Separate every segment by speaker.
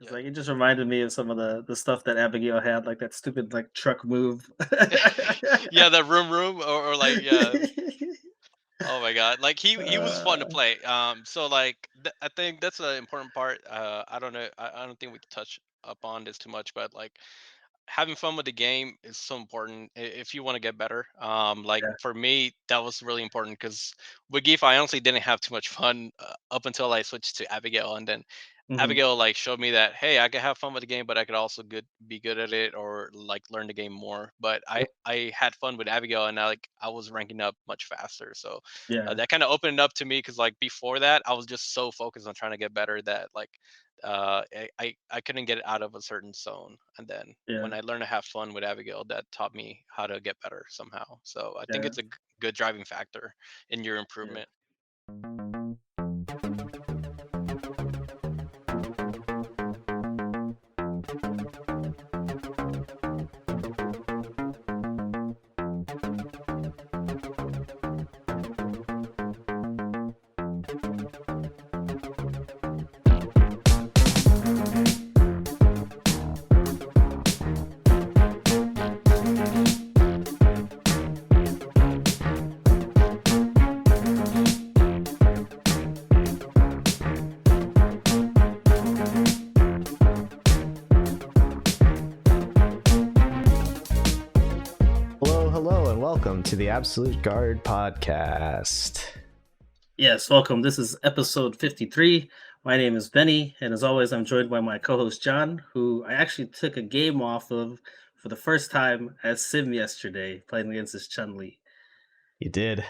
Speaker 1: It's like it just reminded me of some of the stuff that Abigail had, like that stupid like truck move.
Speaker 2: Yeah, the room or like yeah. Oh my god, like he was fun to
Speaker 1: uh,
Speaker 2: play. So like I think that's an important part. I don't know. I don't think we can touch upon this too much, but like having fun with the game is so important if you want to get better. Like
Speaker 1: yeah.
Speaker 2: for me, that was really important because with Geef, I honestly didn't have too much fun up until I switched to Abigail, and then
Speaker 1: Hmm.
Speaker 2: Abigail like showed me that hey, I could have fun with the game, but I could also be good at it or like learn the game more. But I
Speaker 1: Yep.
Speaker 2: I had fun with Abigail, and I was ranking up much faster. So
Speaker 1: Yeah.
Speaker 2: that kind of opened it up to me because like before that, I was just so focused on trying to get better that like I couldn't get out of a certain zone. And then when
Speaker 1: Yeah.
Speaker 2: I learned to have fun with Abigail, that taught me how to get better somehow. So I think
Speaker 1: Yeah.
Speaker 2: it's a good driving factor in your
Speaker 1: Yeah.
Speaker 2: improvement.
Speaker 3: Hello, hello, and welcome to the Absolute Guard podcast.
Speaker 1: Yes. Welcome. This is episode 53. My name is Benny, and as always, I'm joined by my co-host John, who I actually took a game off of for the first time as Sim yesterday, playing against his Chun Li.
Speaker 3: You did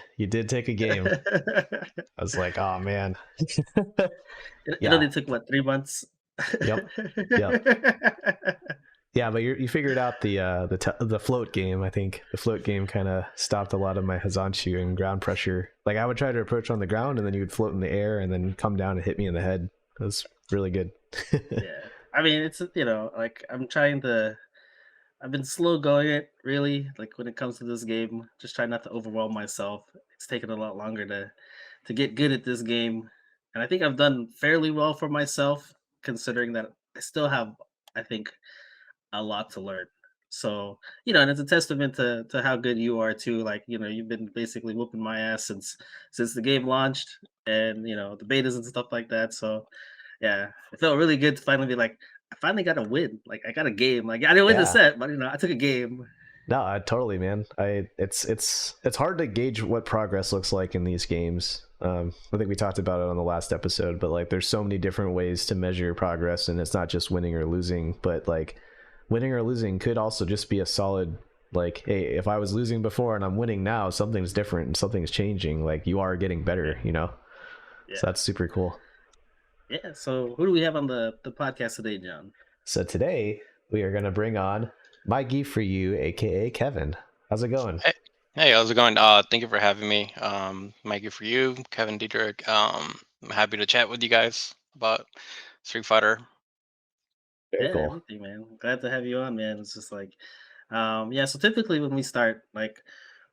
Speaker 3: take a game. I was like, oh man.
Speaker 1: It
Speaker 3: Yeah,
Speaker 1: only took what, 3 months?
Speaker 3: yep, yep. Yeah, but you figured out the float game. I think the float game kind of stopped a lot of my Hazanchu and ground pressure. Like I would try to approach on the ground, and then you would float in the air, and then come down and hit me in the head. It was really good.
Speaker 1: Yeah. I mean, it's like I've been slow going it really, like when it comes to this game, just trying not to overwhelm myself. It's taken a lot longer to get good at this game. And I think I've done fairly well for myself, considering that I still have, I think, a lot to learn. So, and it's a testament to how good you are too. Like, you've been basically whooping my ass since the game launched and the betas and stuff like that. So yeah, it felt really good to finally be like, I finally got a win. Like I got a game. Like I didn't win the
Speaker 3: Yeah.
Speaker 1: set, but I took a game.
Speaker 3: No, totally, man. It's hard to gauge what progress looks like in these games. I think we talked about it on the last episode, but like, there's so many different ways to measure progress, and it's not just winning or losing. But like, winning or losing could also just be a solid, like, hey, if I was losing before and I'm winning now, something's different and something's changing. Like, you are getting
Speaker 1: Yeah,
Speaker 3: better. So
Speaker 1: yeah,
Speaker 3: that's super cool.
Speaker 1: yeah. So who do we have on the podcast today, John?
Speaker 3: So today we are gonna bring on MyGief4You, aka Kevin. How's it going?
Speaker 2: Hey, hey, how's it going? Thank you for having me. MyGief4You, Kevin Diedrich. I'm happy to chat with you guys about Street Fighter.
Speaker 3: Very
Speaker 1: Yeah,
Speaker 3: cool.
Speaker 1: everything, man. Glad to have you on, man. It's just like, yeah. So typically when we start, like,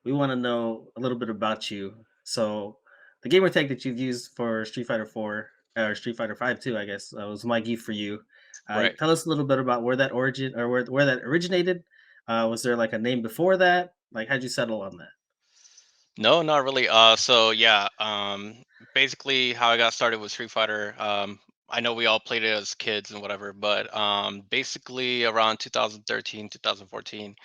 Speaker 1: we want to know a little bit about you. So the gamer tag that you've used for Street Fighter 4 or Street Fighter 5 too, I guess, was my geek for you.
Speaker 2: Right.
Speaker 1: Tell us a little bit about where that origin or where that originated. Was there like a name before that? Like, how'd you settle on that?
Speaker 2: No, not really. So yeah, basically how I got started with Street Fighter. I know we all played it as kids and whatever, but basically around 2013, 2014,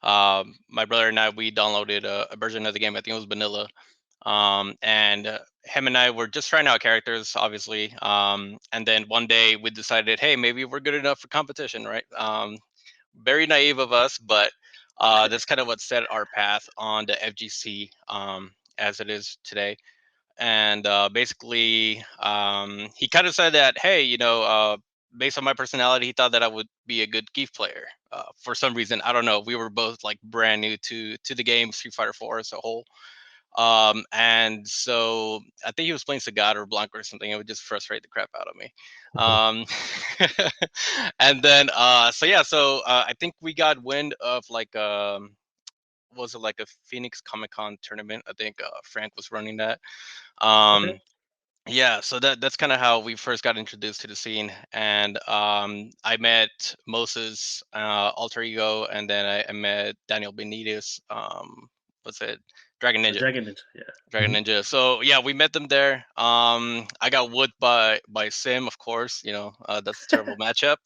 Speaker 2: my brother and I we downloaded a version of the game. I think it was vanilla. And him and I were just trying out characters, obviously. And then one day we decided, hey, maybe we're good enough for competition, right? Very naive of us, but that's kind of what set our path on the FGC as it is today. And basically, he kind of said that, hey, based on my personality, he thought that I would be a good Geef player. For some reason, I don't know. We were both like brand new to the game, Street Fighter 4 as a whole. And so I think he was playing Sagat or Blanca or something. It would just frustrate the crap out of me. Um, and then, so yeah, so I think we got wind of like, was it like a Phoenix Comic Con tournament? I think Frank was running that.
Speaker 1: Okay.
Speaker 2: Um, Yeah, so that's kind of how we first got introduced to the scene, and I met Moses, alter ego, and then I met Daniel Benitez. What's it? Dragon
Speaker 1: A
Speaker 2: Ninja.
Speaker 1: Dragon Ninja, yeah.
Speaker 2: Dragon
Speaker 3: Mhm.
Speaker 2: Ninja. So yeah, we met them there. I got whooped by Sim, of course. That's a terrible matchup.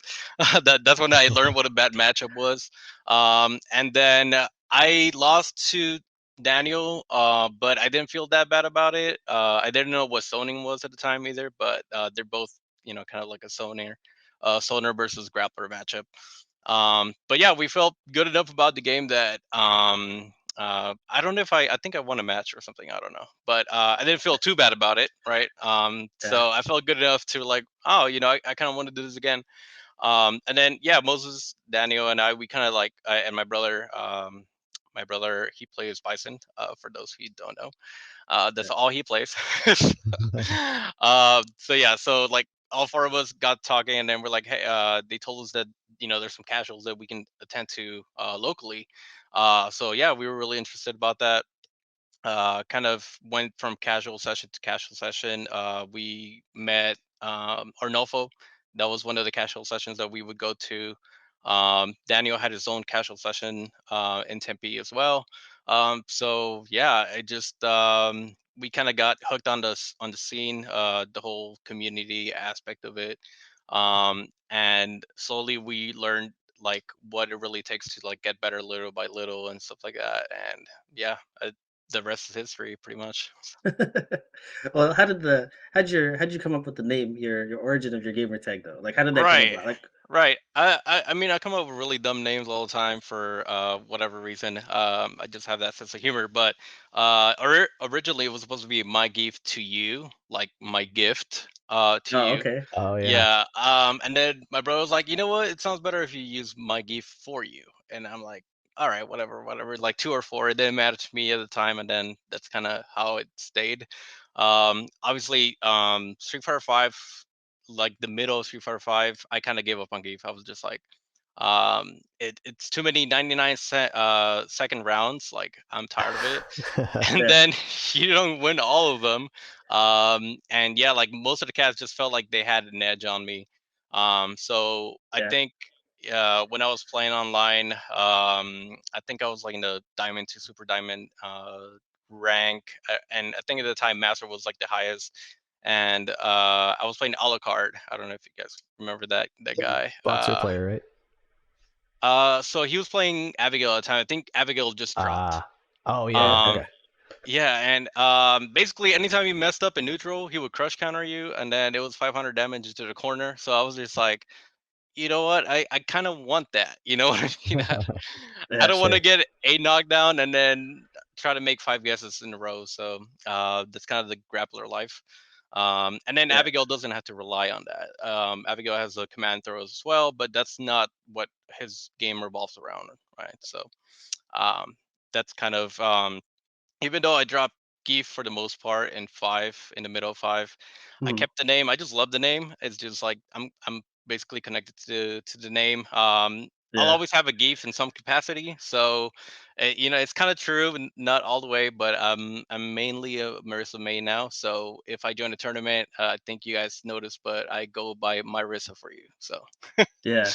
Speaker 2: That's when I learned what a bad matchup was. And then I lost to Daniel, but I didn't feel that bad about it. I didn't know what zoning was at the time either, but they're both kind of like a zoner versus grappler matchup. But yeah, we felt good enough about the game that I don't know if I think I won a match or something. I don't know, but I didn't feel too bad about it, right?
Speaker 1: Yeah,
Speaker 2: So I felt good enough to like, oh, I kind of want to do this again. And then yeah, Moses, Daniel, and we kind of like, and my brother, he plays Bison. For those who don't know, that's
Speaker 1: yeah.
Speaker 2: all he plays. So yeah, so like all four of us got talking, and then we're like, hey, they told us that there's some casuals that we can attend to locally. So yeah, we were really interested about that. Kind of went from casual session to casual session. We met Arnolfo. That was one of the casual sessions that we would go to. Daniel had his own casual session in Tempe as well. So yeah, I just we kind of got hooked on the scene, the whole community aspect of it, and slowly we learned like what it really takes to like get better little by little and stuff like that. And yeah, the rest is history, pretty much.
Speaker 1: Well, how'd you come up with the name, your origin of your gamer tag though? Like, how did that come
Speaker 2: Right,
Speaker 1: about? Like,
Speaker 2: right. I mean, I come up with really dumb names all the time for whatever reason. I just have that sense of humor. But originally it was supposed to be my gift to you, like my gift to
Speaker 1: oh,
Speaker 2: you.
Speaker 1: okay.
Speaker 3: Oh yeah.
Speaker 2: Yeah. And then my brother was like, you know what? It sounds better if you use my gift for you. And I'm like, all right, whatever, whatever. Like two or four. It didn't matter to me at the time, and then that's kind of how it stayed. Obviously, Street Fighter Five, like the middle of Street Fighter Five, I kind of gave up on gift. I was just like, it's too many 99 second rounds. Like I'm tired of it. And
Speaker 1: Yeah,
Speaker 2: then you don't win all of them. And yeah, like most of the cats just felt like they had an edge on me. So I
Speaker 1: yeah.
Speaker 2: think when I was playing online, I think I was like in the diamond to super diamond rank, and I think at the time master was like the highest. And I was playing Alucard. I don't know if you guys remember that guy.
Speaker 3: Boxer player, right?
Speaker 2: So he was playing Abigail at the time. I think Abigail just dropped.
Speaker 3: Ah. Oh yeah.
Speaker 1: Oh,
Speaker 3: Okay.
Speaker 2: Um, yeah, and basically anytime you messed up in neutral, he would crush counter you, and then it was 500 damage to the corner. So I was just like, you know what? I kind of want that. You know what I mean? I
Speaker 1: yeah,
Speaker 2: don't want to
Speaker 3: Sure.
Speaker 2: get a knockdown and then try to make five guesses in a row. So that's kind of the grappler life. And then
Speaker 1: yeah,
Speaker 2: Abigail doesn't have to rely on that. Abigail has a command throws as well, but that's not what his game revolves around, right? So um, that's kind of even though I dropped Geef for the most part in five, in the middle of five, I
Speaker 1: mhm,
Speaker 2: kept the name. I just love the name. It's just like I'm basically connected to the name. I'll
Speaker 1: yeah,
Speaker 2: always have a Geef in some capacity. So, it's kind of true, not all the way, but I'm mainly a Marissa main now. So if I join a tournament, I think you guys noticed, but I go by Marissa for you. So
Speaker 1: yeah.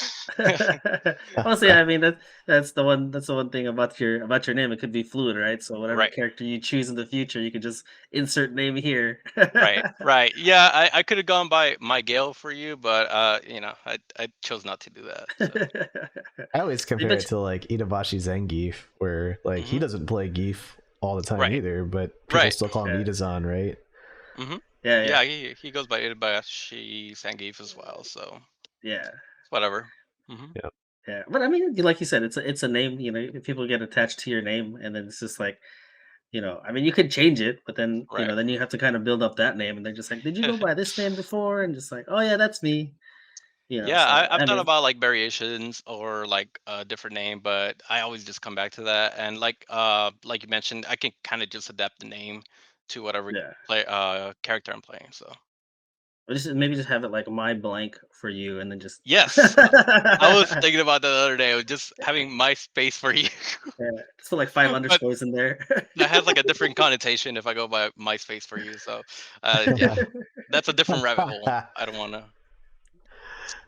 Speaker 1: Well, see, I mean that's the one thing about your name. It could be fluid, right? So whatever
Speaker 2: right.
Speaker 1: character you choose in the future, you could just insert name here.
Speaker 2: Right, right. Yeah, I could have gone by my Gale for you, but I chose not to do that. So
Speaker 3: I always
Speaker 1: See,
Speaker 3: compare
Speaker 1: but
Speaker 3: it to like Itabashi Zangief, where like he
Speaker 2: hmm
Speaker 3: doesn't play Geef all the time
Speaker 2: right,
Speaker 3: either, but people
Speaker 2: right.
Speaker 3: still call him
Speaker 1: yeah,
Speaker 3: Itazan, right?
Speaker 2: hmm
Speaker 1: yeah, yeah,
Speaker 2: Yeah, he goes by Ibayashi Zangief as well, so
Speaker 1: yeah,
Speaker 2: it's whatever.
Speaker 3: Yeah.
Speaker 1: yeah. But I mean, like you said, it's a name. People get attached to your name, and then it's just like I mean, you could change it, but then
Speaker 2: Right.
Speaker 1: then you have to kind of build up that name, and they're just like, did you go by this name before? And just like, oh yeah, that's me.
Speaker 2: Yeah,
Speaker 1: So
Speaker 2: I've
Speaker 1: I
Speaker 2: thought
Speaker 1: mean,
Speaker 2: about like variations or like a different name, but I always just come back to that. And like you mentioned, I can kind of just adapt the name to whatever
Speaker 1: yeah.
Speaker 2: play character I'm playing. So
Speaker 1: Or just maybe just have it like my blank for you, and then just
Speaker 2: Yes, I was thinking about that the other day. Just having my space for you,
Speaker 1: yeah, just put like 5
Speaker 2: but
Speaker 1: underscores in there.
Speaker 2: that has like a different connotation if I go by my space for you. So, yeah, that's a different rabbit hole. I don't want to.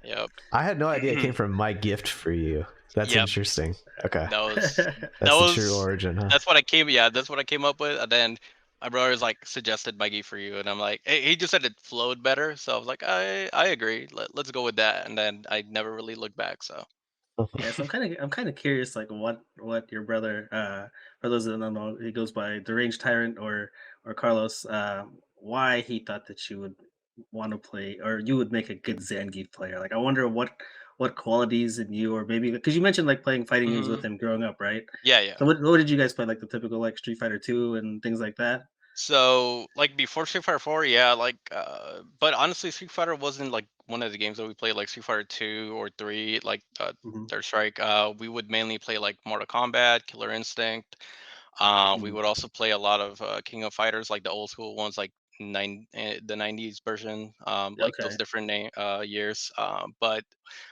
Speaker 2: Yep.
Speaker 3: I had no idea it came from My Gift for You. That's
Speaker 2: Yep.
Speaker 3: interesting. Okay.
Speaker 2: That was that
Speaker 3: That's the true
Speaker 2: was
Speaker 3: origin, huh?
Speaker 2: that's what I came. Yeah, that's what I came up with. And then my brother's like suggested MyGief4You, and I'm like, he just said it flowed better. So I was like, I agree. Let's go with that. And then I never really looked back. So
Speaker 1: Yeah, so I'm kind of curious, like what your brother, for those that don't know, he goes by Deranged Tyrant or Carlos, why he thought that you would want to play or you would make a good Zangief player. Like, I wonder what qualities in you, or maybe because you mentioned like playing fighting games with
Speaker 2: hmm
Speaker 1: him growing up, right?
Speaker 2: yeah, yeah.
Speaker 1: So what did you guys play, like the typical like Street Fighter 2 and things like that?
Speaker 2: So like before Street Fighter 4, yeah, like but honestly Street Fighter wasn't like one of the games that we played like Street Fighter 2 or 3, like
Speaker 1: Hmm.
Speaker 2: Third Strike. We would mainly play like Mortal Kombat, Killer Instinct. We
Speaker 1: Hmm.
Speaker 2: would also play a lot of King of Fighters, like the old school ones, like the '90s version, like those
Speaker 1: Okay.
Speaker 2: different years. But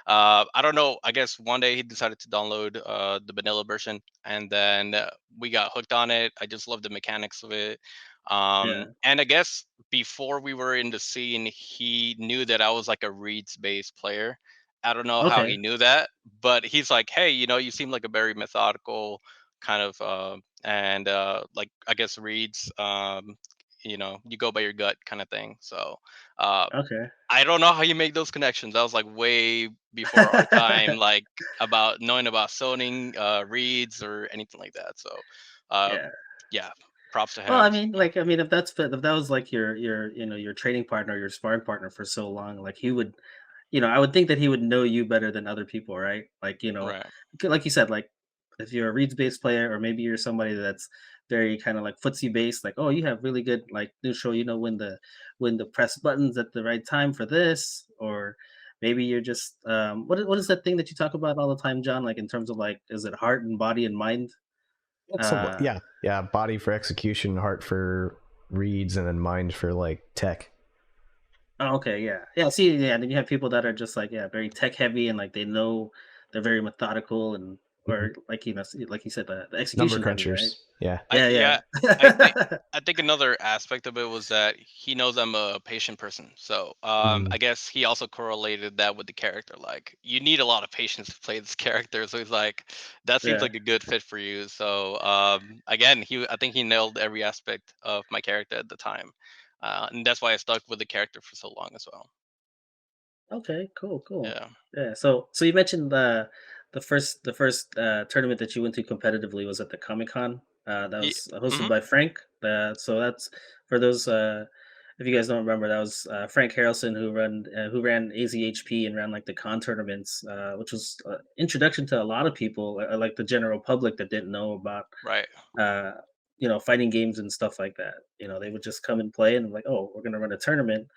Speaker 2: I don't know. I guess one day he decided to download the vanilla version, and then we got hooked on it. I just love the mechanics of it.
Speaker 1: Yeah.
Speaker 2: And I guess before we were in the scene, he knew that I was like a reads based player. I don't know how he
Speaker 1: Okay.
Speaker 2: knew that, but he's like, "Hey, you seem like a very methodical kind of and like I guess reads you go by your gut kind of thing." So uh
Speaker 1: Okay.
Speaker 2: I don't know how you make those connections. That was like way before our time, like about knowing about zoning reads or anything like that. So uh
Speaker 1: Yeah.
Speaker 2: yeah, props to
Speaker 1: Well, I
Speaker 2: him.
Speaker 1: mean, like, I mean, if that was like your training partner, your sparring partner for so long, like he would, I would think that he would know you better than other people, right? Like,
Speaker 2: Right.
Speaker 1: like you said, like if you're a reads based player, or maybe you're somebody that's very kind of like footsie based, like, oh, you have really good like neutral, when to press buttons at the right time for this, or maybe you're just what is that thing that you talk about all the time, John? Like in terms of like, is it heart and body and mind?
Speaker 3: Somewhat,
Speaker 1: Uh,
Speaker 3: yeah, yeah. Body for execution, heart for reads, and then mind for like tech.
Speaker 1: Oh, okay, yeah. Yeah, see, yeah, then you have people that are just like, yeah, very tech heavy, and like they know they're very methodical, and
Speaker 3: Mhm.
Speaker 1: or like like you said, the
Speaker 3: Number
Speaker 1: execution heavy, right?
Speaker 3: crunchers. Yeah.
Speaker 1: Yeah,
Speaker 2: Yeah, I think
Speaker 1: yeah.
Speaker 2: I think another aspect of it was that he knows I'm a patient person. So
Speaker 3: Mm,
Speaker 2: I guess he also correlated that with the character. Like you need a lot of patience to play this character. So he's like, that seems
Speaker 1: Yeah.
Speaker 2: like a good fit for you. So again, I think he nailed every aspect of my character at the time. And that's why I stuck with the character for so long as well.
Speaker 1: Okay, cool, cool.
Speaker 2: Yeah.
Speaker 1: Yeah, so you mentioned the first tournament that you went to competitively was at the Comic Con. That
Speaker 2: Ye-
Speaker 1: was hosted
Speaker 2: mhm,
Speaker 1: by Frank. So that's for those. If you guys don't remember, that was Frank Harrelson who ran AZHP and ran like the con tournaments, which was introduction to a lot of people, like the general public that didn't know about
Speaker 2: right.
Speaker 1: uh, fighting games and stuff like that. They would just come and play and like, oh, we're gonna run a tournament,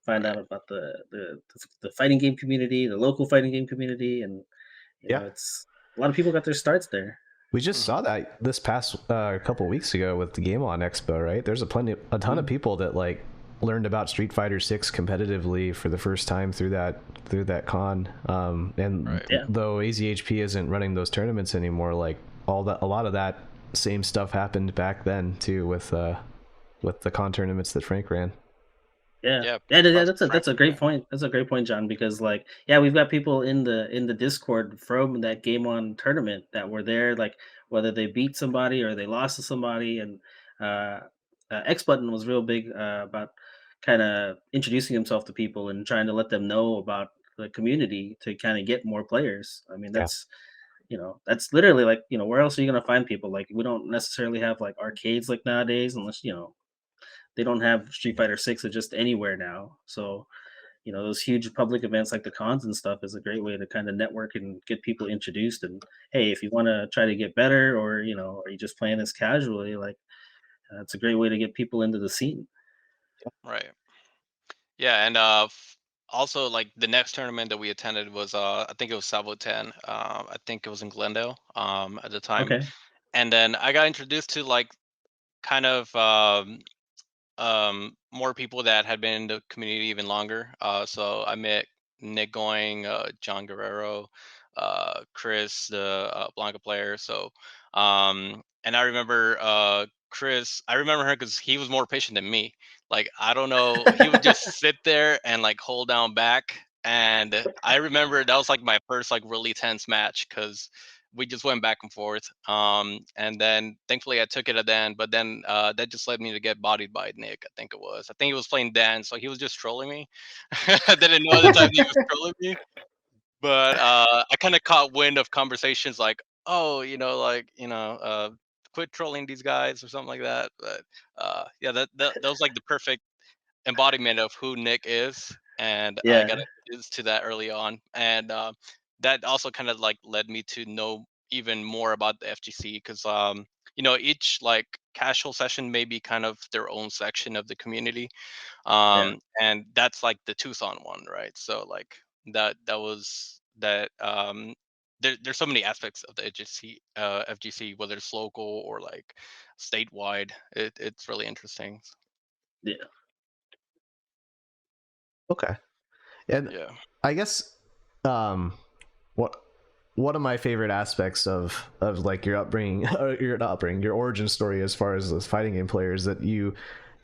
Speaker 1: find
Speaker 2: Right.
Speaker 1: out about the fighting game community, the local fighting game community, and
Speaker 3: yeah.
Speaker 1: it's a lot of people got their starts there.
Speaker 3: We just
Speaker 2: hmm
Speaker 3: saw that this past couple weeks ago with the Game On Expo, right? There's a ton of
Speaker 1: Mhm.
Speaker 3: people that like learned about Street Fighter 6 competitively for the first time through that con. And
Speaker 2: Right.
Speaker 1: Yeah.
Speaker 3: though AZHP isn't running those tournaments anymore, like a lot of that same stuff happened back then too with the con tournaments that Frank ran.
Speaker 1: Yeah.
Speaker 2: Yeah.
Speaker 1: Yeah,
Speaker 2: Props
Speaker 1: that's
Speaker 2: to
Speaker 1: a
Speaker 2: Frank.
Speaker 1: that's a great
Speaker 2: Yeah.
Speaker 1: point. That's a great point, John, because like, yeah, we've got people in the Discord from that Game On tournament that were there, like whether they beat somebody or they lost to somebody, and uh, X Button was real big about kind of introducing himself to people and trying to let them know about the community to kind of get more players. I mean,
Speaker 3: Yeah.
Speaker 1: that's literally like, where else are you gonna find people? Like, we don't necessarily have like arcades like nowadays, unless they don't have Street Fighter 6 just anywhere now. So, those huge public events like the cons and stuff is a great way to kind of network and get people introduced. And hey, if you want to try to get better, or are you just playing this casually, like it's a great way to get people into the scene.
Speaker 2: Right. Yeah, and also like the next tournament that we attended was I think it was Savo 10. I think it was in Glendale at the time.
Speaker 1: Okay.
Speaker 2: And then I got introduced to like kind of more people that had been in the community even longer. So I met Nick Going, John Guerrero, Chris, the Blanca player. So, and I remember Chris. I remember her because he was more patient than me. Like I don't know, he would just sit there and like hold down back. And I remember that was like my first like really tense match because we just went back and forth. And then thankfully I took it at the end, but then that just led me to get bodied by Nick. I think it was. I think he was playing Dan, so he was just trolling me. I didn't know at the time he was trolling me, but I kind of caught wind of conversations like, "Oh, quit trolling these guys" or something like that. But yeah, that was like the perfect embodiment of who Nick is, and I got
Speaker 1: Yeah,
Speaker 2: introduced to that early on, and that also kind of like led me to know even more about the FGC because each like casual session may be kind of their own section of the community,
Speaker 1: yeah,
Speaker 2: and that's like the Tucson one, right? So like that was that. There's so many aspects of the FGC, whether it's local or like statewide. It's really interesting.
Speaker 1: yeah,
Speaker 3: Okay. And
Speaker 2: Yeah.
Speaker 3: I guess um what one of my favorite aspects of like your upbringing or your not upbringing, your origin story as far as those fighting game players, that you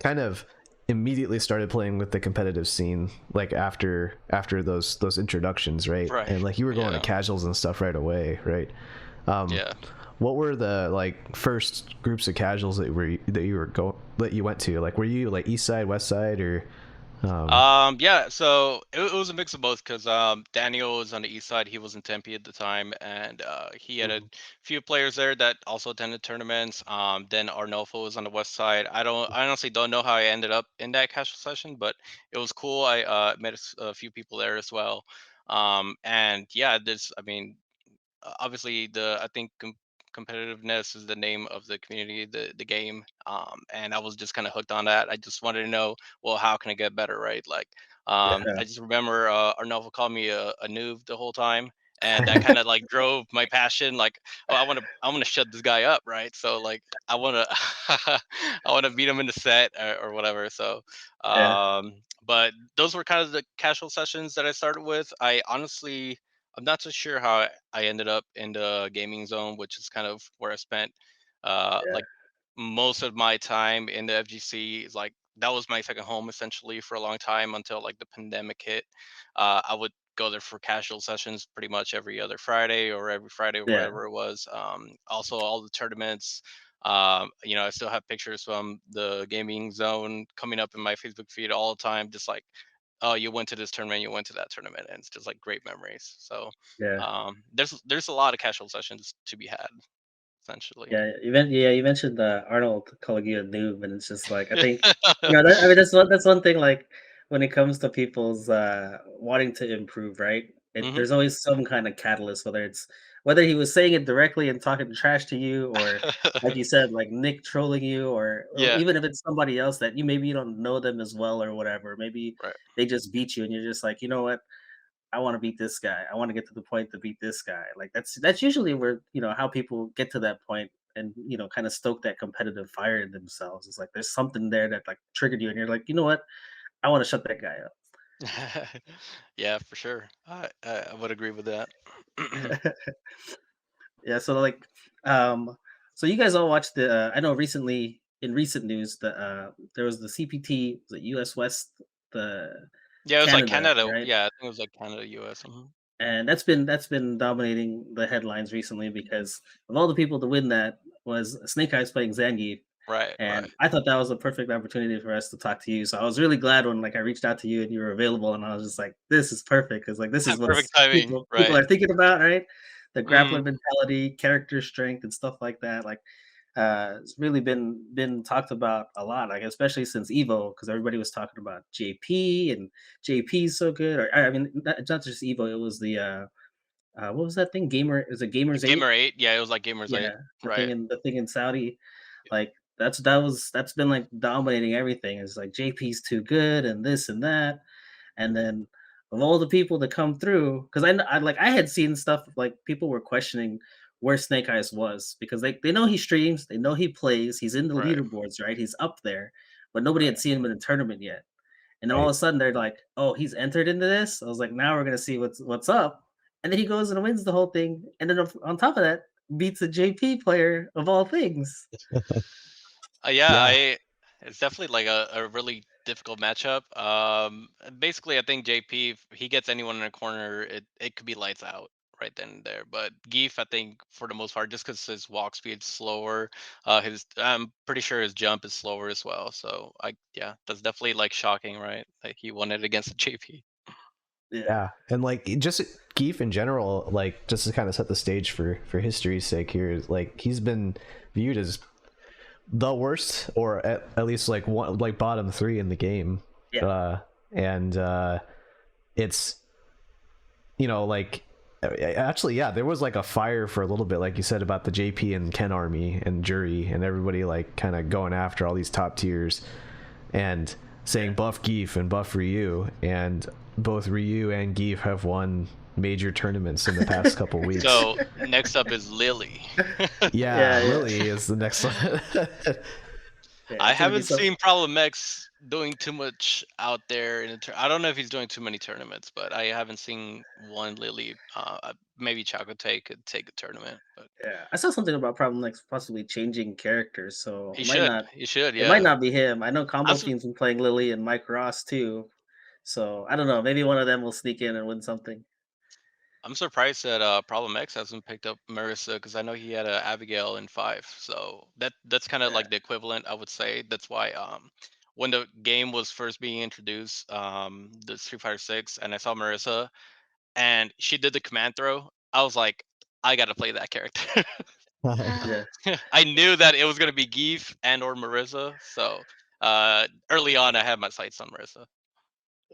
Speaker 3: kind of immediately started playing with the competitive scene like after those introductions, right?
Speaker 2: Right.
Speaker 3: And like you were going to
Speaker 2: Yeah.
Speaker 3: casuals and stuff right away, right? um
Speaker 2: Yeah.
Speaker 3: what were the like first groups of casuals that you went to? Like were you like east side, west side, or um
Speaker 2: Yeah, so it was a mix of both because Daniel was on the east side, he was in Tempe at the time, and he had a
Speaker 1: mhm,
Speaker 2: few players there that also attended tournaments. Then Arnolfo was on the west side. I honestly don't know how I ended up in that casual session, but it was cool. I met a few people there as well. And yeah, I mean, obviously I think competitiveness is the name of the community, the game, and I was just kind of hooked on that. I just wanted to know, well, how can I get better, right? Like
Speaker 3: yeah.
Speaker 2: I just remember Arnulfo called me a noob the whole time, and that kind of like drove my passion. Like, oh, I want to shut this guy up, right? So like I want to I want to beat him in the set or whatever. So
Speaker 1: yeah,
Speaker 2: but those were kind of the casual sessions that I started with. I'm not so sure how I ended up in the gaming zone, which is kind of where I spent
Speaker 1: yeah,
Speaker 2: like most of my time in the FGC. Is like that was my second home essentially for a long time until like the pandemic hit. I would go there for casual sessions pretty much every other Friday or every Friday or
Speaker 1: yeah,
Speaker 2: whatever it was. Also, all the tournaments. I still have pictures from the gaming zone coming up in my Facebook feed all the time, just like, oh, you went to this tournament, you went to that tournament, and it's just like great memories. So
Speaker 1: yeah.
Speaker 2: there's a lot of casual sessions to be had, essentially.
Speaker 1: You mentioned Arnold calling you a noob, and it's just like I think I mean that's one thing like when it comes to people's wanting to improve, right?
Speaker 2: Hmm.
Speaker 1: There's always some kind of catalyst, whether he was saying it directly and talking trash to you, or like you said, like Nick trolling you, or
Speaker 2: Yeah,
Speaker 1: even if it's somebody else that maybe you don't know them as well or whatever. Maybe
Speaker 2: right.
Speaker 1: they just beat you, and you're just like, you know what? I want to beat this guy. I want to get to the point to beat this guy. Like that's usually where how people get to that point and kind of stoke that competitive fire in themselves. It's like there's something there that like triggered you, and you're like, you know what? I want to shut that guy
Speaker 2: Yeah, for sure. I would agree with that.
Speaker 1: up. Yeah. So like, so you guys all watched the. I know recently in recent news that there was the CPT, the U.S. West, the
Speaker 2: Yeah, it was like
Speaker 1: Canada,
Speaker 2: Canada.
Speaker 1: right?
Speaker 2: Yeah, I think it was like Canada, US. Mhm.
Speaker 1: And that's been dominating the headlines recently because of all the people to win that was Snake Eyez playing Zangief,
Speaker 2: Right,
Speaker 1: and
Speaker 2: right.
Speaker 1: I thought that was a perfect opportunity for us to talk to you. So I was really glad when like I reached out to you and you were available, and I was just like, this is perfect because like this is what
Speaker 2: Perfect timing.
Speaker 1: people
Speaker 2: Right.
Speaker 1: are thinking about, right? The grappler
Speaker 2: Mm.
Speaker 1: mentality, character strength, and stuff like that. Like it's really been talked about a lot, like especially since Evo, because everybody was talking about JP and JP's so good. Or I mean, not just Evo, it was the what was that thing? Is it Gamers 8?
Speaker 2: Gamer 8. Yeah, it was like Gamers 8.
Speaker 1: Yeah,
Speaker 2: Right.
Speaker 1: the thing in Saudi. Like that's been like dominating everything. It's like JP's too good and this and that. And then of all the people that come through, because I had seen stuff like people were questioning where Snake Eyes was because they know he streams, they know he plays, he's in the
Speaker 2: Right.
Speaker 1: leaderboards, right? He's up there. but nobody had
Speaker 2: Right.
Speaker 1: seen him in a tournament yet. And then all of
Speaker 3: Right.
Speaker 1: a sudden they're like, "Oh, he's entered into this." I was like, "Now we're gonna see what's up." And then he goes and wins the whole thing, and then on top of that, beats a JP player of all things.
Speaker 2: Yeah,
Speaker 3: Yeah.
Speaker 2: it's definitely like a really difficult matchup. Basically, I think JP, if he gets anyone in a corner, it could be lights out right then and there. But Geef, I think for the most part, just because his walk speed's slower, his I'm pretty sure his jump is slower as well. So yeah, that's definitely like shocking, right? Like he won it against JP.
Speaker 1: Yeah,
Speaker 3: Yeah, and like just Keith in general, like just to kind of set the stage for history's sake here, is like he's been viewed as the worst, or at least like one, like bottom three in the game.
Speaker 1: yeah,
Speaker 3: uh and it's, like actually, yeah, there was like a fire for a little bit, like you said, about the JP and Ken army and jury and everybody like kind of going after all these top tiers and saying
Speaker 1: yeah.
Speaker 3: buff Geef and buff Ryu, and both Ryu and Geef have won major tournaments in the past couple weeks.
Speaker 2: So next up is Lily.
Speaker 3: Yeah,
Speaker 1: Yeah, yeah,
Speaker 3: Lily is the next one.
Speaker 1: yeah.
Speaker 2: I
Speaker 1: It's gonna be
Speaker 2: haven't
Speaker 1: some.
Speaker 2: seen Problem X doing too much out there in I don't know if he's doing too many tournaments, but I haven't seen one Lily. Maybe Chakotay could take a tournament, but
Speaker 1: Yeah, I saw something about Problem X possibly changing characters, so
Speaker 2: he should. He should.
Speaker 1: it might
Speaker 2: Yeah.
Speaker 1: not be him. I know
Speaker 2: I'm
Speaker 1: Combo
Speaker 2: su-
Speaker 1: Fiend's been playing Lily and Mike Ross too, so I don't know. Maybe one of them will sneak in and win something.
Speaker 2: I'm surprised that Problem X hasn't picked up Marissa because I know he had a Abigail in 5. So that's kind of
Speaker 1: Yeah,
Speaker 2: like the equivalent, I would say. That's why when the game was first being introduced, the Street Fighter 6, and I saw Marissa and she did the command throw, I was like, I gotta play that character.
Speaker 1: yeah,
Speaker 2: I knew that it was gonna be Geef and or Marissa, so early on I had my sights on Marissa.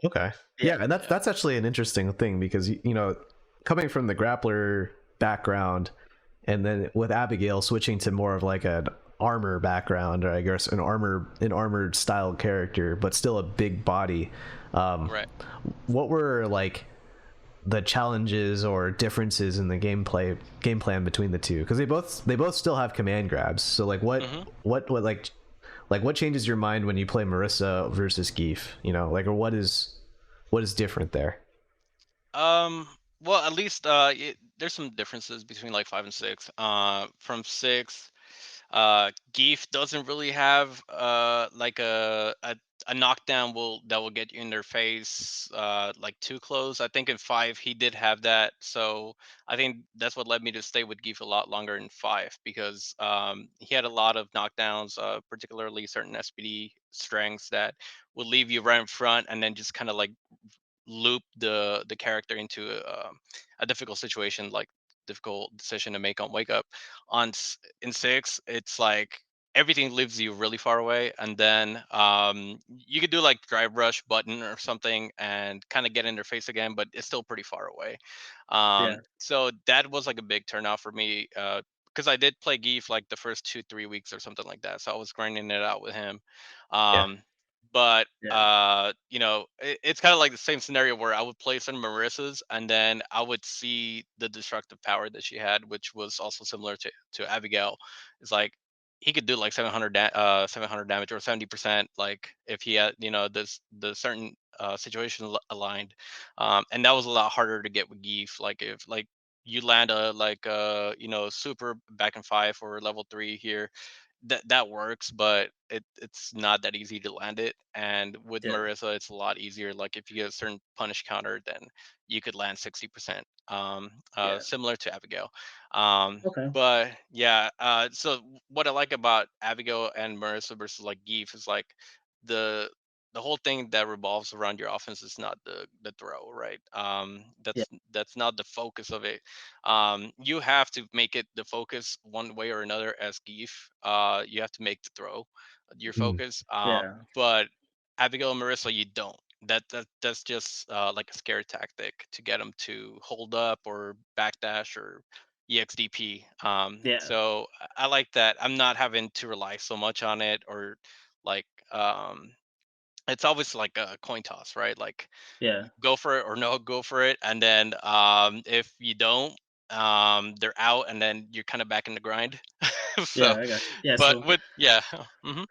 Speaker 3: Okay.
Speaker 1: yeah,
Speaker 3: Yeah, and that's
Speaker 2: Yeah.
Speaker 3: that's actually an interesting thing because coming from the grappler background and then with Abigail switching to more of like an armor background, or I guess an armored style character, but still a big body. Um,
Speaker 2: Right.
Speaker 3: what were like the challenges or differences in the game plan between the two? Because they both still have command grabs. So like
Speaker 2: hmm
Speaker 3: what like what changes your mind when you play Marissa versus Geef? Like, or what is different there?
Speaker 2: Um. Well, at least there's some differences between like 5 and 6. From 6, Geef doesn't really have like a knockdown that will get you in their face like too close. I think in 5 he did have that, so I think that's what led me to stay with Geef a lot longer in 5 because he had a lot of knockdowns, particularly certain SPD strengths that would leave you right in front and then just kind of like loop the character into a difficult situation, like difficult decision to make on wake up. In 6 it's like everything leaves you really far away, and then you could do like drive rush button or something and kind of get in their face again, but it's still pretty far away.
Speaker 1: yeah,
Speaker 2: So that was like a big turnoff for me, because I did play Geef like the first 2 3 weeks or something like that, so I was grinding it out with him.
Speaker 3: Yeah.
Speaker 2: Um but
Speaker 1: yeah,
Speaker 2: it's kind of like the same scenario where I would play some Marissa's and then I would see the destructive power that she had, which was also similar to Abigail. It's like he could do like 700 damage or 70%, like if he had this the certain situation aligned. And that was a lot harder to get with Geef. Like if like you land a like super back in 5 or level 3 here, that works, but it's not that easy to land it. And with
Speaker 1: yeah,
Speaker 2: Marissa, it's a lot easier. Like if you get a certain punish counter, then you could land 60%.
Speaker 1: yeah.
Speaker 2: Similar to Abigail.
Speaker 1: Okay.
Speaker 2: But yeah, so what I like about Abigail and Marissa versus like Geef is like the the whole thing that revolves around your offense is not the throw, right?
Speaker 1: Yeah,
Speaker 2: That's not the focus of it. You have to make it the focus one way or another as Geef. You have to make the throw your
Speaker 3: Mm.
Speaker 2: focus.
Speaker 1: yeah,
Speaker 2: But Abigail and Marissa, you don't. That's just like a scare tactic to get them to hold up or backdash or EXDP.
Speaker 1: yeah,
Speaker 2: So I like that. I'm not having to rely so much on it, or like it's always like a coin toss, right? Like
Speaker 1: yeah,
Speaker 2: go for it or no go for it, and then if you don't, they're out and then you're kind of back in the grind. So
Speaker 1: yeah. I got you. Yeah.
Speaker 2: but
Speaker 1: So
Speaker 2: with yeah. hmm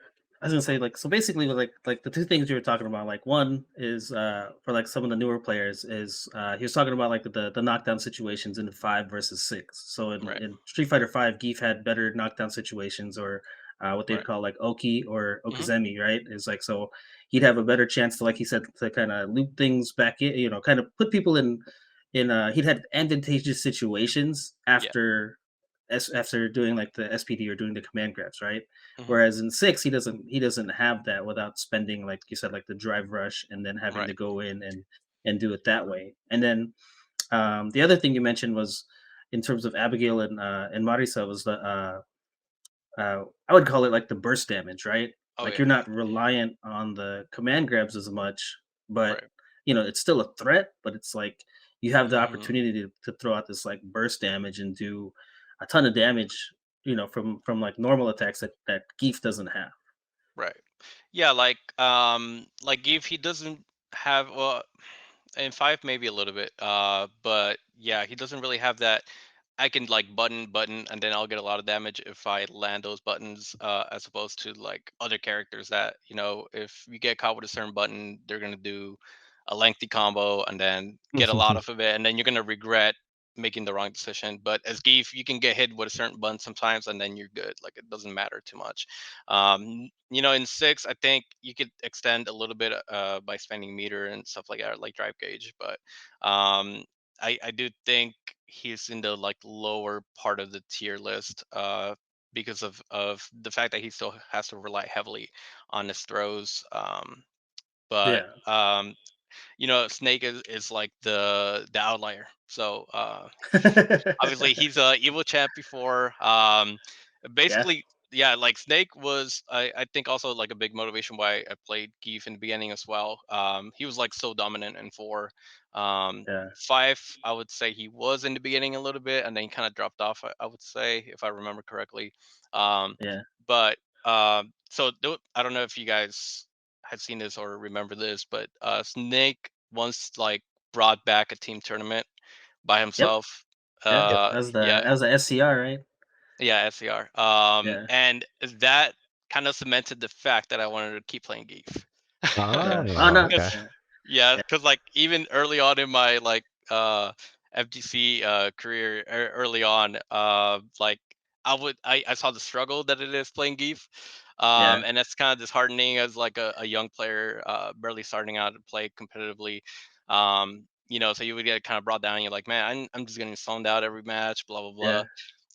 Speaker 1: I was gonna say, like, so basically, with like the two things you were talking about, like one is for like some of the newer players is he was talking about like the knockdown situations in 5 versus 6. So
Speaker 2: Right.
Speaker 1: in Street Fighter 5, Geef had better knockdown situations, or what they'd
Speaker 2: Right.
Speaker 1: call like Oki or
Speaker 2: Hmm.
Speaker 1: Okazemi, right? Is like, so he'd have a better chance to, like he said, to kind of loop things back in, kind of put people in he'd had advantageous situations
Speaker 2: Yeah.
Speaker 1: after doing like the SPD or doing the command grabs, right?
Speaker 2: Hmm.
Speaker 1: Whereas in 6, he doesn't have that without spending, like you said, like the drive rush and then having
Speaker 2: Right.
Speaker 1: to go in and do it that way. And then the other thing you mentioned was in terms of Abigail and Marisa was I would call it like the burst damage, right?
Speaker 2: Oh
Speaker 1: Like
Speaker 2: yeah.
Speaker 1: you're not reliant on the command grabs as much, but
Speaker 2: Right.
Speaker 1: it's still a threat, but it's like you have the
Speaker 2: Hmm.
Speaker 1: opportunity to throw out this like burst damage and do a ton of damage, from like normal attacks that Geef doesn't have.
Speaker 2: Right. Yeah, like if he doesn't have, well, in five maybe a little bit, but yeah, he doesn't really have that. I can like button and then I'll get a lot of damage if I land those buttons, as opposed to like other characters that, if you get caught with a certain button, they're gonna do a lengthy combo and then get a lot of it, and then you're gonna regret making the wrong decision. But as Geef, you can get hit with a certain button sometimes, and then you're good. Like it doesn't matter too much. In six, I think you could extend a little bit, by spending meter and stuff like that, like drive gauge. But I do think he's in the like lower part of the tier list, because of the fact that he still has to rely heavily on his throws. But
Speaker 1: Yeah.
Speaker 2: Snake is like the outlier. So obviously he's a evil champ before.
Speaker 1: Yeah.
Speaker 2: Basically, yeah, like Snake was, I think, also like a big motivation why I played Geef in the beginning as well. He was like so dominant in four.
Speaker 1: Yeah.
Speaker 2: Five, I would say he was in the beginning a little bit, and then kind of dropped off. I would say, if I remember correctly. Um,
Speaker 1: Yeah.
Speaker 2: but I don't know if you guys had seen this or remember this, but Snake once like brought back a team tournament by
Speaker 1: Yep.
Speaker 2: himself.
Speaker 1: Yep.
Speaker 3: Yep.
Speaker 1: That was the SCR, right?
Speaker 2: Yeah, SCR.
Speaker 1: Yeah.
Speaker 2: And that kind of cemented the fact that I wanted to keep playing Geef.
Speaker 1: Yeah. Oh
Speaker 3: Oh,
Speaker 1: no.
Speaker 3: okay.
Speaker 1: Yeah.
Speaker 2: Yeah,
Speaker 1: Yeah.
Speaker 2: because like even early on in my like FGC career, early on, like I saw the struggle that it is playing Geef.
Speaker 1: Yeah.
Speaker 2: And that's kind of disheartening as like a young player, barely starting out to play competitively. So you would get kind of brought down. You're like, man, I'm just getting zoned out every match, blah blah blah.
Speaker 1: Yeah.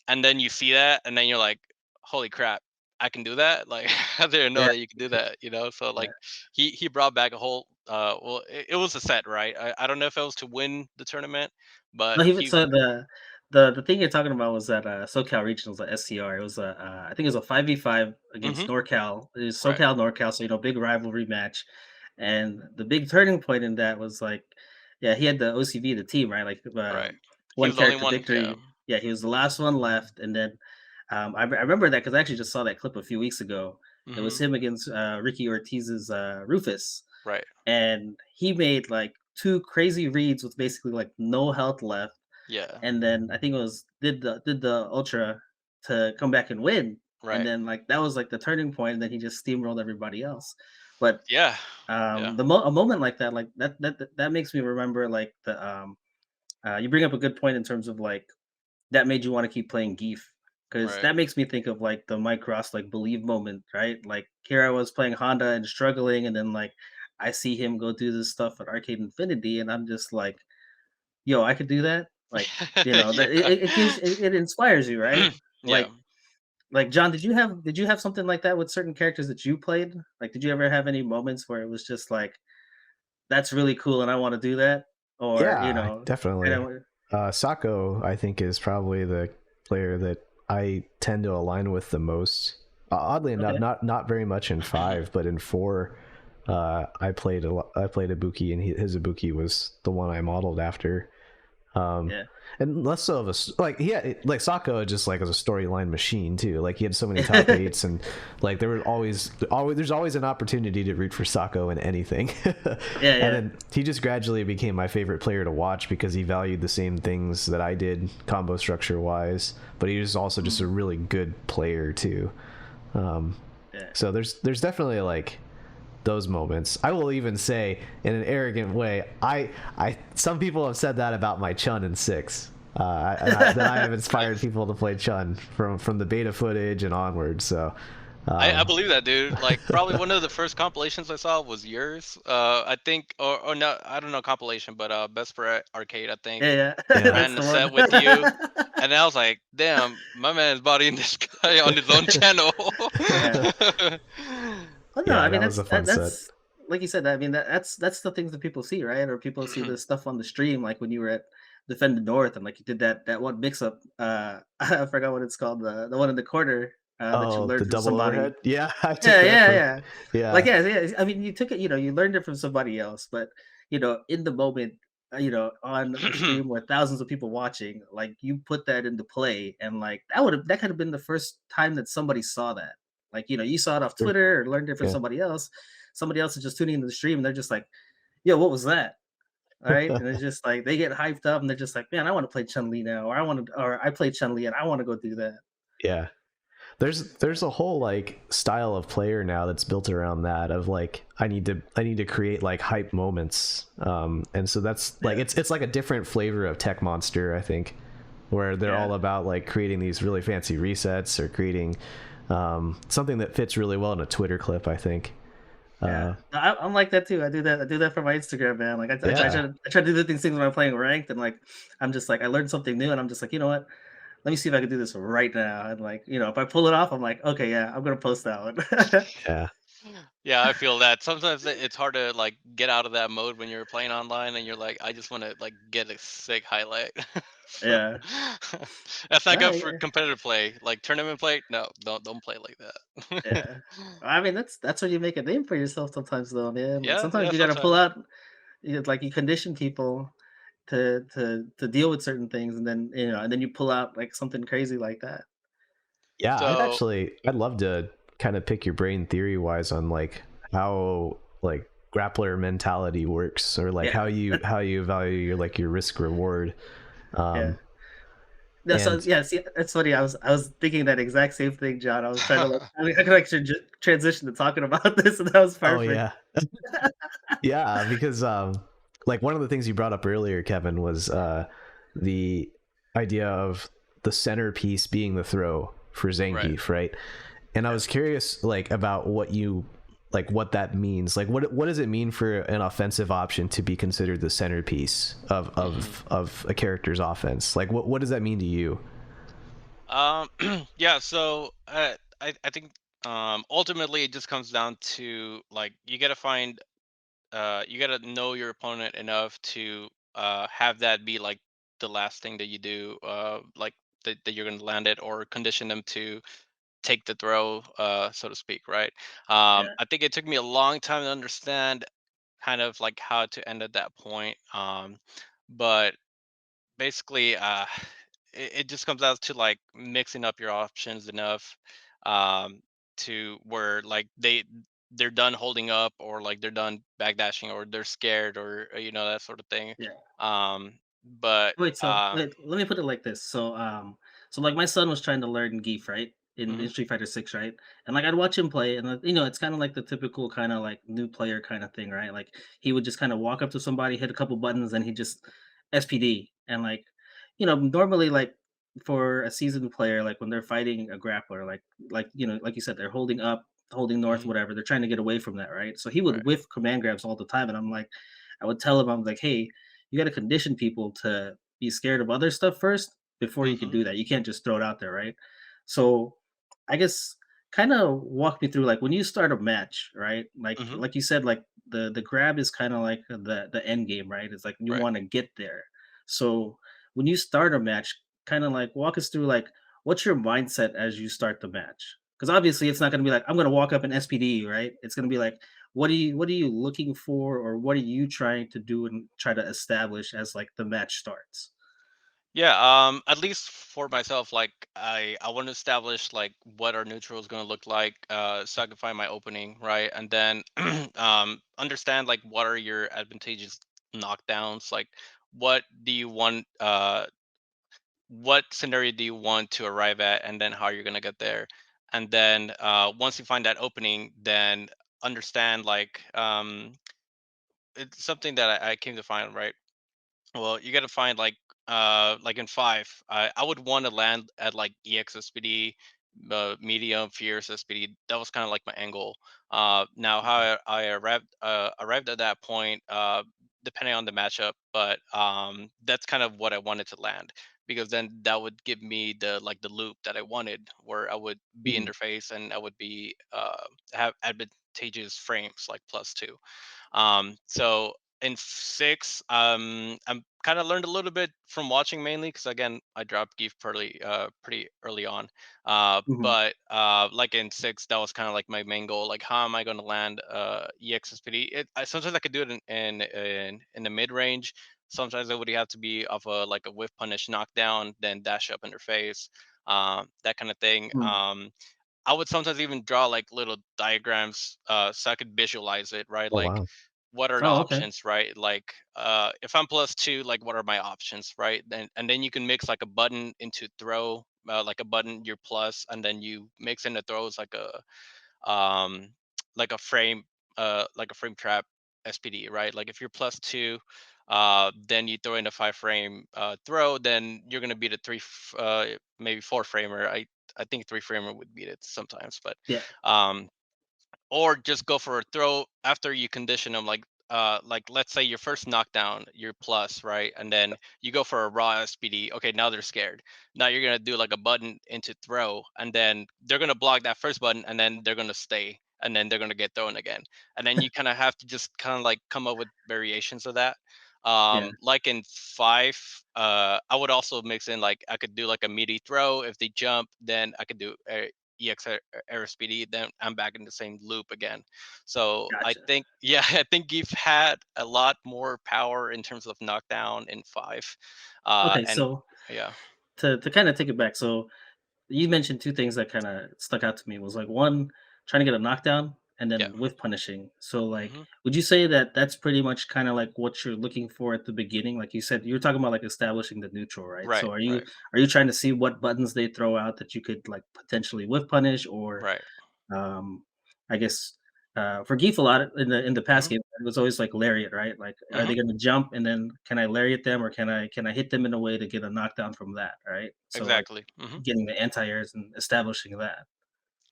Speaker 2: And then you see that, and then you're like, holy crap, I can do that. Like I didn't know
Speaker 1: Yeah.
Speaker 2: that you could do that. So
Speaker 1: Yeah.
Speaker 2: like he brought back a whole, well, it was a set, right? I don't know if it was to win the tournament, but
Speaker 1: No, he
Speaker 2: he
Speaker 1: so the thing you're talking about was that SoCal Regionals, like SCR. It was I think it was a 5v5 against
Speaker 2: hmm
Speaker 1: NorCal. It was
Speaker 2: right.
Speaker 1: SoCal NorCal, so big rivalry match. And the big turning point in that was like, yeah, he had the OCV, the team, right? Like
Speaker 2: Right. He
Speaker 1: one
Speaker 2: was the only
Speaker 1: character
Speaker 2: one, yeah.
Speaker 1: victory. Yeah, he was the last one left, and then I remember that because I actually just saw that clip a few weeks ago. It was
Speaker 2: hmm
Speaker 1: him against Ricky Ortiz's Rufus,
Speaker 2: Right.
Speaker 1: and he made like two crazy reads with basically like no health left,
Speaker 2: Yeah.
Speaker 1: and then I think it was did the ultra to come back and win, and
Speaker 2: Right.
Speaker 1: then like that was like the turning point, and then he just steamrolled everybody else. But
Speaker 2: Yeah. Yeah.
Speaker 1: a moment like that, that makes me remember like you bring up a good point in terms of like that made you want to keep playing Geef, because
Speaker 2: Right.
Speaker 1: that makes me think of like the Mike Ross like believe moment, right? Like here I was playing Honda and struggling, and then like I see him go do this stuff at Arcade Infinity, and I'm just like, yo, I could do that. Like, that
Speaker 2: Yeah.
Speaker 1: it inspires you, right?
Speaker 2: Yeah.
Speaker 1: Like John, did you have something like that with certain characters that you played? Like, did you ever have any moments where it was just like, that's really cool and I want to do that? Or,
Speaker 3: Yeah,
Speaker 1: kind
Speaker 3: definitely.
Speaker 1: of,
Speaker 3: Sako, I think, is probably the player that I tend to align with the most. Oddly enough,
Speaker 1: okay.
Speaker 3: not very much in five, but in four, I played I played Ibuki, and his Ibuki was the one I modeled after. Um,
Speaker 1: Yeah.
Speaker 3: and less so of a like he had, like Sako just like as a storyline machine too. Like he had so many top eights, and like there were there's always an opportunity to root for Sako in anything.
Speaker 1: Yeah,
Speaker 3: And
Speaker 1: yeah.
Speaker 3: then he just gradually became my favorite player to watch because he valued the same things that I did combo structure wise, but he was also just a
Speaker 1: Mhm.
Speaker 3: really good player too. Um,
Speaker 1: Yeah.
Speaker 3: So there's definitely like those moments. I will even say in an arrogant way, I some people have said that about my Chun in 6. That I have inspired people to play Chun from the beta footage and onward. So
Speaker 2: I
Speaker 3: um,
Speaker 2: believe that, dude. Like probably one of the first compilations I saw was yours. I think, or no, I don't know compilation, but Best for Arcade, I think,
Speaker 1: Yeah, yeah.
Speaker 3: yeah,
Speaker 2: ran
Speaker 1: That's
Speaker 2: the
Speaker 1: the
Speaker 2: set
Speaker 1: one.
Speaker 2: with you, and I was like, damn, my man's bodying this guy on his own channel.
Speaker 1: Yeah. Oh no, I
Speaker 3: yeah,
Speaker 1: mean
Speaker 3: that was a fun set.
Speaker 1: that's like you said. I mean that's the things that people see, right? Or people see the stuff on the stream, like when you were at Defend the North and like you did that one mix up. I forgot what it's called. The one in the corner that you
Speaker 3: Oh, the
Speaker 1: learned from
Speaker 3: double
Speaker 1: somebody.
Speaker 3: overhead. Yeah, I took
Speaker 1: Yeah,
Speaker 3: that
Speaker 1: yeah,
Speaker 3: from.
Speaker 1: yeah. Like,
Speaker 3: Yeah,
Speaker 1: yeah, yeah. I mean, you took it. You learned it from somebody else, but in the moment, on a stream with thousands of people watching, like you put that into play, and like that could have been the first time that somebody saw that. Like, you saw it off
Speaker 3: sure.
Speaker 1: Twitter or learned it from
Speaker 3: Yeah.
Speaker 1: somebody else. Somebody else is just tuning into the stream, and they're just like, "Yo, what was that?" All right, and it's just like they get hyped up, and they're just like, "Man, I want to play Chun Li now," or I played Chun Li, and I want to go do that.
Speaker 3: Yeah. There's a whole like style of player now that's built around that of like I need to create like hype moments, and so that's like
Speaker 1: Yeah,
Speaker 3: it's like a different flavor of Tech Monster, I think, where they're
Speaker 1: yeah.
Speaker 3: all about like creating these really fancy resets or creating something that fits really well in a Twitter clip, I think.
Speaker 1: Yeah,
Speaker 3: uh
Speaker 1: I'm like that too. I do that. I do that for my Instagram, man. Like
Speaker 3: yeah,
Speaker 1: I try to do these things when I'm playing ranked, and like I'm just like I learned something new, and I'm just like, you know what? Let me see if I can do this right now. And like, if I pull it off, I'm like, okay, yeah, I'm gonna post that one.
Speaker 3: yeah,
Speaker 2: Yeah, I feel that. Sometimes it's hard to like get out of that mode when you're playing online and you're like, I just want to like get a sick highlight. So
Speaker 1: Yeah.
Speaker 2: that's not
Speaker 1: No,
Speaker 2: good for
Speaker 1: yeah,
Speaker 2: competitive play. Like tournament play, no, don't play like that.
Speaker 1: yeah. I mean, that's when you make a name for yourself sometimes, though, man. Like
Speaker 2: Yeah, yeah,
Speaker 1: sometimes you gotta pull
Speaker 2: sometimes.
Speaker 1: out, like you condition people to deal with certain things, and then you pull out like something crazy like that.
Speaker 3: yeah.
Speaker 2: So
Speaker 3: I'd love to kind of pick your brain theory wise on like how like grappler mentality works, or like
Speaker 1: Yeah,
Speaker 3: how you value your like your risk reward.
Speaker 1: yeah.
Speaker 3: um
Speaker 1: No, so
Speaker 3: and
Speaker 1: yeah, see, that's funny. I was thinking that exact same thing, John. I was trying to like, I could actually transition to talking about this, and that was
Speaker 3: oh
Speaker 1: perfect.
Speaker 3: yeah, yeah, because like one of the things you brought up earlier, Kevin, was the idea of the centerpiece being the throw for
Speaker 2: right.
Speaker 3: Zangief, right? And I
Speaker 1: Yeah,
Speaker 3: was curious like about what that means. Like what does it mean for an offensive option to be considered the centerpiece
Speaker 2: hmm
Speaker 3: of a character's offense? Like what does that mean to you?
Speaker 2: Um, yeah. So I think ultimately it just comes down to like you gotta find you gotta know your opponent enough to have that be like the last thing that you do, like that you're gonna land it or condition them to take the throw, so to speak, right?
Speaker 1: yeah,
Speaker 2: I think it took me a long time to understand kind of like how to end at that point. But basically, it just comes out to like mixing up your options enough, um, to where like they're done holding up or like they're done backdashing or they're scared or that sort of thing.
Speaker 1: yeah.
Speaker 2: But
Speaker 1: Wait, so wait, let me put it like this. So like my son was trying to learn Geef, right? In
Speaker 2: mhm,
Speaker 1: Street Fighter 6, right? And like I'd watch him play, and it's kind of like the typical kind of like new player kind of thing, right? Like he would just kind of walk up to somebody, hit a couple buttons, and he just SPD. And like, normally like for a seasoned player, like when they're fighting a grappler, like you said, they're holding up, holding north,
Speaker 2: mhm,
Speaker 1: whatever. They're trying to get away from that, right? So he would
Speaker 2: right,
Speaker 1: whiff command grabs all the time, and I'm like, I would tell him, I'm like, hey, you got to condition people to be scared of other stuff first before you can
Speaker 2: mhm,
Speaker 1: do that. You can't just throw it out there, right? So I guess kind of walk me through like when you start a match, right? Like
Speaker 2: mhm,
Speaker 1: like you said, like the grab is kind of like the end game, right? It's like you
Speaker 2: right.
Speaker 1: want to get there. So when you start a match, kind of like walk us through like what's your mindset as you start the match? Because obviously it's not going to be like I'm going to walk up in SPD, right? It's going to be like what are you looking for, or what are you trying to do and try to establish as like the match starts?
Speaker 2: Yeah, at least for myself, like I want to establish like what our neutral is going to look like, so I can find my opening, right? And then understand like what are your advantageous knockdowns, like what do you want, what scenario do you want to arrive at, and then how you're going to get there. and then once you find that opening, then understand like it's something that I came to find, right? Well, you got to find like in five, I would want to land at like EX SPD, medium, fierce SPD. That was kind of like my angle. Now how I arrived at that point, depending on the matchup, but that's kind of what I wanted to land, because then that would give me the like the loop that I wanted, where I would be
Speaker 1: Mhm.
Speaker 2: interface and I would be have advantageous frames like +2. So in six, I'm kind of learned a little bit from watching mainly, because again I dropped Geef pretty early on.
Speaker 1: Mhm.
Speaker 2: But like in six, that was kind of like my main goal. Like, how am I going to land EXSPD? Sometimes I could do it in the mid range. Sometimes it would have to be of a like a whiff punish knockdown, then dash up interface, that kind of thing.
Speaker 1: Mm.
Speaker 2: I would sometimes even draw like little diagrams so I could visualize it, right?
Speaker 3: Oh
Speaker 2: Like,
Speaker 3: wow.
Speaker 2: what are the
Speaker 1: Oh, okay.
Speaker 2: options, right? Like, if I'm +2, like, what are my options, right? Then you can mix like a button into throw, like a button you're plus, and then you mix in the throws um like a frame, like a frame trap SPD, right? Like if you're +2, then you throw in a 5 frame throw, then you're gonna beat a maybe 4 framer. I think 3 framer would beat it sometimes, but
Speaker 1: Yeah.
Speaker 2: um or just go for a throw after you condition them, like let's say your first knockdown you're plus, right, and then you go for a raw SPD. Okay, now they're scared. Now you're gonna do like a button into throw, and then they're gonna block that first button, and then they're gonna stay, and then they're gonna get thrown again, and then you kind of have to just kind of like come up with variations of that.
Speaker 1: Yeah.
Speaker 2: Like in five, I would also mix in, like, I could do like a meaty throw. If they jump, then I could do EX airspeedy, then I'm back in the same loop again. So I
Speaker 1: Gotcha.
Speaker 2: think, yeah, I think Geef had a lot more power in terms of knockdown in five.
Speaker 1: Okay,
Speaker 2: And
Speaker 1: so
Speaker 2: yeah.
Speaker 1: to kind of take it back, so you mentioned two things that kind of stuck out to me was like one, trying to get a knockdown, and
Speaker 2: Yeah.
Speaker 1: then with punishing. So like,
Speaker 2: Hmm.
Speaker 1: would you say that that's pretty much kind of like what you're looking for at the beginning? Like you said, you were talking about like establishing the neutral, right?
Speaker 2: Right.
Speaker 1: So
Speaker 2: Right.
Speaker 1: are you trying to see what buttons they throw out that you could like potentially with punish, or
Speaker 2: Right.
Speaker 1: um, I guess for Geef a lot in the past
Speaker 2: Hmm.
Speaker 1: game it was always like lariat, right? Like, are
Speaker 2: Hmm.
Speaker 1: they going to jump and then can I lariat them, or can I hit them in a way to get a knockdown from that, right? So like
Speaker 2: Exactly. Hmm.
Speaker 1: getting the anti-airs and establishing that.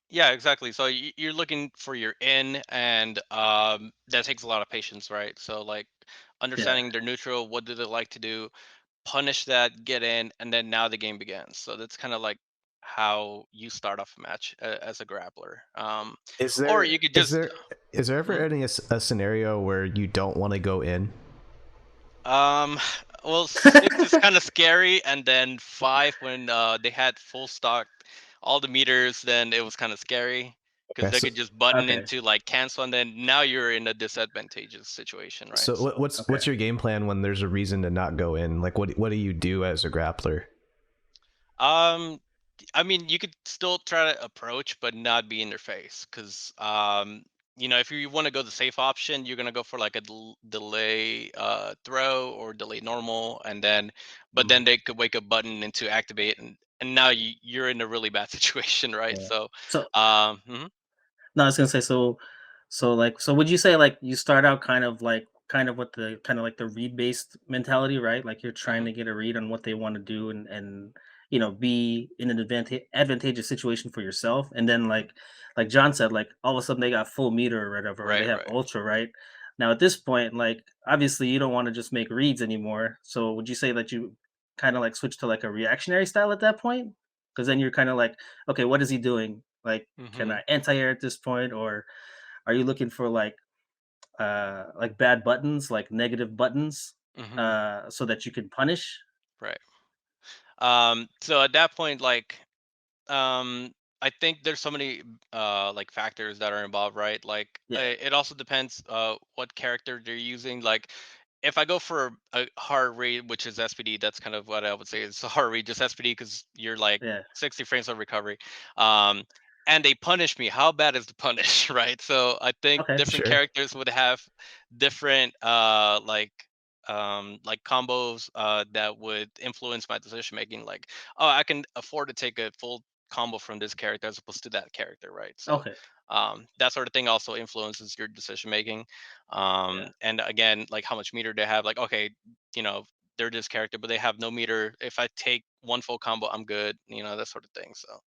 Speaker 2: Yeah, exactly. So you're looking for your in, and that takes a lot of patience, right? So like
Speaker 1: Yeah,
Speaker 2: understanding their neutral, what do they like to do, punish that, get in, and then now the game begins. So that's kind of like how you start off a match as a grappler.
Speaker 3: Is
Speaker 2: Or
Speaker 3: there
Speaker 2: you could
Speaker 3: is
Speaker 2: just,
Speaker 3: there is there ever
Speaker 2: mhm.
Speaker 3: any a scenario where you don't want to go in?
Speaker 2: um, well, six is kind of scary, and then five, when they had full stock, all the meters, then it was kind of scary because
Speaker 3: Okay,
Speaker 2: they
Speaker 3: so
Speaker 2: could just button
Speaker 1: okay,
Speaker 2: into like cancel, and then now you're in a disadvantageous situation, right?
Speaker 3: so
Speaker 2: So.
Speaker 3: what's
Speaker 1: okay.
Speaker 3: your game plan when there's a reason to not go in? Like what do you do as a grappler?
Speaker 2: Um, I mean, you could still try to approach, but not be in their face, because if you want to go the safe option, you're gonna go for like a delay throw or delay normal, and then, but
Speaker 1: Mhm.
Speaker 2: then they could wake a button into activate, and now you're in a really bad situation, right?
Speaker 1: Yeah.
Speaker 2: So,
Speaker 1: So
Speaker 2: mhm.
Speaker 1: no, I was gonna say, so would you say like you start out kind of with the kind of like the read based mentality, right? Like you're trying
Speaker 2: Mhm.
Speaker 1: to get a read on what they want to do, and be in an advantageous situation for yourself. And then like John said, like all of a sudden they got full meter or whatever, or they
Speaker 2: Right,
Speaker 1: have
Speaker 2: right.
Speaker 1: ultra, right? Now at this point, like obviously you don't want to just make reads anymore. So would you say that you kind of like switch to like a reactionary style at that point? Because then you're kind of like, okay, what is he doing? Like, can
Speaker 2: Mhm.
Speaker 1: I anti-air at this point, or are you looking for like bad buttons, like negative buttons,
Speaker 2: Mhm.
Speaker 1: so that you can punish?
Speaker 2: Right. So at that point, like, um I think there's so many like factors that are involved, right? Like,
Speaker 1: Yeah,
Speaker 2: it also depends what character they're using. Like, if I go for a hard read, which is SPD, that's kind of what I would say is a hard read, just SPD, because you're like
Speaker 1: yeah.
Speaker 2: 60 frames of recovery. um and they punish me, how bad is the punish? Right? So I think
Speaker 1: Okay.
Speaker 2: different
Speaker 3: Sure.
Speaker 2: characters would have different like combos that would influence my decision making. Like, oh, I can afford to take a full combo from this character as opposed to that character, right? So
Speaker 1: Okay.
Speaker 2: that sort of thing also influences your decision making.
Speaker 1: Yeah.
Speaker 2: And again, like how much meter they have. Like, okay, you know, they're this character, but they have no meter. If I take one full combo, I'm good. You know, that sort of thing. So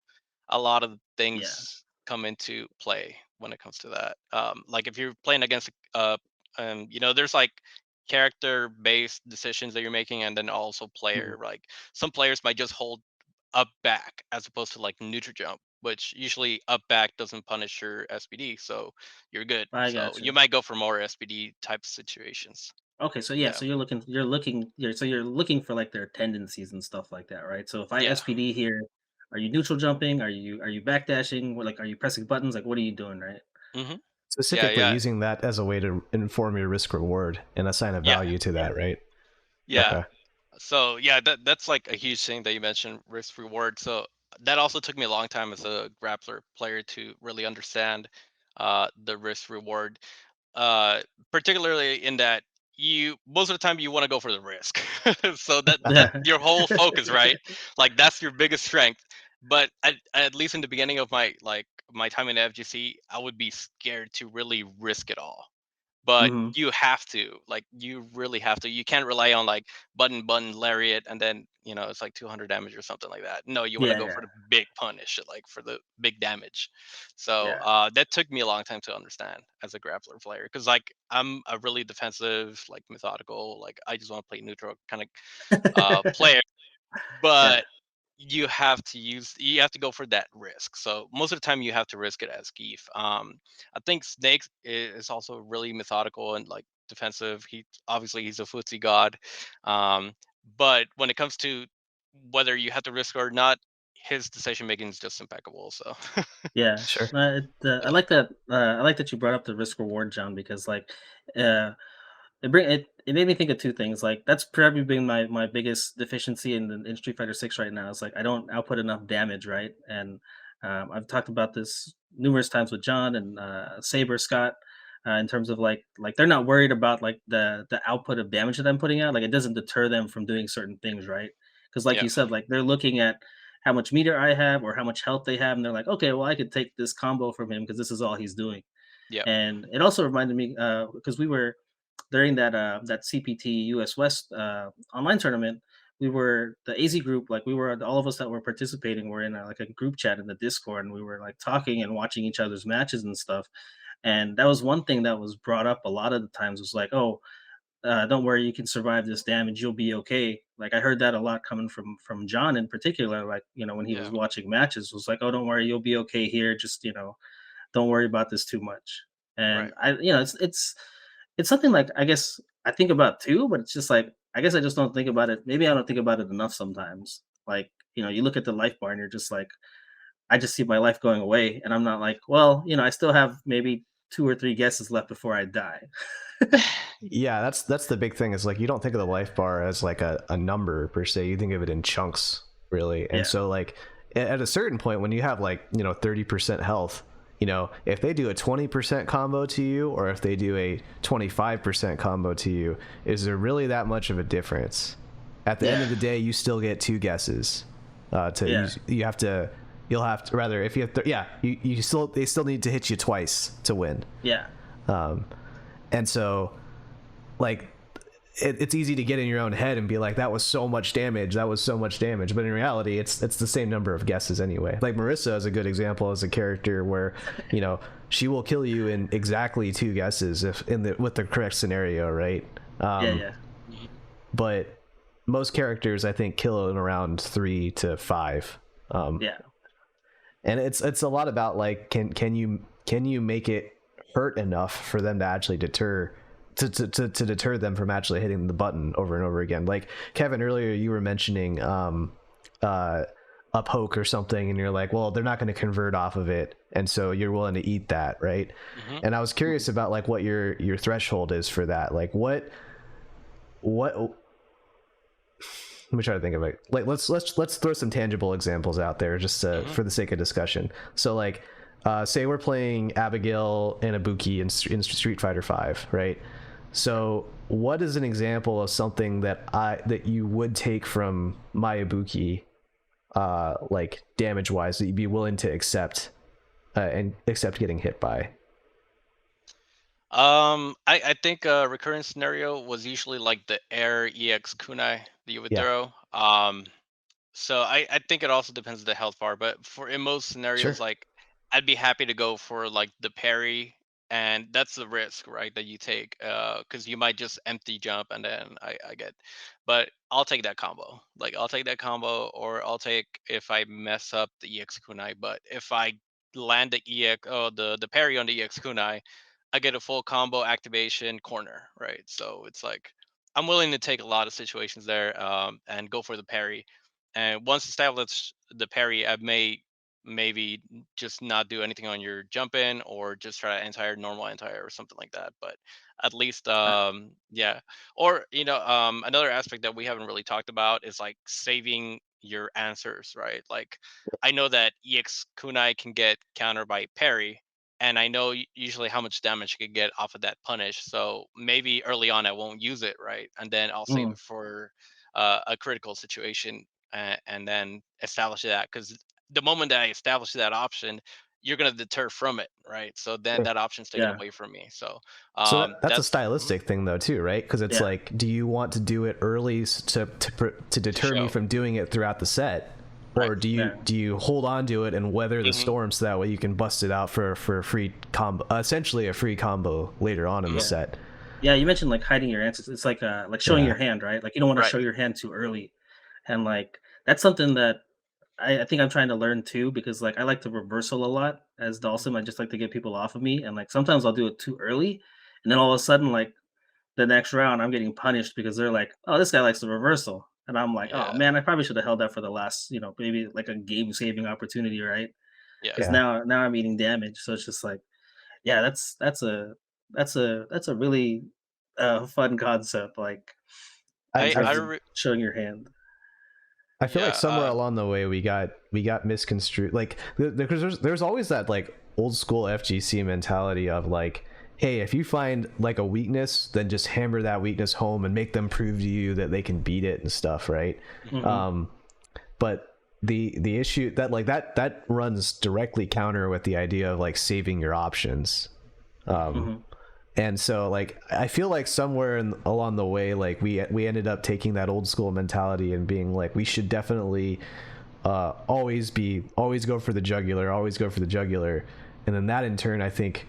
Speaker 2: a lot of
Speaker 1: Yeah.
Speaker 2: things come into play when it comes to that. Like if you're playing against, you know, there's like character-based decisions that you're making, and then also
Speaker 1: Mhm.
Speaker 2: player. Like some players might just hold up back as opposed to like neutral jump, which usually up back doesn't punish your SPD, so you're good.
Speaker 1: I
Speaker 2: So you
Speaker 1: gotcha.
Speaker 2: might go for more SPD type situations.
Speaker 1: Okay, so yeah,
Speaker 2: Yeah.
Speaker 1: so you're looking for like their tendencies and stuff like that, right? So if I
Speaker 2: Yeah.
Speaker 1: SPD here, are you neutral jumping? Are you backdashing? What, like, are you pressing buttons? Like, what are you doing, right?
Speaker 2: Hmm. Yeah.
Speaker 3: Specifically
Speaker 2: Yeah.
Speaker 3: using that as a way to inform your risk reward and assign a
Speaker 2: Yeah.
Speaker 3: value to
Speaker 1: Yeah.
Speaker 3: that, right?
Speaker 2: Yeah.
Speaker 3: Okay.
Speaker 2: So yeah, that's like a huge thing that you mentioned, risk reward. So that also took me a long time as a grappler player to really understand the risk reward, uh, particularly in that you most of the time you want to go for the risk. So that's
Speaker 1: Yeah.
Speaker 2: your whole focus, right? Like that's your biggest strength. But at least in the beginning of my time in FGC, I would be scared to really risk it all, but
Speaker 1: Hmm.
Speaker 2: you have to, like, you really have to. You can't rely on like button lariat and then, you know, it's like 200 damage or something like that. No, you want to
Speaker 1: Yeah,
Speaker 2: go
Speaker 1: yeah,
Speaker 2: for the big punish, like for the big damage. So
Speaker 1: yeah.
Speaker 2: that took me a long time to understand as a grappler player, because like I'm a really defensive, like methodical, like I just want to play neutral kind of player,
Speaker 1: Yeah,
Speaker 2: but you have to go for that risk. So most of the time you have to risk it as Geef. I think Snake is also really methodical and like defensive. He obviously he's a footsie god. Um, but when it comes to whether you have to risk or not, his decision making is just impeccable. So
Speaker 1: yeah.
Speaker 3: Sure.
Speaker 1: I
Speaker 2: yeah.
Speaker 1: like that. I like that you brought up the risk reward, John, because like, uh, it made me think of two things. Like that's probably been my biggest deficiency in Street Fighter 6 right now. Is like I don't output enough damage, right? And I've talked about this numerous times with John and Saber Scott. In terms of like they're not worried about like the output of damage that I'm putting out. Like it doesn't deter them from doing certain things, right? Because like
Speaker 2: Yeah.
Speaker 1: you said, like they're looking at how much meter I have or how much health they have, and they're like, okay, well I could take this combo from him because this is all he's doing.
Speaker 2: Yeah.
Speaker 1: And it also reminded me because we were during that CPT US West online tournament, we were the AZ group, like we were all of us that were participating were in like a group chat in the Discord, and we were like talking and watching each other's matches and stuff. And that was one thing that was brought up a lot of the times was like, oh, don't worry, you can survive this damage, you'll be okay. Like I heard that a lot coming from John in particular. Like when he was
Speaker 2: Yeah.
Speaker 1: watching matches, was like, oh, don't worry, you'll be okay here. Just don't worry about this too much. And
Speaker 2: Right.
Speaker 1: it's something like I guess I think about too, but it's just like I guess I just don't think about it. Maybe I don't think about it enough sometimes. Like, you look at the life bar and you're just like, I just see my life going away, and I'm not like, well, I still have maybe two or three guesses left before I die.
Speaker 3: Yeah, that's the big thing. Is like you don't think of the life bar as like a number per se. You think of it in chunks, really. And
Speaker 1: Yeah,
Speaker 3: so like at a certain point when you have like 30% health, if they do a 20% combo to you or if they do a 25% combo to you, is there really that much of a difference? At the end
Speaker 1: yeah,
Speaker 3: of the day, you still get two guesses. To
Speaker 1: yeah,
Speaker 3: use, you'll have to rather if you have yeah, you still they still need to hit you twice to win.
Speaker 1: yeah,
Speaker 3: Um, and so like it's easy to get in your own head and be like that was so much damage, but in reality it's the same number of guesses anyway. Like Marissa is a good example as a character where she will kill you in exactly two guesses if with the correct scenario, right?
Speaker 1: yeah, yeah,
Speaker 2: Mhm.
Speaker 3: But most characters I think kill in around 3 to 5.
Speaker 1: yeah,
Speaker 3: And it's a lot about like can you make it hurt enough for them to actually deter them from actually hitting the button over and over again. Like Kevin, earlier you were mentioning a poke or something, and you're like, well, they're not going to convert off of it, and so you're willing to eat that, right?
Speaker 2: Mhm.
Speaker 3: And I was curious about like what your threshold is for that. Like what let me try to think of it. Like let's throw some tangible examples out there just
Speaker 2: Mhm.
Speaker 3: for the sake of discussion. So like say we're playing Abigail and Ibuki in Street Fighter 5, right? So what is an example of something that you would take from my Ibuki like damage wise, that you'd be willing to accept and accept getting hit by?
Speaker 2: I think a recurrent scenario was usually like the air EX kunai that you would
Speaker 3: Yeah,
Speaker 2: throw. So I think it also depends on the health bar, but for in most scenarios,
Speaker 3: sure.
Speaker 2: like I'd be happy to go for like the parry, and that's the risk, right, that you take, because you might just empty jump and then I get, but I'll take that combo. Like I'll take that combo, or I'll take if I mess up the EX kunai, but if I land the EX, oh the parry on the EX kunai, I get a full combo activation corner, right? So it's like I'm willing to take a lot of situations there, and go for the parry. And once established the parry, I may maybe just not do anything on your jump in, or just try entire normal entire or something like that. But at least, yeah. Or another aspect that we haven't really talked about is like saving your answers, right? Like I know that EX kunai can get countered by parry, and I know usually how much damage I could get off of that punish. So maybe early on I won't use it, right? And then I'll save
Speaker 1: Mm,
Speaker 2: it for a critical situation, and then establish that. Because the moment that I establish that option, you're going to deter from it, right? So then
Speaker 3: Sure.
Speaker 2: that option's taken
Speaker 1: yeah,
Speaker 2: away from me. So
Speaker 3: So that's a
Speaker 2: that's
Speaker 3: stylistic thing though too, right? Because it's
Speaker 1: yeah,
Speaker 3: like, do you want to do it early to
Speaker 2: to
Speaker 3: deter me
Speaker 2: show,
Speaker 3: from doing it throughout the set,
Speaker 2: right?
Speaker 3: or do you
Speaker 1: yeah.
Speaker 3: hold on to it and weather the
Speaker 2: Hmm.
Speaker 3: storm so that way you can bust it out for a free combo, essentially a free combo later on in the
Speaker 2: Hmm.
Speaker 1: Yeah.
Speaker 3: set?
Speaker 1: Yeah, you mentioned, like, hiding your answers. It's like showing
Speaker 3: Yeah.
Speaker 1: your hand, right? Like, you don't wanna
Speaker 2: Right.
Speaker 1: show your hand too early, and, like, that's something that I think I'm trying to learn too because, like, I like to reversal a lot as Dawson. I
Speaker 2: Hmm.
Speaker 1: just like to get people off of me, and, like, sometimes I'll do it too early, and then all of a sudden, like, the next round, I'm getting punished because they're like, "Oh, this guy likes the reversal," and I'm like, "Oh,
Speaker 2: Yeah.
Speaker 1: man, I probably should have held that for the last, maybe, like, a game-saving opportunity," right?
Speaker 2: Yeah.
Speaker 1: Because
Speaker 3: Yeah.
Speaker 1: now I'm eating damage, so it's just like, yeah, that's a really, fun concept, like, in
Speaker 3: I I,
Speaker 2: I
Speaker 1: terms of
Speaker 2: re-
Speaker 1: showing your hand.
Speaker 3: I feel like
Speaker 2: yeah.
Speaker 3: somewhere along the way we got misconstrued. Like because there's always that like old school FGC mentality of like, hey, if you find like a weakness, then just hammer that weakness home and make them prove to you that they can beat it and stuff, right?
Speaker 2: Mhm.
Speaker 1: Mhm,
Speaker 3: Um, but the issue that like that runs directly counter with the idea of like saving your options.
Speaker 2: Mhm.
Speaker 1: mhm,
Speaker 3: And so like I feel like somewhere along the way, like we ended up taking that old school mentality and being like, we should definitely always go for the jugular, always go for the jugular. And then that in turn, I think,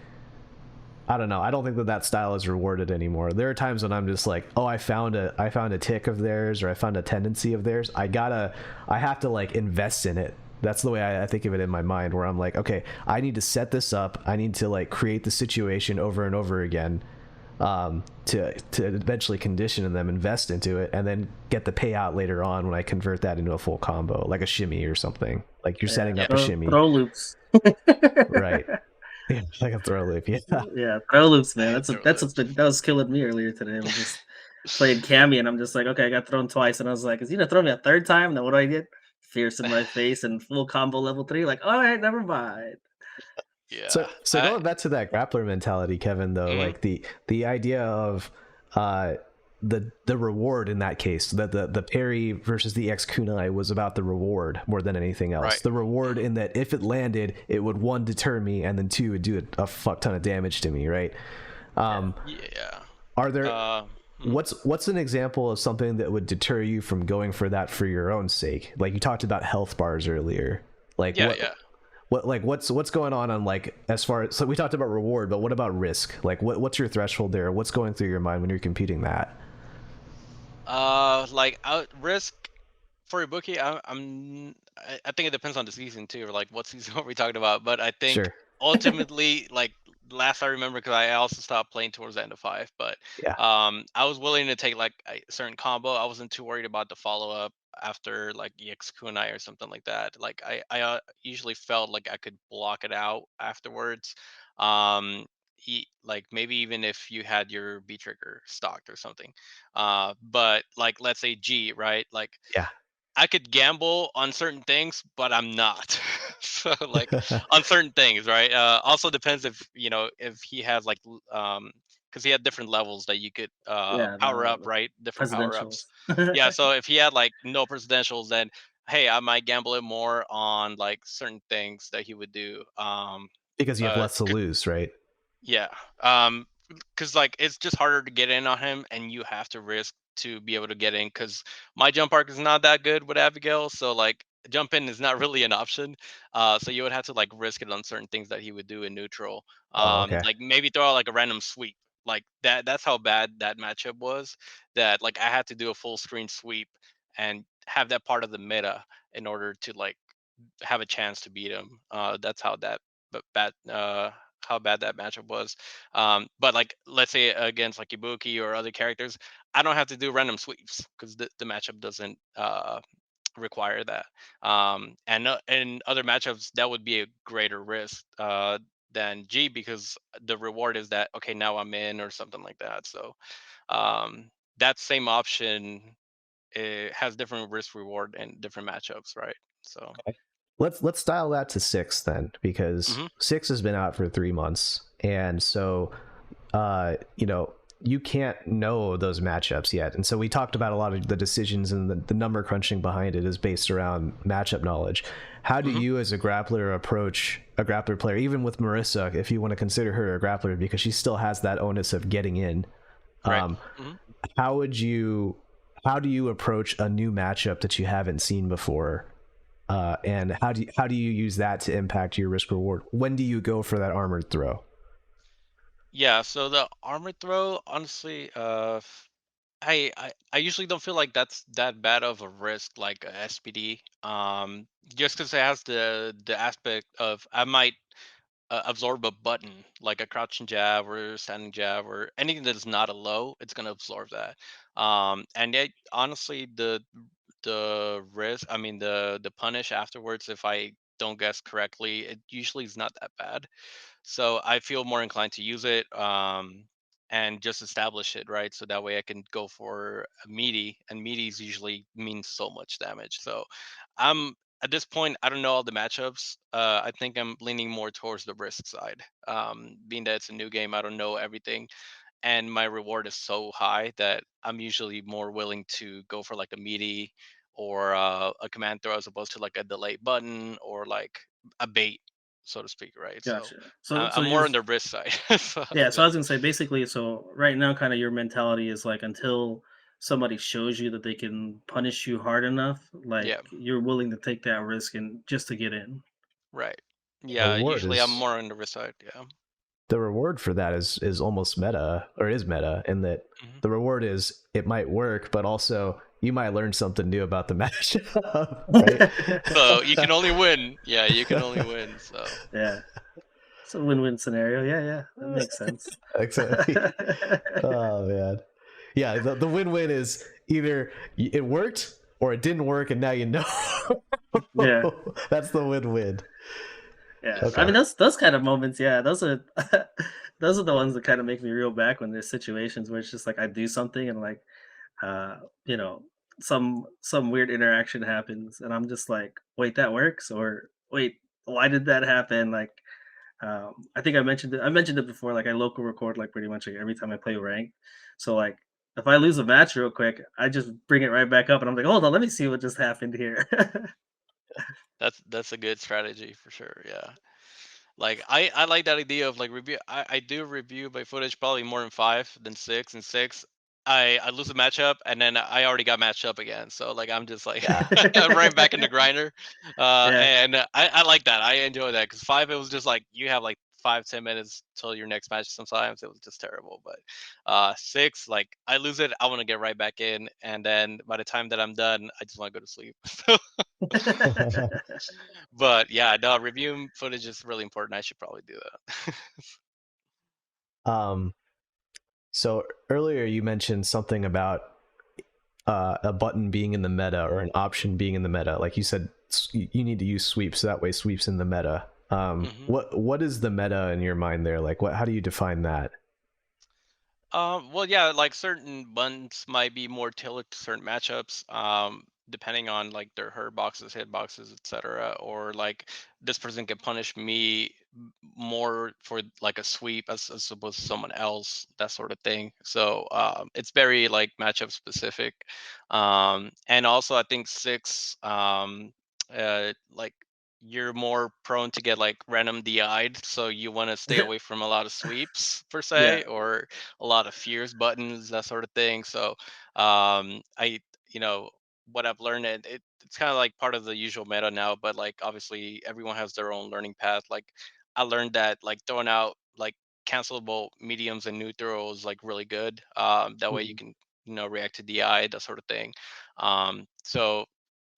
Speaker 3: I don't know, I don't think that style is rewarded anymore. There are times when I'm just like, oh, I found a tick of theirs, or I found a tendency of theirs. I have to like invest in it. That's the way I think of it in my mind, where I'm like, okay, I need to set this up, I need to like create the situation over and over again, to eventually condition them, invest into it, and then get the payout later on when I convert that into a full combo, like a shimmy or something. Like you're
Speaker 1: yeah,
Speaker 3: setting
Speaker 2: Yeah.
Speaker 3: up a shimmy,
Speaker 1: throw loops.
Speaker 3: right? Yeah, like a throw loop. Yeah,
Speaker 1: Yeah, throw loops, man,
Speaker 2: Throw
Speaker 1: that's what's
Speaker 2: lips.
Speaker 1: been that was killing me earlier today. I was just playing Cammy, and I'm just like, "Okay, I got thrown twice," and I was like, "Is he gonna throw me a third time? Then what do I get?" Fierce in my face and full combo level 3, like, "Alright, never mind."
Speaker 3: so
Speaker 2: Yeah.
Speaker 3: so going back to that grappler mentality, Kevin, though,
Speaker 2: Mhm.
Speaker 3: like the idea of uh the reward in that case, that the parry versus the X kunai was about the reward more than anything else.
Speaker 2: Right.
Speaker 3: The reward
Speaker 2: Mhm.
Speaker 3: in that if it landed, it would, one, deter me, and then two, it would do a fuck ton of damage to me, right?
Speaker 1: Yeah.
Speaker 3: um
Speaker 2: Yeah.
Speaker 3: are there
Speaker 2: Mhm.
Speaker 3: what's an example of something that would deter you from going for that for your own sake? Like you talked about health bars earlier. Like
Speaker 2: Yeah. Yeah.
Speaker 3: what's going on like, as far as, so we talked about reward, but what about risk? Like what's your threshold there? What's going through your mind when you're competing that?
Speaker 2: Like out risk for Ibuki, I think it depends on the season too, or like what season are we talking about. But I think
Speaker 3: Sure.
Speaker 2: ultimately, like last I remember, because I also stopped playing towards the end of five. But
Speaker 3: Yeah.
Speaker 2: I was willing to take like a certain combo. I wasn't too worried about the follow up after like EX Kunai or something like that. Like I usually felt like I could block it out afterwards. Um, like maybe even if you had your B trigger stocked or something. But like let's say G, right? Like
Speaker 3: Yeah.
Speaker 2: I could gamble on certain things, but I'm not. So like on certain things, right? Also depends if if he has like because he had different levels that you could
Speaker 1: Yeah,
Speaker 2: power up,
Speaker 1: the
Speaker 2: right? Different power ups.
Speaker 1: presidentials.
Speaker 2: Yeah. So if he had like no presidentials, then hey, I might gamble it more on like certain things that he would do.
Speaker 3: Because you have
Speaker 2: Uh,
Speaker 3: less to lose, right?
Speaker 2: Yeah. Because like it's just harder to get in on him, and you have to risk to be able to get in. Because my jump arc is not that good with Abigail, so like jump in is not really an option. So you would have to like risk it on certain things that he would do in neutral.
Speaker 3: Oh, okay.
Speaker 2: Like maybe throw out like a random sweep. Like that. That's how bad that matchup was. That like I had to do a full screen sweep and have that part of the meta in order to like have a chance to beat him. That's how that but bad how bad that matchup was. But like let's say against like Ibuki or other characters, I don't have to do random sweeps because the matchup doesn't require that. And in other matchups, that would be a greater risk than G because the reward is that okay now I'm in or something like that. So um, that same option it has different risk reward and different matchups, right? So.
Speaker 3: Let's dial that to 6 then, because
Speaker 2: Mhm.
Speaker 3: 6 has been out for 3 months, and so you know, you can't know those matchups yet. And so we talked about a lot of the decisions, and the number crunching behind it is based around matchup knowledge. How do
Speaker 2: Mhm.
Speaker 3: you as a grappler approach a grappler player, even with Marissa, if you want to consider her a grappler, because she still has that onus of getting in?
Speaker 2: Right.
Speaker 3: um,
Speaker 2: Mhm.
Speaker 3: how would you how do you approach a new matchup that you haven't seen before, and how do you use that to impact your risk reward? When do you go for that armored throw?
Speaker 2: Yeah, so the armor throw, honestly, I usually don't feel like that's that bad of a risk like a SPD. Just because it has the aspect of I might absorb a button like a crouching jab or standing jab or anything that is not a low, it's gonna absorb that. And yet, honestly, the risk, I mean the punish afterwards if I don't guess correctly, it usually is not that bad. So I feel more inclined to use it and just establish it, right? So that way I can go for a meaty, and meaties usually mean so much damage. So I'm at this point, I don't know all the matchups. I think I'm leaning more towards the risk side. Being that it's a new game, I don't know everything, and my reward is so high that I'm usually more willing to go for like a meaty or a command throw as opposed to like a delay button or like a bait, so to speak, right? So
Speaker 1: Gotcha. So
Speaker 2: I'm more
Speaker 1: you're
Speaker 2: on the risk side. So
Speaker 1: yeah.
Speaker 2: of
Speaker 1: So I
Speaker 2: it.
Speaker 1: was gonna say basically. So right now, kind of your mentality is like until somebody shows you that they can punish you hard enough, like
Speaker 2: Yeah,
Speaker 1: you're willing to take that risk and just to get in.
Speaker 2: right.
Speaker 3: The
Speaker 2: Yeah,
Speaker 3: reward
Speaker 2: usually I'm
Speaker 3: is
Speaker 2: more on the risk side. Yeah.
Speaker 3: the reward for that is almost meta, or is meta, in that
Speaker 2: Mhm.
Speaker 3: the reward is it might work, but also you might learn something new about the matchup, right?
Speaker 2: So you can only win. Yeah, you can only win. So
Speaker 1: Yeah, it's a win-win scenario. Yeah, yeah, that makes sense.
Speaker 3: Exactly. Oh man, yeah. The win-win is either it worked or it didn't work, and now you know.
Speaker 1: Yeah.
Speaker 3: That's the win-win.
Speaker 1: Yeah, I
Speaker 3: Okay.
Speaker 1: mean those kind of moments. Yeah, those are those are the ones that kind of make me reel back when there's situations where it's just like I do something and like uh you know some weird interaction happens and I'm just like, wait, that works, or wait, why did that happen? Like I think I mentioned it before. Like I local record like pretty much like every time I play rank. So like if I lose a match real quick, I just bring it right back up and I'm like, hold on, let me see what just happened here.
Speaker 2: that's a good strategy for sure. Yeah. Like I like that idea of like review. I do review my footage probably more than five than six. And six, I lose a matchup and then I already got matched up again. So like I'm just like
Speaker 3: Yeah.
Speaker 2: I'm right back in the grinder.
Speaker 1: Yeah.
Speaker 2: And I like that. I enjoy that because five it was just like you have like 5-10 minutes till your next match. Sometimes it was just terrible. But six, like I lose it, I want to get right back in, and then by the time that I'm done, I just want to go to sleep. But yeah, no, reviewing footage is really important. I should probably do that.
Speaker 3: um. So earlier you mentioned something about a button being in the meta, or an option being in the meta. Like you said, you need to use sweeps, so that way sweeps in the meta.
Speaker 2: Hmm.
Speaker 3: What is the meta in your mind there? Like, what? How do you define that?
Speaker 2: Well, yeah, like certain buttons might be more tailored to certain matchups. depending on like their hurt boxes, hit boxes, etc. Or like this person can punish me more for like a sweep as opposed to someone else, that sort of thing. So it's very like matchup specific. And also I think six, like you're more prone to get like random DI'd, so you want to stay away from a lot of sweeps per
Speaker 1: Yeah.
Speaker 2: se, or a lot of fears buttons, that sort of thing. So I, you know, what I've learned, and it's kind of like part of the usual meta now, but like obviously everyone has their own learning path. Like I learned that like throwing out like cancelable mediums and neutral is like really good. That way you
Speaker 1: Mhm.
Speaker 2: can, react to DI, that sort of thing. So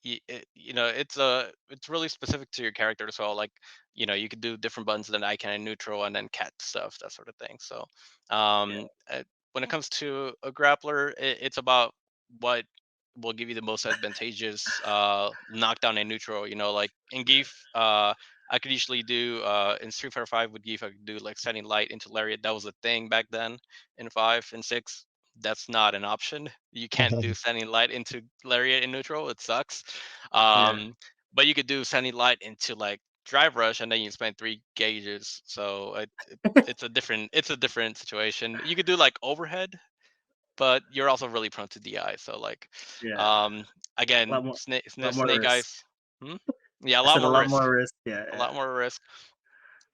Speaker 2: it's really specific to your character as well. Like you could do different buttons than I can in neutral, and then cat stuff, that sort of thing. So
Speaker 1: Yeah.
Speaker 2: when it comes to a grappler, it's about what will give you the most advantageous knockdown in neutral. Like in Geef, I could usually do in Street Fighter 5 with Geef, I could do like sending light into Lariat. That was a thing back then in 5 and 6. That's not an option. You can't do sending light into Lariat in neutral. It sucks.
Speaker 1: Yeah.
Speaker 2: But you could do sending light into like drive rush, and then you spend 3 gauges. So it's a different situation. You could do like overhead, but you're also really prone to DI. So like,
Speaker 1: Yeah.
Speaker 2: um,
Speaker 1: A lot
Speaker 2: again,
Speaker 1: more, more
Speaker 2: Snake
Speaker 1: risk.
Speaker 2: Eyez. Hmm? Yeah, a
Speaker 1: I
Speaker 2: lot
Speaker 1: said a
Speaker 2: more
Speaker 1: lot
Speaker 2: risk.
Speaker 1: more risk. Yeah.
Speaker 2: A
Speaker 1: Yeah.
Speaker 2: lot more risk.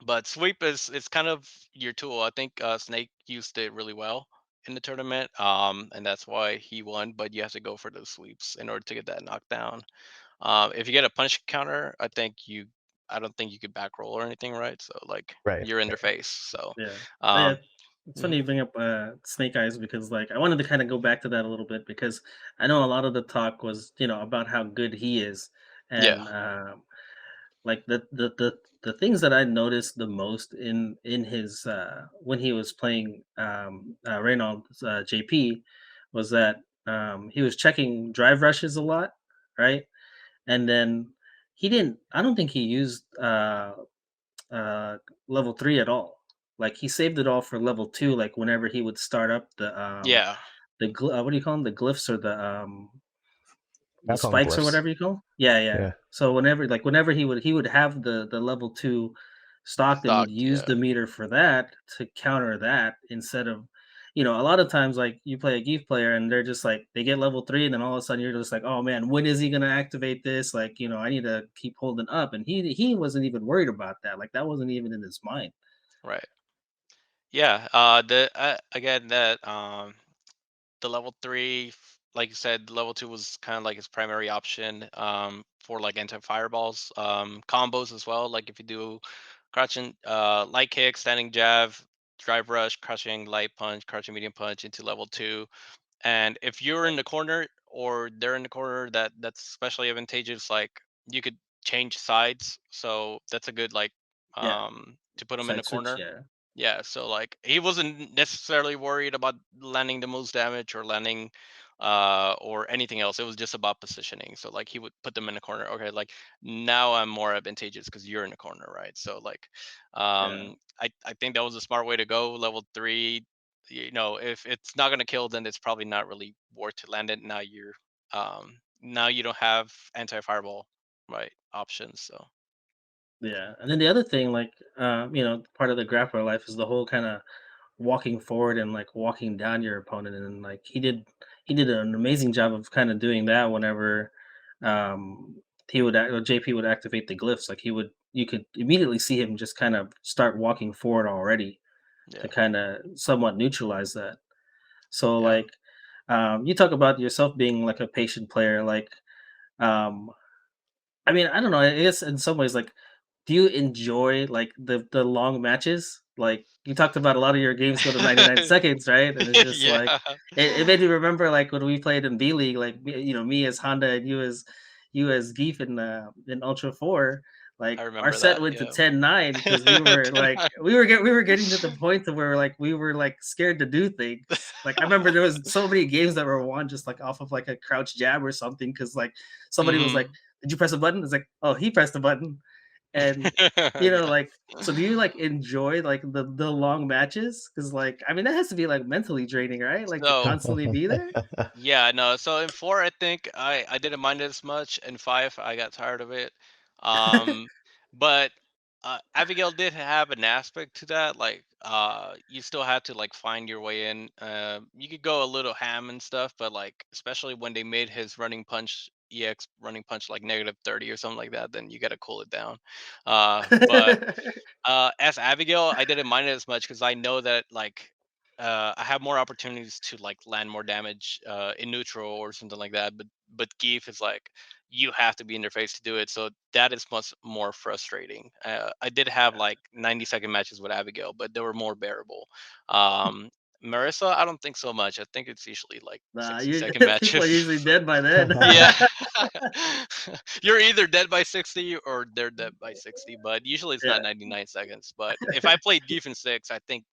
Speaker 2: But sweep is kind of your tool. I think Snake used it really well in the tournament, and that's why he won. But you have to go for those sweeps in order to get that knockdown. If you get a punch counter, I don't think you could back roll or anything, right? So like
Speaker 3: Right.
Speaker 2: you're in their face. So,
Speaker 1: Yeah. Oh, yeah.
Speaker 2: um,
Speaker 1: It's funny
Speaker 2: mhm.
Speaker 1: you bring up Snake Eyes because like I wanted to kind of go back to that a little bit because I know a lot of the talk was about how good he is
Speaker 2: Yeah,
Speaker 1: and like the things that I noticed the most in his when he was playing Reynolds JP was that he was checking drive rushes a lot, right? And then he didn't. I don't think he used uh, level 3 at all. Like, he saved it all for level 2, like, whenever he would start up
Speaker 2: yeah,
Speaker 1: what do you call them? The glyphs or
Speaker 3: I
Speaker 1: the
Speaker 3: call them
Speaker 1: spikes or
Speaker 3: glyphs.
Speaker 1: whatever you call 'em? Yeah, yeah.
Speaker 3: Yeah.
Speaker 1: So whenever he would have the level 2 stocked and would
Speaker 2: stocked.
Speaker 1: use
Speaker 2: Yeah,
Speaker 1: the meter for that to counter that instead of a lot of times, like, you play a Geef player and they're just like they get level 3 and then all of a sudden you're just like, "Oh, man, when is he gonna activate this?" Like, I need to keep holding up, and he wasn't even worried about that, like, that wasn't even in his mind.
Speaker 2: right. Yeah. The again that the level 3, like you said, level 2 was kind of like his primary option for like anti fireballs, combos as well. Like if you do crouching, light kick, standing jab, drive rush, crouching light punch, crouching medium punch into level 2. And if you're in the corner or they're in the corner, that's especially advantageous. Like you could change sides, so that's a good like
Speaker 1: Yeah,
Speaker 2: to put them in the
Speaker 1: side switch,
Speaker 2: corner.
Speaker 1: yeah.
Speaker 2: Yeah, so like he wasn't necessarily worried about landing the most damage or landing or anything else. It was just about positioning. So like he would put them in the corner. Okay, like now I'm more advantageous because you're in the corner, right? So like
Speaker 1: Yeah.
Speaker 2: I think that was a smart way to go. Level 3, if it's not gonna kill, then it's probably not really worth to land it. Now you don't have anti fireball right options. So
Speaker 1: Yeah, and then the other thing, like, part of the grappler life is the whole kinda walking forward and, like, walking down your opponent, and, like, he did an amazing job of kinda doing that whenever, he would or JP would activate the glyphs, like, you could immediately see him just kind of start walking forward already to
Speaker 2: yeah,
Speaker 1: kinda somewhat neutralize that. So,
Speaker 2: yeah.
Speaker 1: like, you talk about yourself being, like, a patient player, like, um I mean, I don't know, I guess in some ways, like, do you enjoy, like, the long matches? Like, you talked about a lot of your games go to 99 seconds, right? And it's just like
Speaker 2: Yeah,
Speaker 1: it made me remember, like, when we played in B League, like, me as Honda and you as Geef in Ultra 4,
Speaker 2: I
Speaker 1: like, our
Speaker 2: remember
Speaker 1: set
Speaker 2: that.
Speaker 1: went to
Speaker 2: Yeah.
Speaker 1: 10-9 because we were, like
Speaker 2: 10.
Speaker 1: we were getting to the point to where, like, we were, like, scared to do things. Like, I remember there was so many games that were won just, like, off of, like, a crouch jab or something because like, somebody was like,
Speaker 2: Mhm.
Speaker 1: "Did you press a button?" It's like, "Oh, he pressed a button." And,
Speaker 2: Yeah.
Speaker 1: like, so do you, like, enjoy, like, the long matches? Because like, I mean, that has to be, like, mentally draining, right? Like, to
Speaker 2: So
Speaker 1: constantly be there?
Speaker 2: yeah, no. So in 4, I think I didn't mind it as much. In 5, I got tired of it. Um, but Abigail did have an aspect to that. Like, you still had to like find your way in. You could go a little ham and stuff, but like, especially when they made his running punch EX running punch like -30 or something like that, then you got to cool it down. But as Abigail, I didn't mind it as much because I know that like I have more opportunities to like land more damage in neutral or something like that. But Geef is like you have to be in their face to do it, so that is much more frustrating. I did have
Speaker 1: Gotcha.
Speaker 2: like 90-second matches with Abigail, but they were more bearable. Um, Marissa, I don't think so much. I think it's usually like
Speaker 1: Nah, you
Speaker 2: 60-second
Speaker 1: people are
Speaker 2: matches.
Speaker 1: usually dead by then.
Speaker 2: Yeah. You're either dead by 60 or they're dead by 60, but usually it's
Speaker 1: Yeah.
Speaker 2: not 99 seconds. But if I played Defense 6, I think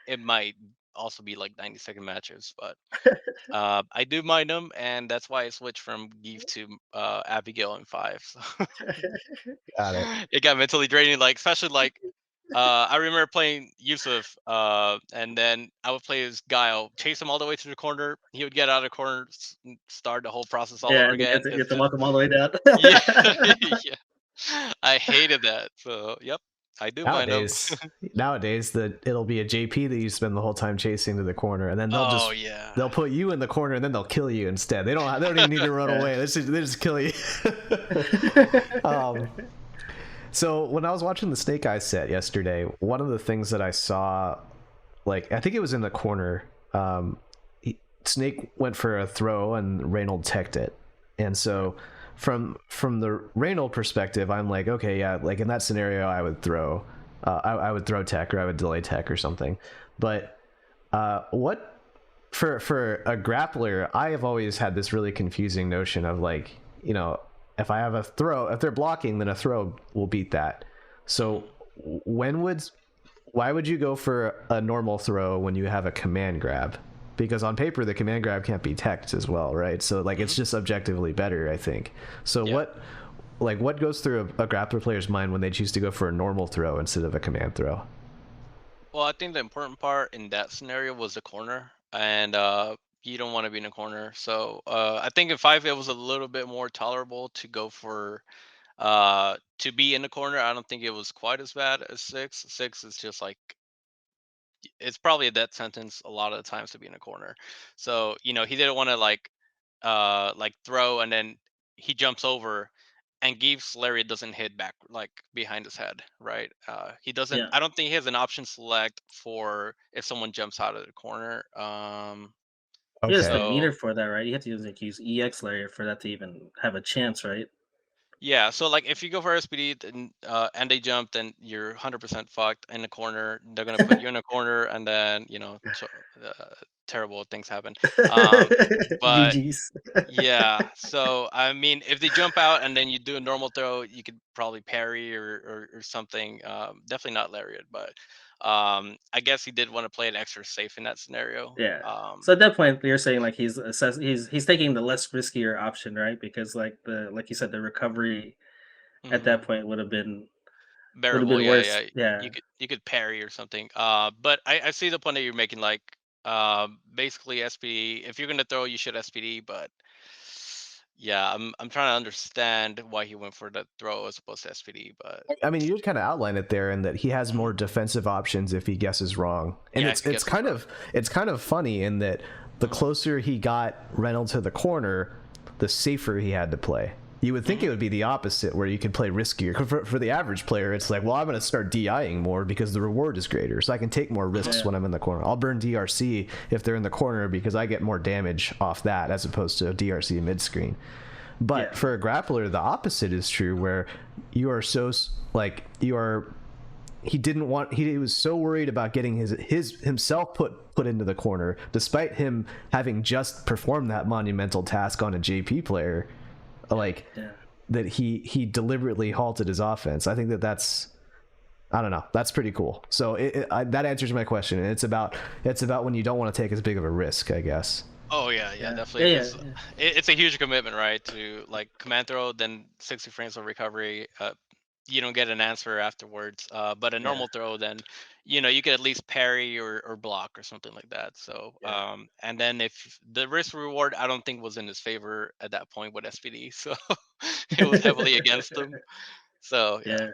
Speaker 2: it might also be like 90-second matches. But I do mind them, and that's why I switched from Geef to Abigail in 5. So
Speaker 3: Got it.
Speaker 2: it got mentally draining, like, especially like I remember playing Yusuf, and then I would play as Guile, chase him all the way to the corner. He would get out of the corner, start the whole process all
Speaker 1: Yeah,
Speaker 2: over
Speaker 1: and
Speaker 2: again.
Speaker 1: you
Speaker 2: It's
Speaker 1: have to
Speaker 2: just
Speaker 1: walk them all the way down.
Speaker 2: yeah, yeah. I hated that. So yep, I do mind them.
Speaker 3: Nowadays, that it'll be a JP that you spend the whole time chasing to the corner, and then
Speaker 2: Oh yeah.
Speaker 3: they'll put you in the corner, and then they'll kill you instead. They don't even need to run
Speaker 1: Yeah.
Speaker 3: away. They just kill you. um, so when I was watching the Snake Eyez set yesterday, one of the things that I saw, like I think it was in the corner, Snake went for a throw and Reynold teched it, and so from the Reynold perspective, I'm like, okay, yeah, like in that scenario, I would throw, I would throw tech or I would delay tech or something, but what for a grappler, I have always had this really confusing notion of like, if I have a throw, if they're blocking, then a throw will beat that. So why would you go for a normal throw when you have a command grab? Because on paper the command grab can't be teched as well, right? So like it's just objectively better, I think. So
Speaker 2: Yeah.
Speaker 3: what goes through a grappler player's mind when they choose to go for a normal throw instead of a command throw?
Speaker 2: Well, I think the important part in that scenario was the corner, and you don't want to be in a corner. So I think in 5 it was a little bit more tolerable to go for to be in the corner. I don't think it was quite as bad as 6. 6 is just like it's probably a death sentence a lot of the times to be in a corner. So, he didn't want to like throw and then he jumps over and Geef's lariat doesn't hit back like behind his head, right? He doesn't
Speaker 1: Yeah.
Speaker 2: I don't think he has an option select for if someone jumps out of the corner.
Speaker 1: You just, like,
Speaker 3: Okay.
Speaker 1: meter
Speaker 2: So
Speaker 1: for that, right? You have to use, like, use EX layer for that to even have a chance, right?
Speaker 2: yeah, so like if you go for SPD and they jump, then you're 100% fucked in the corner. They're gonna put you in a corner, and then terrible things happen. Um, but
Speaker 1: GG's.
Speaker 2: yeah, so I mean, if they jump out and then you do a normal throw, you could probably parry or something. Definitely not lariat, but I guess he did want to play it extra safe in that scenario.
Speaker 1: Yeah. So at that point, you're saying, like, he's taking the less riskier option, right? Because, like you said, the recovery at that
Speaker 2: Mhm.
Speaker 1: point would have
Speaker 2: Bearable,
Speaker 1: been
Speaker 2: yeah,
Speaker 1: worse.
Speaker 2: yeah.
Speaker 1: Yeah.
Speaker 2: You could parry or something. But I see the point that you're making. Like, basically SPD. If you're gonna throw, you should SPD. But yeah, I'm trying to understand why he went for the throw as opposed to SPD. But
Speaker 3: I mean, you did kind of outline it there, in that he has
Speaker 2: mhm.
Speaker 3: more defensive options if he guesses wrong, and
Speaker 2: Yeah, if he
Speaker 3: it's
Speaker 2: guesses
Speaker 3: kind
Speaker 2: wrong.
Speaker 3: of funny in that the
Speaker 2: Hmm.
Speaker 3: closer he got Reynolds to the corner, the safer he had to play. You would think it
Speaker 2: Hmm.
Speaker 3: would be the opposite, where you could play riskier. For the average player, it's like, well, I'm going to start DIing more because the reward is greater, so I can take more risks
Speaker 1: Yeah.
Speaker 3: when I'm in the corner. I'll burn DRC if they're in the corner because I get more damage off that as opposed to DRC mid screen. But
Speaker 1: Yeah.
Speaker 3: for a grappler, the opposite is true, where you are so like you are. He was so worried about getting his himself put into the corner, despite him having just performed that monumental task on a JP player, like
Speaker 1: Yeah.
Speaker 3: that he deliberately halted his offense. I think that's, I don't know, that's pretty cool. So that answers my question. And it's about when you don't want to take as big of a risk, I guess.
Speaker 2: Oh yeah,
Speaker 1: Yeah.
Speaker 2: definitely.
Speaker 1: Yeah. Yeah.
Speaker 2: Because
Speaker 1: Yeah.
Speaker 2: it's a huge commitment, right? To like command throw, then 60 frames of recovery. you don't get an answer afterwards. But a
Speaker 1: Yeah,
Speaker 2: normal throw, then you could at least parry or block or something like that. So
Speaker 1: yeah.
Speaker 2: and then if the risk reward, I don't think was in his favor at that point with SPD, so it was heavily against him. So yeah,
Speaker 1: Yeah.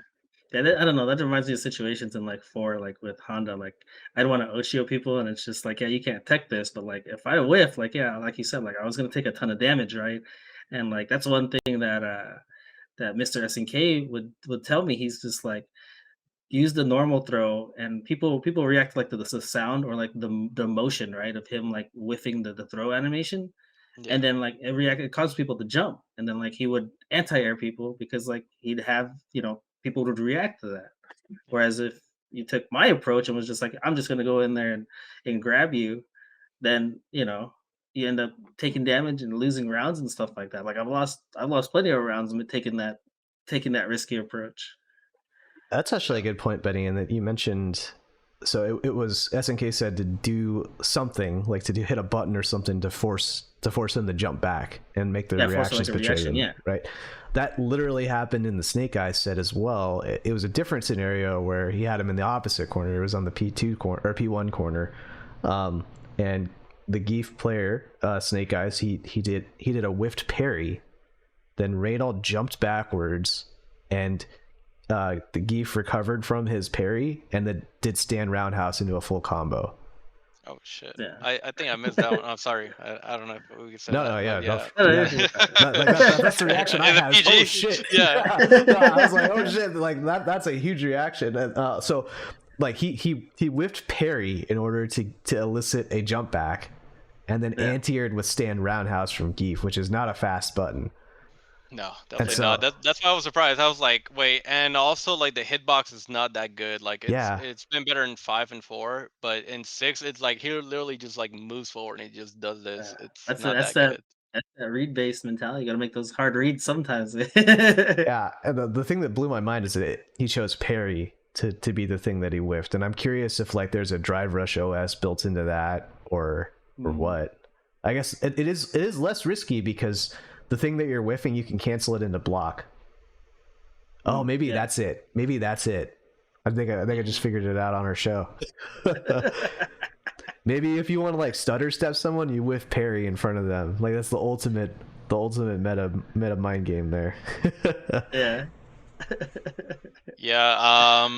Speaker 1: Yeah, I don't know, that reminds me of situations in, like, 4, like, with Honda, like, I'd wanna Oshio people, and it's just like, "Yeah, you can't tech this," but, like, if I whiff, like, yeah, like you said, like, I was gonna take a ton of damage, right? And, like, that's one thing that Mr. SNK would tell me. He's just like, "Use the normal throw," and people react, like, to the sound or, like, the motion, right, of him, like, whiffing the throw animation, and
Speaker 2: yeah,
Speaker 1: then, like, it causes people to jump, and then, like, he would anti-air people because, like, he'd have people would react to that.
Speaker 2: yeah.
Speaker 1: Whereas if you took my approach and was just like, I'm just gonna go in there and grab you, then you end up taking damage and losing rounds and stuff like that. Like I've lost plenty of rounds taking that risky approach.
Speaker 3: That's actually a
Speaker 2: So
Speaker 3: good point, Benny, and that you mentioned. So it was SNK said to do something like hit a button or something to force him to jump back and make the
Speaker 1: Yeah, force like
Speaker 3: reactions
Speaker 1: a
Speaker 3: betray
Speaker 1: reaction.
Speaker 3: them,
Speaker 1: Yeah,
Speaker 3: right? That literally happened in the Snake Eyez set as well. It was a different scenario where he had him in the opposite corner. It was on the P2 corner or P1 corner, and the Geef player Snake Eyez he did a whiffed parry, then Radal jumped backwards, and the Geef recovered from his parry and then did stand roundhouse into a full combo.
Speaker 2: oh shit,
Speaker 1: yeah.
Speaker 2: I think I missed that one. I'm sorry, I don't know if we could say
Speaker 3: No, no,
Speaker 2: that,
Speaker 3: yeah,
Speaker 2: but
Speaker 3: no,
Speaker 2: yeah.
Speaker 1: No,
Speaker 3: yeah.
Speaker 1: you're
Speaker 3: That's the reaction I
Speaker 2: In the
Speaker 3: had. Is, oh
Speaker 2: PG,
Speaker 3: shit!
Speaker 2: yeah.
Speaker 3: Yeah, no, I was like, oh shit! Like that's a huge reaction. And, so, like he whiffed parry in order to elicit a jump back, and then
Speaker 1: yeah,
Speaker 3: anti-aired with stand roundhouse from Geef, which is not a fast button.
Speaker 2: No,
Speaker 3: And
Speaker 2: definitely not.
Speaker 3: so,
Speaker 2: That's why I was surprised. I was like, wait, and also like the hitbox is not that good. Like it's
Speaker 3: yeah,
Speaker 2: it's been better in 5 and 4, but in 6, it's like he literally just like moves forward and he just does this.
Speaker 1: yeah.
Speaker 2: It's
Speaker 1: That's
Speaker 2: not
Speaker 1: that's
Speaker 2: that
Speaker 1: that
Speaker 2: good.
Speaker 1: that's that read based mentality. You got to make those hard reads sometimes. Yeah,
Speaker 3: yeah. And the thing that blew my mind is that he chose parry to be the thing that he whiffed, and I'm curious if like there's a drive rush OS built into that or
Speaker 1: Mm,
Speaker 3: what. I guess it is less risky because the thing that you're whiffing you can cancel it into block. Oh, maybe
Speaker 1: yeah.
Speaker 3: that's it. Maybe that's it. I think I just
Speaker 2: Mhm.
Speaker 3: figured it out on our show. Maybe if you want to like stutter step someone, you whiff parry in front of them. Like that's the ultimate meta mind game there.
Speaker 1: Yeah.
Speaker 2: Yeah,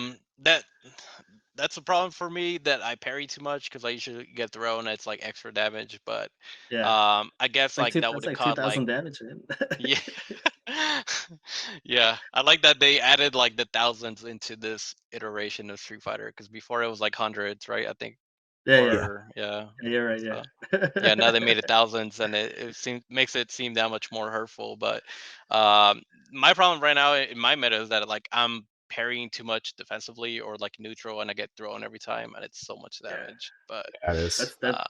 Speaker 2: that's a problem for me that I parry too much because I usually get thrown. It's like extra damage, but
Speaker 1: Yeah.
Speaker 2: I guess
Speaker 1: It's like
Speaker 2: like
Speaker 1: two
Speaker 2: that would
Speaker 1: that's
Speaker 2: have
Speaker 1: like
Speaker 2: caught like
Speaker 1: 2,000 damage, man.
Speaker 2: yeah. Yeah, I like that they added like the thousands into this iteration of Street Fighter because before it was like hundreds, right? I think,
Speaker 1: Yeah, yeah.
Speaker 3: Yeah.
Speaker 2: or yeah.
Speaker 1: Yeah, you're right,
Speaker 2: So yeah, now
Speaker 1: yeah.
Speaker 2: they made it thousands, and it makes it seem that much more hurtful. But um, my problem right now in my meta is that like I'm parrying too much defensively or like neutral, and I get thrown every time, and it's so much
Speaker 1: Yeah.
Speaker 2: damage. But
Speaker 3: That is.
Speaker 1: That's that
Speaker 2: uh,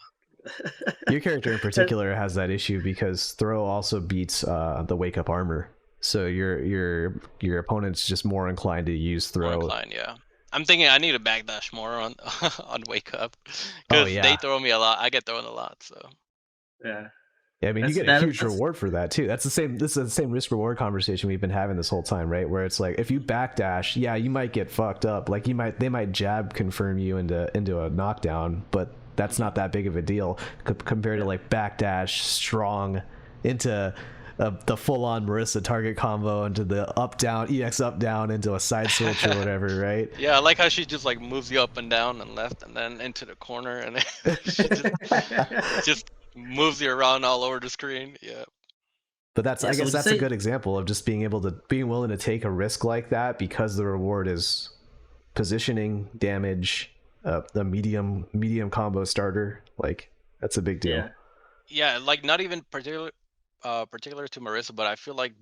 Speaker 3: Your character in
Speaker 1: that
Speaker 3: particular has that issue because throw also beats the wake up armor. So your opponent's just more inclined to use
Speaker 2: more
Speaker 3: throw.
Speaker 2: inclined, yeah. I'm thinking I need to backdash more on on wake up
Speaker 3: Oh
Speaker 2: because they
Speaker 3: yeah.
Speaker 2: throw me a lot. I get thrown a lot, so
Speaker 1: yeah.
Speaker 3: Yeah, I mean, you
Speaker 1: That's
Speaker 3: get a
Speaker 1: that
Speaker 3: huge
Speaker 1: that's
Speaker 3: reward for that too. That's the same. This is the same risk reward conversation we've been having this whole time, right? Where it's like, if you backdash, yeah, you might get fucked up. Like they might jab confirm you into a knockdown, but that's
Speaker 2: mhm,
Speaker 3: not that big of a deal compared to
Speaker 1: yeah.
Speaker 3: like backdash strong into the full on Marissa target combo into the up down EX up down into a side switch or whatever, right?
Speaker 2: yeah, I like how she just like moves you up and down and left and then into the corner, and she just moves you around all over the screen. Yeah.
Speaker 3: But that's,
Speaker 1: Yeah,
Speaker 3: I
Speaker 1: so
Speaker 3: guess
Speaker 1: would you
Speaker 3: that's a
Speaker 1: say
Speaker 3: good example of just being willing to take a risk like that because the reward is positioning damage, the medium combo starter. Like that's a big deal.
Speaker 1: yeah.
Speaker 2: Yeah, like not even particular to Marissa, but I feel like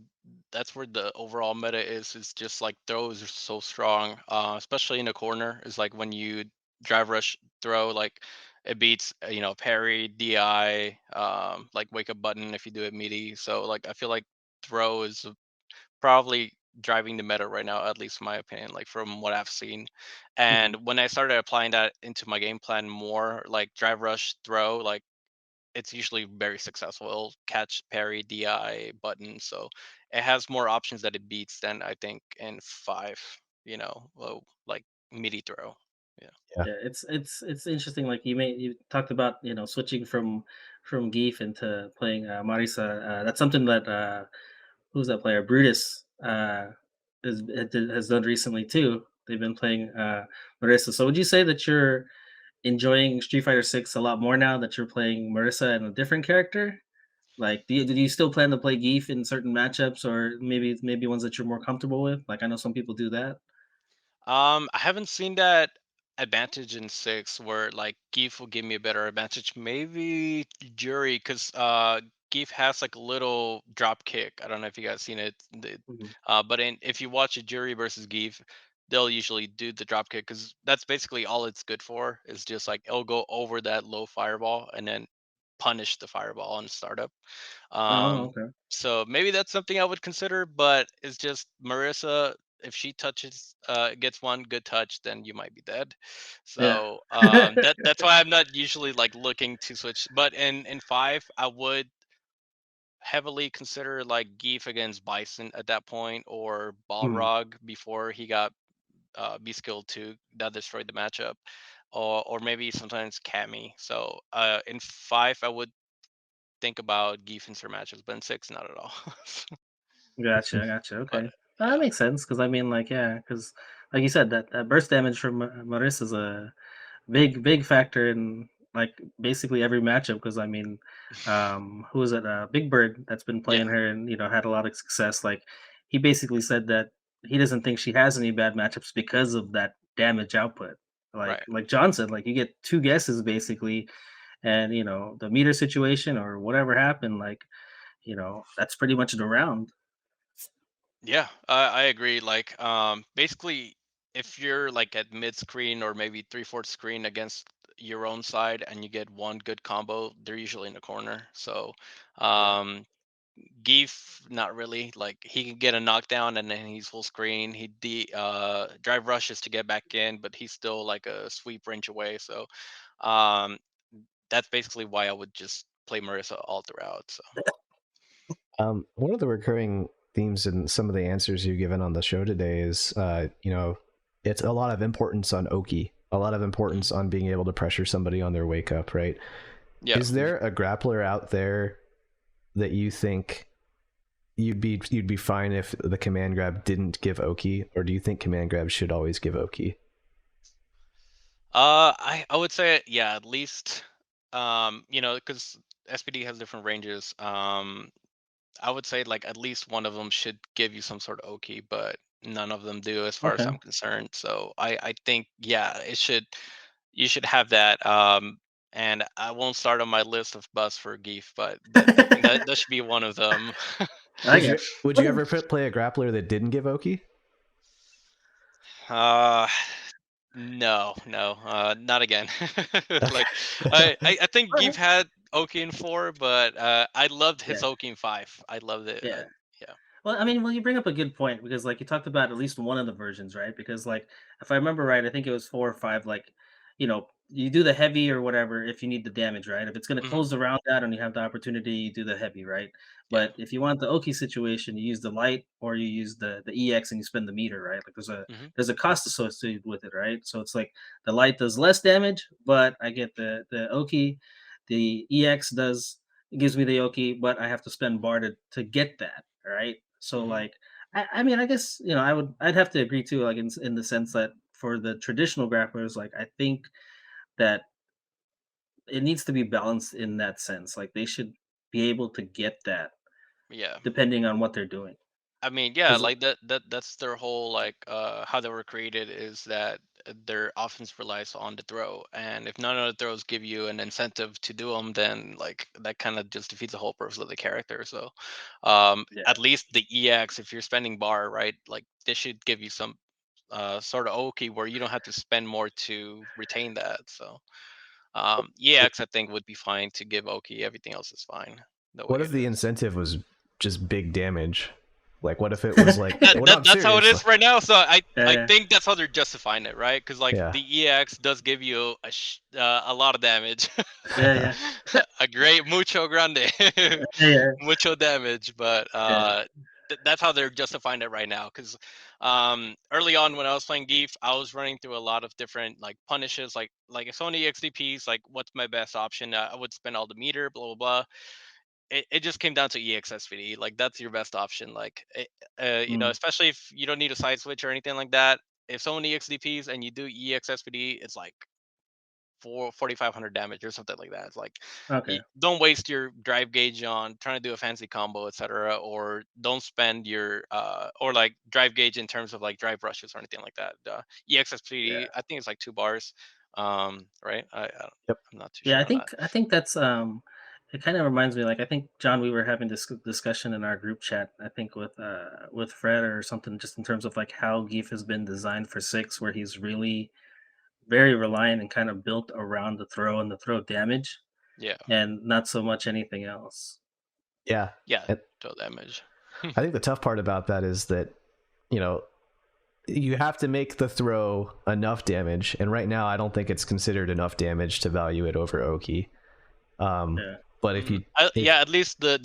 Speaker 2: that's where the overall meta is just like throws are so strong, especially in the corner. Is like when you drive rush throw, like it beats parry, DI, like wake up button if you do it meaty. So like I feel like throw is probably driving the meta right now, at least in my opinion, like from what I've seen.
Speaker 1: Mhm.
Speaker 2: And when I started applying that into my game plan more, like drive rush throw, like it's usually very successful. It'll catch, parry, DI, button, so it has more options that it beats than I think in 5. Well, like midi throw. Yeah.
Speaker 3: Yeah.
Speaker 1: Yeah, it's interesting. Like you talked about, switching from Geef into playing Marisa. That's something that who's that player? Brutus has done recently too. They've been playing Marissa. So would you say that you're enjoying Street Fighter 6 a lot more now that you're playing Marissa and a different character? Like, do you still plan to play Geef in certain matchups, or maybe ones that you're more comfortable with? Like, I know some people do that.
Speaker 2: I haven't seen that advantage in 6 where like Geef will give me a better advantage. Maybe Jury, because Geef has like a little drop kick. I don't know if you guys seen it.
Speaker 1: Mhm.
Speaker 2: But if you watch a Jury versus Geef, they'll usually do the drop kick because that's basically all it's good for. Is just like it'll go over that low fireball and then punish the fireball on startup.
Speaker 1: Oh,
Speaker 2: Um,
Speaker 1: okay.
Speaker 2: so maybe that's something I would consider, but it's just Marissa. If she touches, gets one good touch, then you might be dead.
Speaker 1: Yeah.
Speaker 2: So that's why I'm not usually like looking to switch. But in 5, I would heavily consider like Geef against Bison at that point, or
Speaker 1: Mhm.
Speaker 2: Balrog before he got B skill 2 that destroyed the matchup, or maybe sometimes Cammy. So in 5, I would think about Geef in certain matches, but in 6, not at all.
Speaker 1: Gotcha, gotcha.
Speaker 2: But
Speaker 1: Okay, that
Speaker 2: yeah.
Speaker 1: makes sense. Because I mean, like, yeah, because like you said, that burst damage from Marissa is a big factor in like basically every matchup. Because I mean, who is it? Big Bird that's been
Speaker 2: Yeah.
Speaker 1: playing her and had a lot of success. Like he basically said that he doesn't think she has any bad matchups because of that damage output. Like
Speaker 2: Right.
Speaker 1: like John said, like you get two guesses basically, and the meter situation or whatever happened, like that's pretty much the round.
Speaker 2: Yeah, I agree. Like, basically, if you're like at mid screen or maybe 3/4 screen against your own side and you get one good combo, they're usually in the corner. So,
Speaker 1: Yeah.
Speaker 2: um, Geef, not really. Like, he can get a knockdown and then he's full screen. Drive rushes to get back in, but he's still like a sweep range away. So, um, that's basically why I would just play Marissa all throughout. So,
Speaker 3: One of the recurring themes in some of the answers you've given on the show today is, it's a lot of importance on Oki, a lot of
Speaker 2: mhm.
Speaker 3: importance on being able to pressure somebody on their wake up, right?
Speaker 2: Yeah.
Speaker 3: Is there a grappler out there that you think you'd be fine if the command grab didn't give Oki, or do you think command grab should always give Oki?
Speaker 2: I would say yeah, at least because SPD has different ranges. I would say like at least one of them should give you some sort of Oki, but none of them do as far as
Speaker 1: Okay.
Speaker 2: I'm concerned. So I think yeah, it should you should have that. And I won't start on my list of busts for Geef, but I think that should be one of them.
Speaker 1: I
Speaker 3: Would
Speaker 1: got
Speaker 3: you
Speaker 1: you.
Speaker 3: would you
Speaker 1: Okay.
Speaker 3: ever play a grappler that didn't give Oki?
Speaker 2: uh No, no, not again. Like, I think Geef
Speaker 1: Alright.
Speaker 2: had Oki in 4, but I loved his
Speaker 1: Yeah.
Speaker 2: Oki in 5. I loved it.
Speaker 1: Yeah.
Speaker 2: Yeah.
Speaker 1: Well, I mean, you bring up a good point because, like, you talked about at least one of the versions, right? Because, like, if I remember right, I think it was 4 or 5. Like, you do the heavy or whatever if you need the damage, right? If it's going to
Speaker 2: Hmm.
Speaker 1: close the round out and you have the opportunity, you do the heavy, right?
Speaker 2: Yeah.
Speaker 1: But if you want the Oki situation, you use the light or you use the EX and you spend the meter, right? Like,
Speaker 2: Hmm.
Speaker 1: there's a cost associated with it, right? So it's like the light does less damage, but I get the Oki. The EX does it gives me the Oki, but I have to spend bar to get that, right? So
Speaker 2: Hmm.
Speaker 1: like, I mean, I guess I'd have to agree too, like in the sense that for the traditional grapplers, like I think that it needs to be balanced in that sense. Like they should be able to get that
Speaker 2: Yeah.
Speaker 1: depending on what they're doing.
Speaker 2: I mean, yeah,
Speaker 1: Because
Speaker 2: like that's their whole like how they were created is that their offense relies on the throw, and if none of the throws give you an incentive to do them, then like that kind of just defeats the whole purpose of the character. So,
Speaker 1: yeah,
Speaker 2: at least the EX, if you're spending bar, right, like this should give you some sort of Oki where you don't have to spend more to retain that. So, EX I think would be fine to give Oki. Everything else is fine the way
Speaker 3: What if
Speaker 2: it
Speaker 3: the
Speaker 2: is.
Speaker 3: incentive was just big damage? Like, what if it was like, well, no, I'm
Speaker 2: That's how it
Speaker 3: serious.
Speaker 2: is right now. So I
Speaker 1: Yeah,
Speaker 2: think that's how they're justifying it, right? Because like
Speaker 3: Yeah.
Speaker 2: the EX does give you a lot of damage,
Speaker 1: yeah,
Speaker 2: a great mucho grande,
Speaker 1: yeah,
Speaker 2: mucho damage. But
Speaker 1: yeah,
Speaker 2: that's how they're justifying it right now. Because early on when I was playing Geef, I was running through a lot of different like punishes, like if only XDPs, like what's my best option? I would spend all the meter, blah blah blah. It just came down to EXSPD. Like that's your best option. Like
Speaker 1: mm,
Speaker 2: especially if you don't need a side switch or anything like that. If someone EXDPs and you do EXSPD, it's like 4,500 damage or something like that. It's like you
Speaker 1: okay,
Speaker 2: don't waste your drive gauge on trying to do a fancy combo, etc. Or don't spend your or like drive gauge in terms of like drive rushes or anything like that. EXSPD,
Speaker 1: yeah.
Speaker 2: I think it's like 2 bars. Right?
Speaker 3: Yep.
Speaker 2: I'm not too
Speaker 1: Yeah,
Speaker 2: sure on that.
Speaker 1: I think that's it kind of reminds me, like, I think John, we were having this discussion in our group chat, I think with Fred or something, just in terms of like how Geef has been designed for six, where he's really very reliant and kind of built around the throw and the throw damage
Speaker 2: Yeah.
Speaker 1: and not so much anything else.
Speaker 3: Yeah.
Speaker 2: Yeah.
Speaker 3: And
Speaker 2: Total damage.
Speaker 3: I think the tough part about that is that, you know, you have to make the throw enough damage, and right now I don't think it's considered enough damage to value it over Oki.
Speaker 1: Yeah.
Speaker 3: But if you
Speaker 2: Yeah, at least the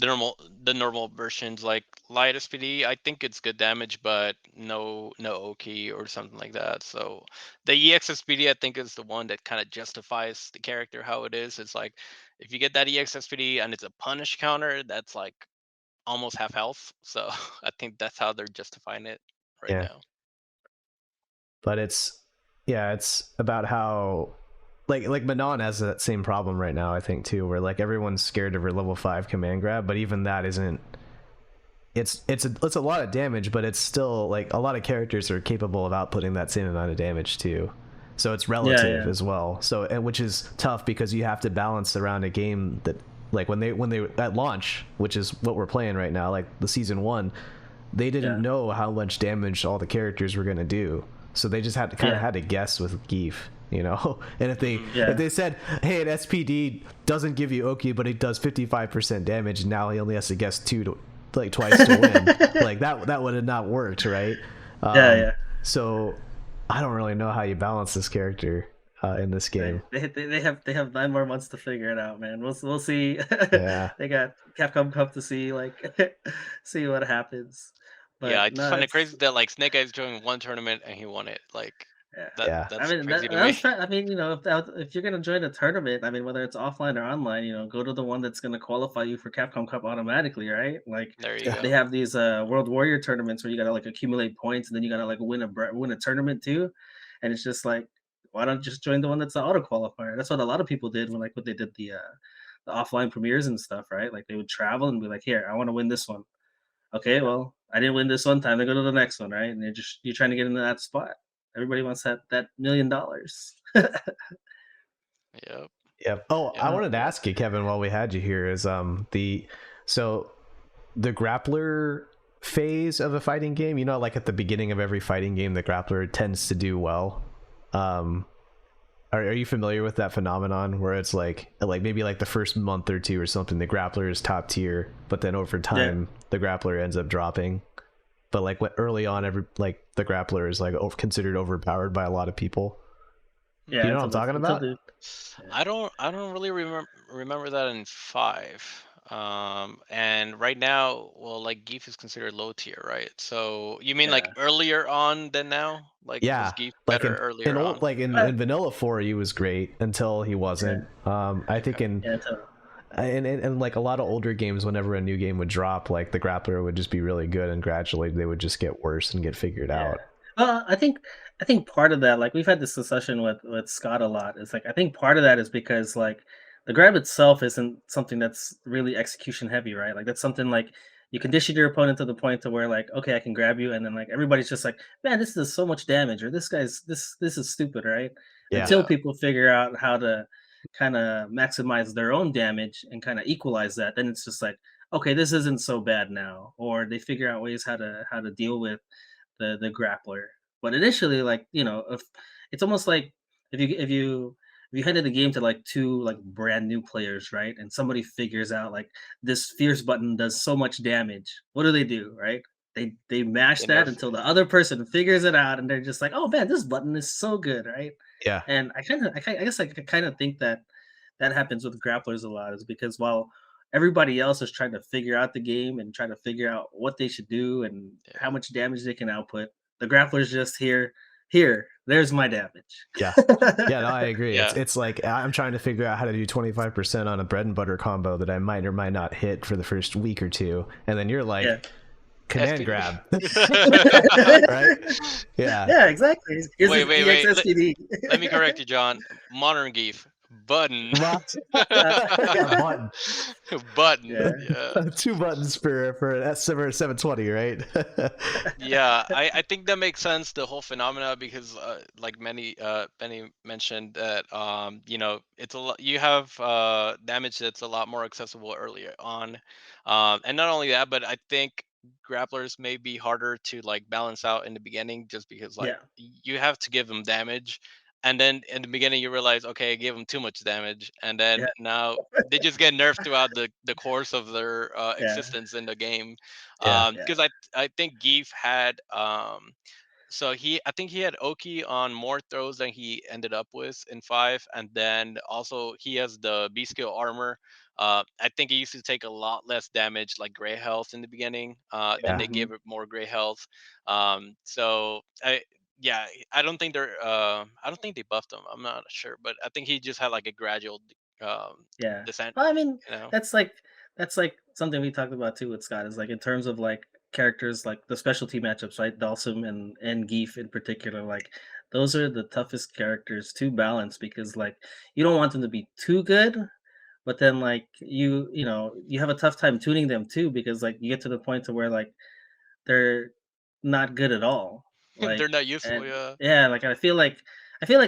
Speaker 2: normal versions like light SPD, I think it's good damage, but no OK or something like that. So the EX SPD I think is the one that kind of justifies the character how it is. It's like if you get that EX SPD and it's a punish counter, that's like almost half health. So I think that's how they're justifying it right
Speaker 3: yeah,
Speaker 2: now.
Speaker 3: but it's about how like Manon has that same problem right now, I think too, where like everyone's scared of her level 5 command grab, but even that isn't it's a lot of damage, but it's still like a lot of characters are capable of outputting that same amount of damage too. So it's
Speaker 1: Yeah,
Speaker 3: relative
Speaker 1: yeah.
Speaker 3: as well. So, and which is tough because you have to balance around a game that like when they at launch, which is what we're playing right now, like the season 1, they didn't
Speaker 1: Yeah.
Speaker 3: know how much damage all the characters were going to do. So they just had to kind of
Speaker 1: Yeah.
Speaker 3: had to guess with Geef, you know. And if
Speaker 1: Yeah.
Speaker 3: they said, "Hey, an SPD doesn't give you Oki, but it does 55% damage," and now he only has to guess twice to win, like that would have not worked, right?
Speaker 1: Yeah, yeah.
Speaker 3: So I don't really know how you balance this character in this game.
Speaker 1: They have 9 more months to figure it out, man. We'll see.
Speaker 3: Yeah,
Speaker 1: They got Capcom Cup to see, like, see what happens.
Speaker 2: Yeah,
Speaker 1: But
Speaker 2: I just
Speaker 1: no,
Speaker 2: find it
Speaker 1: it's
Speaker 2: crazy that like Snake Eyez joined one tournament and he won it. Like
Speaker 1: yeah.
Speaker 3: yeah,
Speaker 1: I
Speaker 2: that's
Speaker 1: mean,
Speaker 2: crazy to
Speaker 1: that
Speaker 2: me.
Speaker 1: was I mean, if you're gonna join a tournament, I mean, whether it's offline or online, go to the one that's gonna qualify you for Capcom Cup automatically, right? Like,
Speaker 2: There you
Speaker 3: yeah,
Speaker 1: they
Speaker 2: go.
Speaker 1: have these World Warrior tournaments where you gotta like accumulate points, and then you gotta like win a tournament too. And it's just like, why don't you just join the one that's the auto qualifier? That's what a lot of people did when they did the offline premieres and stuff, right? Like they would travel and be like, here, I want to win this one. Okay, well, I didn't win this one time. They go to the next one, right? And you're trying to get into that spot. Everybody wants that $1 million.
Speaker 2: Yep.
Speaker 3: yeah. Oh,
Speaker 2: Yep.
Speaker 3: I
Speaker 1: Oh,
Speaker 3: wanted to ask you, Kevin, while we had you here, is so the grappler phase of a fighting game, like at the beginning of every fighting game, the grappler tends to do well. um are you familiar with that phenomenon where it's like maybe like the first month or two or something, the grappler is top tier, but then over
Speaker 1: yeah,
Speaker 3: time the grappler ends up dropping? But like what early on, every like the grappler is like considered overpowered by a lot of people. Do
Speaker 1: yeah.
Speaker 3: you know what I'm talking
Speaker 1: Until
Speaker 3: about?
Speaker 1: the yeah,
Speaker 2: I don't really remember that in 5. And right now, well, like Geef is considered low tier, right? So you mean like
Speaker 1: yeah.
Speaker 2: earlier on than now? Like was
Speaker 3: Yeah,
Speaker 2: Geef
Speaker 3: like
Speaker 2: better
Speaker 3: in
Speaker 2: earlier
Speaker 3: old
Speaker 2: on?
Speaker 3: like
Speaker 1: Uh,
Speaker 3: in vanilla 4 he was great until he
Speaker 1: yeah,
Speaker 3: wasn't. I think
Speaker 2: Okay.
Speaker 3: in
Speaker 1: yeah. Until
Speaker 3: and like a lot of older games, whenever a new game would drop, like the grappler would just be really good, and gradually they would just get worse and get figured
Speaker 1: yeah.
Speaker 3: out.
Speaker 1: Well, I think part of that, like we've had this discussion with Scott a lot. Is like I think part of that is because like the grab itself isn't something that's really execution heavy, right? Like that's something like you condition your opponent to the point to where like, okay, I can grab you, and then like everybody's just like, man, this does so much damage, or this is stupid, right?
Speaker 3: Yeah,
Speaker 1: Until
Speaker 2: Yeah.
Speaker 1: people figure out how to kind of maximize their own damage and kind of equalize that, then it's just like, okay, this isn't so bad now, or they figure out ways how to deal with the grappler. But initially, like if it's almost like if you handed the game to like two like brand new players, right? And somebody figures out like this fierce button does so much damage. What do they do, right? they mash
Speaker 2: They
Speaker 1: that
Speaker 2: nerf.
Speaker 1: until the other person figures it out, and they're just like, "Oh man, this button is so good," right?
Speaker 3: Yeah.
Speaker 1: And I guess I kind of think that that happens with grapplers a lot, is because while everybody else is trying to figure out the game and trying to figure out what they should do and how
Speaker 2: Yeah.
Speaker 1: much damage they can output, the grappler's just here, there's my damage.
Speaker 3: Yeah. Yeah, no, I agree.
Speaker 2: Yeah.
Speaker 3: It's like I'm trying to figure out how to do 25% on a bread and butter combo that I might or might not hit for the first week or two, and then you're like,
Speaker 1: Yeah.
Speaker 3: command
Speaker 2: SPD.
Speaker 3: grab, right? Yeah.
Speaker 1: Yeah, exactly. Here's
Speaker 2: Wait,
Speaker 1: an
Speaker 2: wait, wait.
Speaker 1: EXSPD.
Speaker 2: Let me correct you, John. Modern Geef. Button.
Speaker 3: A button.
Speaker 2: Button.
Speaker 1: Yeah.
Speaker 2: Yeah.
Speaker 3: 2 buttons for an S7 or 720, right?
Speaker 2: Yeah, I think that makes sense, the whole phenomena, because like Benny mentioned that you know, it's a lot, you have damage that's a lot more accessible earlier on. And not only that, but I think grapplers may be harder to like balance out in the beginning, just because like
Speaker 1: Yeah.
Speaker 2: you have to give them damage, and then in the beginning you realize, okay, I gave them too much damage, and then
Speaker 1: Yeah.
Speaker 2: now they just get nerfed throughout the course of their
Speaker 1: Yeah.
Speaker 2: existence in the game.
Speaker 3: Yeah.
Speaker 1: Yeah.
Speaker 2: Because I think Geef had so I think he had Oki on more throws than he ended up with in 5, and then also he has the B skill armor. I think he used to take a lot less damage, like gray health in the beginning. Then
Speaker 3: Yeah.
Speaker 2: they
Speaker 1: Mhm.
Speaker 2: gave it more gray health. So yeah, I don't think they buffed him. I'm not sure, but I think he just had like a gradual
Speaker 1: Yeah.
Speaker 2: descent.
Speaker 1: Well, I mean,
Speaker 2: You know.
Speaker 1: that's like that's like something we talked about too with Scott, is like in terms of like characters, like the specialty matchups, right? Dalsum and Geef in particular, like those are the toughest characters to balance, because like you don't want them to be too good, but then like you have a tough time tuning them too, because like you get to the point to where like they're not good at all.
Speaker 2: They're
Speaker 1: Like,
Speaker 2: not useful.
Speaker 1: and
Speaker 2: Yeah.
Speaker 1: yeah, like I feel like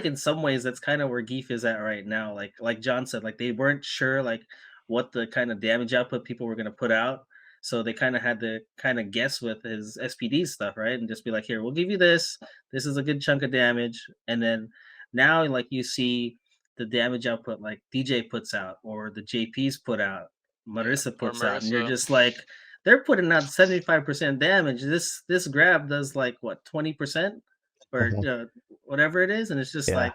Speaker 1: in some ways that's kind of where Geef is at right now. Like John said, like they weren't sure like what the kind of damage output people were gonna put out. So they kind of had to kind of guess with his SPD stuff, right? And just be like, here, we'll give you this. This is a good chunk of damage. And then now like you see the damage output like DJ puts out or the JPs put out,
Speaker 2: Yeah.
Speaker 1: Marissa
Speaker 2: Or
Speaker 1: puts out, and you're
Speaker 2: Marissa.
Speaker 1: just like, they're putting out 75% damage. This grab does like what, 20% or
Speaker 3: Mhm.
Speaker 1: whatever it is, and it's just
Speaker 3: Yeah.
Speaker 1: like,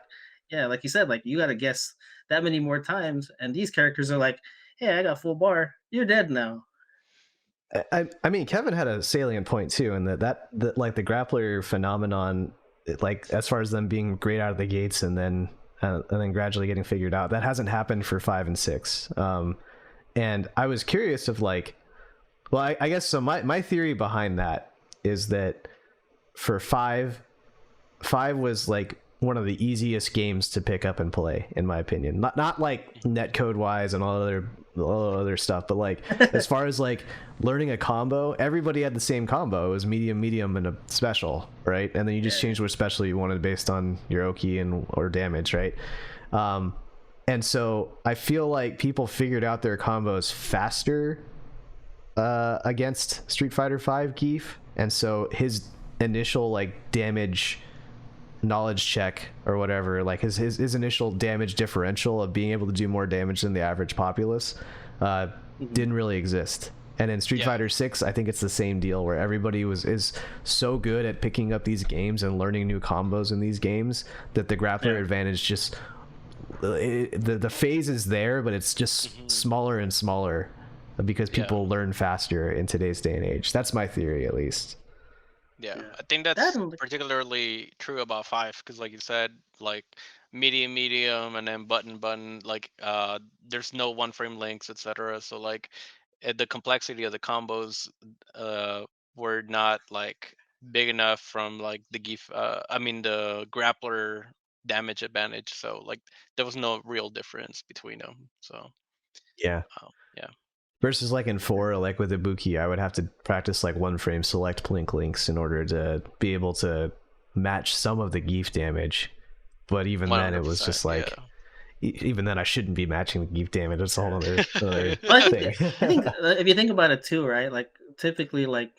Speaker 1: yeah, like you said, like you got to guess that many more times, and these characters are like, hey, I got full bar, you're dead now.
Speaker 3: I mean, Kevin had a salient point too, and that like the grappler phenomenon, like as far as them being great out of the gates and then gradually getting figured out, that hasn't happened for 5 and 6. And I was curious of like, well, I guess so. My theory behind that is that for 5 was like one of the easiest games to pick up and play, in my opinion. Not like netcode wise and all other stuff, but like as far as like learning a combo, everybody had the same combo. It was medium, medium, and a special, right? And then you just
Speaker 1: Yeah,
Speaker 3: changed what special you wanted based on your Oki and or damage, right? And so I feel like people figured out their combos faster against Street Fighter V Geef, and so his initial like damage knowledge check or whatever, like his initial damage differential of being able to do more damage than the average populace
Speaker 1: mhm,
Speaker 3: didn't really exist. And in Street
Speaker 2: Yeah.
Speaker 3: Fighter 6, I think it's the same deal, where everybody is so good at picking up these games and learning new combos in these games that the grappler
Speaker 1: yeah,
Speaker 3: advantage just the phase is there, but it's just
Speaker 2: Mhm.
Speaker 3: smaller and smaller because
Speaker 2: Yeah.
Speaker 3: people learn faster in today's day and age. That's my theory, at least.
Speaker 2: Yeah,
Speaker 1: yeah.
Speaker 2: I think
Speaker 1: That
Speaker 2: that's
Speaker 1: and
Speaker 2: particularly true about 5, because like you said, like medium, medium, and then button, button. Like there's no one frame links, etc. So like the complexity of the combos uh were not like big enough from like the GIF. I mean the grappler damage advantage. So like there was no real difference between them. So
Speaker 3: Yeah.
Speaker 2: yeah.
Speaker 3: Versus like in 4, like with Ibuki, I would have to practice like one frame select plink links in order to be able to match some of the Geef damage. But even then, it was
Speaker 2: 100%.
Speaker 3: just
Speaker 2: Yeah.
Speaker 3: like, even then, I shouldn't be matching the Geef damage. It's a whole other
Speaker 1: well,
Speaker 3: thing.
Speaker 1: I think if you think about it too, right? Like typically, like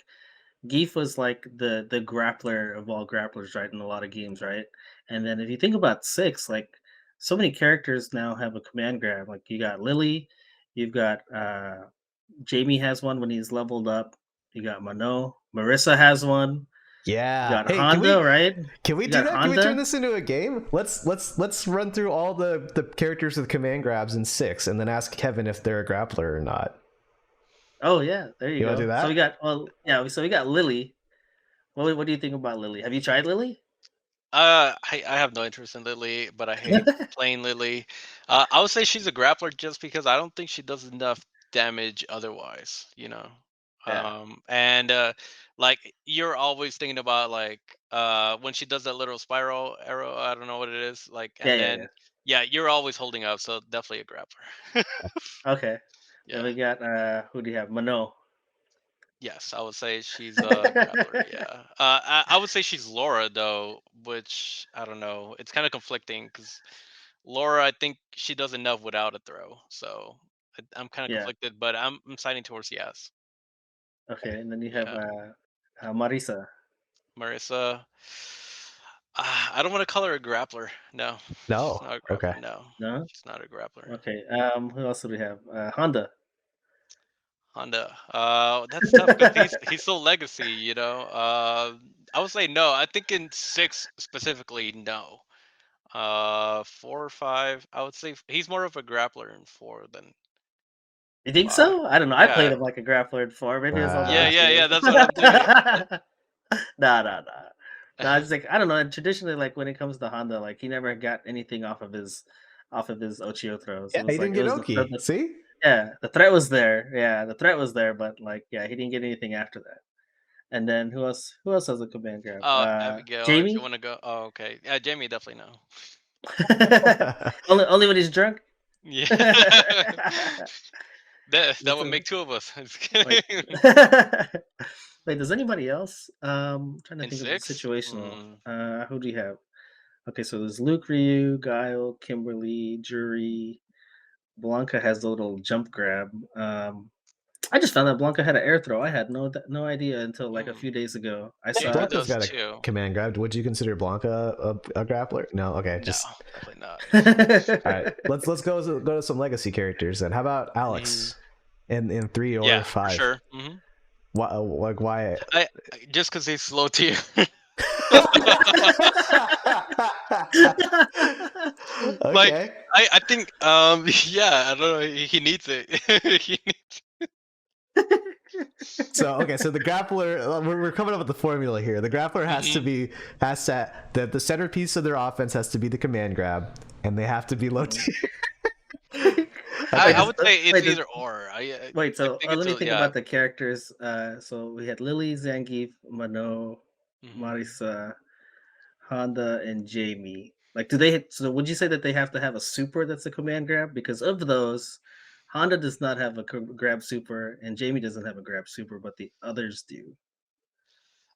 Speaker 1: Geef was like the grappler of all grapplers, right, in a lot of games, right? And then if you think about 6, like so many characters now have a command grab. Like you got Lily, you've got Jamie has one when he's leveled up. You got Mano. Marissa has one. You
Speaker 3: Yeah.
Speaker 1: got
Speaker 3: Hey,
Speaker 1: Honda, right?
Speaker 3: can we
Speaker 1: You
Speaker 3: do
Speaker 1: got
Speaker 3: that? Can we turn
Speaker 1: Honda.
Speaker 3: this into a game? Let's run through all the characters with command grabs in 6, and then ask Kevin if they're a grappler or not.
Speaker 1: Oh yeah, there you
Speaker 3: You want to
Speaker 1: go.
Speaker 3: do
Speaker 1: So we
Speaker 3: that?
Speaker 1: got so we got Lily. What do you think about Lily? Have you tried Lily?
Speaker 2: I have no interest in Lily, but I hate playing Lily. I would say she's a grappler just because I don't think she does enough damage otherwise, you know.
Speaker 1: Yeah,
Speaker 2: And like you're always thinking about like when she does that little spiral arrow, I don't know what it is, like,
Speaker 1: yeah,
Speaker 2: and
Speaker 1: yeah,
Speaker 2: then
Speaker 1: yeah.
Speaker 2: yeah, you're always holding up, so definitely a grappler.
Speaker 1: Okay. Then
Speaker 2: Yeah.
Speaker 1: we got who do you have? Mano.
Speaker 2: Yes, I would say she's a grappler. Yeah. I would say she's Laura though, which I don't know. It's kind of conflicting because Laura, I think she does enough without a throw. So I'm kind of
Speaker 1: Yeah.
Speaker 2: conflicted, but I'm siding towards yes.
Speaker 1: Okay, and then you have
Speaker 2: Yeah.
Speaker 1: Marisa.
Speaker 2: Marissa, I don't want to call her a grappler. No, she's
Speaker 3: No.
Speaker 2: not a
Speaker 3: Okay.
Speaker 2: grappler. No,
Speaker 1: No.
Speaker 2: she's not a grappler.
Speaker 1: Okay. Who else do we have? Honda.
Speaker 2: Honda. That's tough because he's so legacy. You know. I would say no. I think in 6 specifically, no. 4 or 5. I would say he's more of a grappler in 4 than
Speaker 1: You think
Speaker 2: 5.
Speaker 1: so? I don't know. I played
Speaker 2: Yeah.
Speaker 1: him like a grappler before. Maybe it's all the
Speaker 2: Yeah, yeah, yeah.
Speaker 1: OTAs.
Speaker 2: That's what I'm thinking.
Speaker 1: Nah, nah, nah. No, it's like I don't know. Traditionally, like when it comes to Honda, like he never got anything off of his Ochio throws.
Speaker 3: Yeah,
Speaker 1: It
Speaker 3: he
Speaker 1: was like
Speaker 3: didn't
Speaker 1: it
Speaker 3: get
Speaker 1: was
Speaker 3: Oki. See?
Speaker 1: yeah, the threat was there. Yeah, the threat was there, but like yeah, he didn't get anything after that. And then who else? Who else has a command grab?
Speaker 2: Oh, Abigail, if you
Speaker 1: Jamie.
Speaker 2: want to go. Oh, okay. Yeah, Jamie definitely no.
Speaker 1: Only when he's drunk.
Speaker 2: Yeah.
Speaker 1: That's
Speaker 2: That would
Speaker 1: a,
Speaker 2: make 2 of us. Just
Speaker 1: wait.
Speaker 2: kidding.
Speaker 1: Wait, does anybody else? Trying to
Speaker 2: In
Speaker 1: think of the
Speaker 2: 6?
Speaker 1: situational. Who do you have? Okay, so there's Luke, Ryu, Guile, Kimberly, Jury. Blanca has a little jump grab. I just found out Blanca had an air throw. I had no idea until like a
Speaker 2: Mm.
Speaker 1: few days ago. I
Speaker 3: Yeah,
Speaker 1: saw it.
Speaker 2: Jamie
Speaker 3: Blanca's
Speaker 2: does
Speaker 3: got a
Speaker 2: too.
Speaker 3: command grab. Would you consider Blanca a grappler? No. Okay.
Speaker 2: No,
Speaker 3: Just
Speaker 2: definitely not.
Speaker 3: all right. Let's go to some legacy characters then. How about
Speaker 2: Mhm.
Speaker 3: Alex in 3 or
Speaker 2: Yeah, for
Speaker 3: 5?
Speaker 2: sure.
Speaker 3: Why? Like why?
Speaker 2: Just because he's slow tier. Like
Speaker 3: Okay.
Speaker 2: I think yeah, I don't know. He needs it. He needs-
Speaker 3: So okay, so the grappler, we're coming up with the formula here. The grappler has to
Speaker 2: Mhm.
Speaker 3: be the centerpiece of their offense has to be the command grab, and they have to be low tier. I
Speaker 1: wait,
Speaker 3: think
Speaker 2: I
Speaker 1: does,
Speaker 2: would say it's
Speaker 1: wait, does,
Speaker 2: either or.
Speaker 1: wait.
Speaker 2: I
Speaker 1: So
Speaker 2: think it's
Speaker 1: let me
Speaker 2: a
Speaker 1: think
Speaker 2: yeah.
Speaker 1: about the characters. So we had Lily, Zangief, Mano,
Speaker 2: Mhm.
Speaker 1: Marisa, Honda, and Jamie. Like, do they? So would you say that they have to have a super that's a command grab? Because of those, Honda does not have a grab super, and Jamie doesn't have a grab super, but the others do,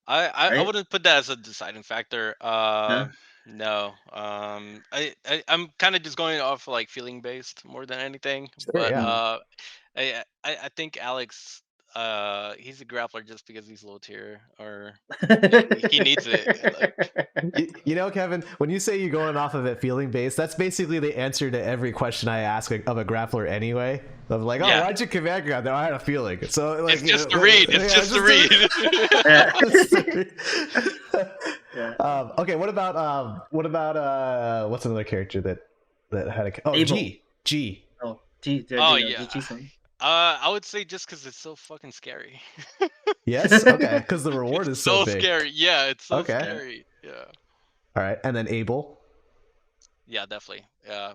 Speaker 2: I
Speaker 1: right?
Speaker 2: wouldn't put that as a deciding factor.
Speaker 1: No.
Speaker 2: No. I'm kind of just going off like feeling based more than anything.
Speaker 3: sure,
Speaker 2: But
Speaker 3: yeah.
Speaker 1: Mm.
Speaker 2: I think Alex he's a grappler just because he's low tier or yeah, he needs it. Like
Speaker 3: You know, Kevin, when you say you're going off of it feeling based, that's basically the answer to every question I ask of a grappler anyway. Of like, oh,
Speaker 2: yeah,
Speaker 3: why'd you command grab? No, I had a feeling. So like,
Speaker 2: it's just a read. It's
Speaker 3: yeah,
Speaker 2: just a read.
Speaker 1: Yeah.
Speaker 3: Okay, what about what's another character that had a
Speaker 1: Abel.
Speaker 3: G.
Speaker 1: Oh, G. There
Speaker 2: Oh
Speaker 1: you go.
Speaker 2: yeah.
Speaker 1: G-Son.
Speaker 2: I would say just because it's so fucking scary.
Speaker 3: Yes, okay, because the reward
Speaker 2: It's
Speaker 3: is so
Speaker 2: so
Speaker 3: big.
Speaker 2: scary. Yeah, it's so
Speaker 3: Okay,
Speaker 1: Yeah.
Speaker 2: scary. Yeah.
Speaker 3: all right, and then Abel.
Speaker 2: Yeah, definitely. Yeah.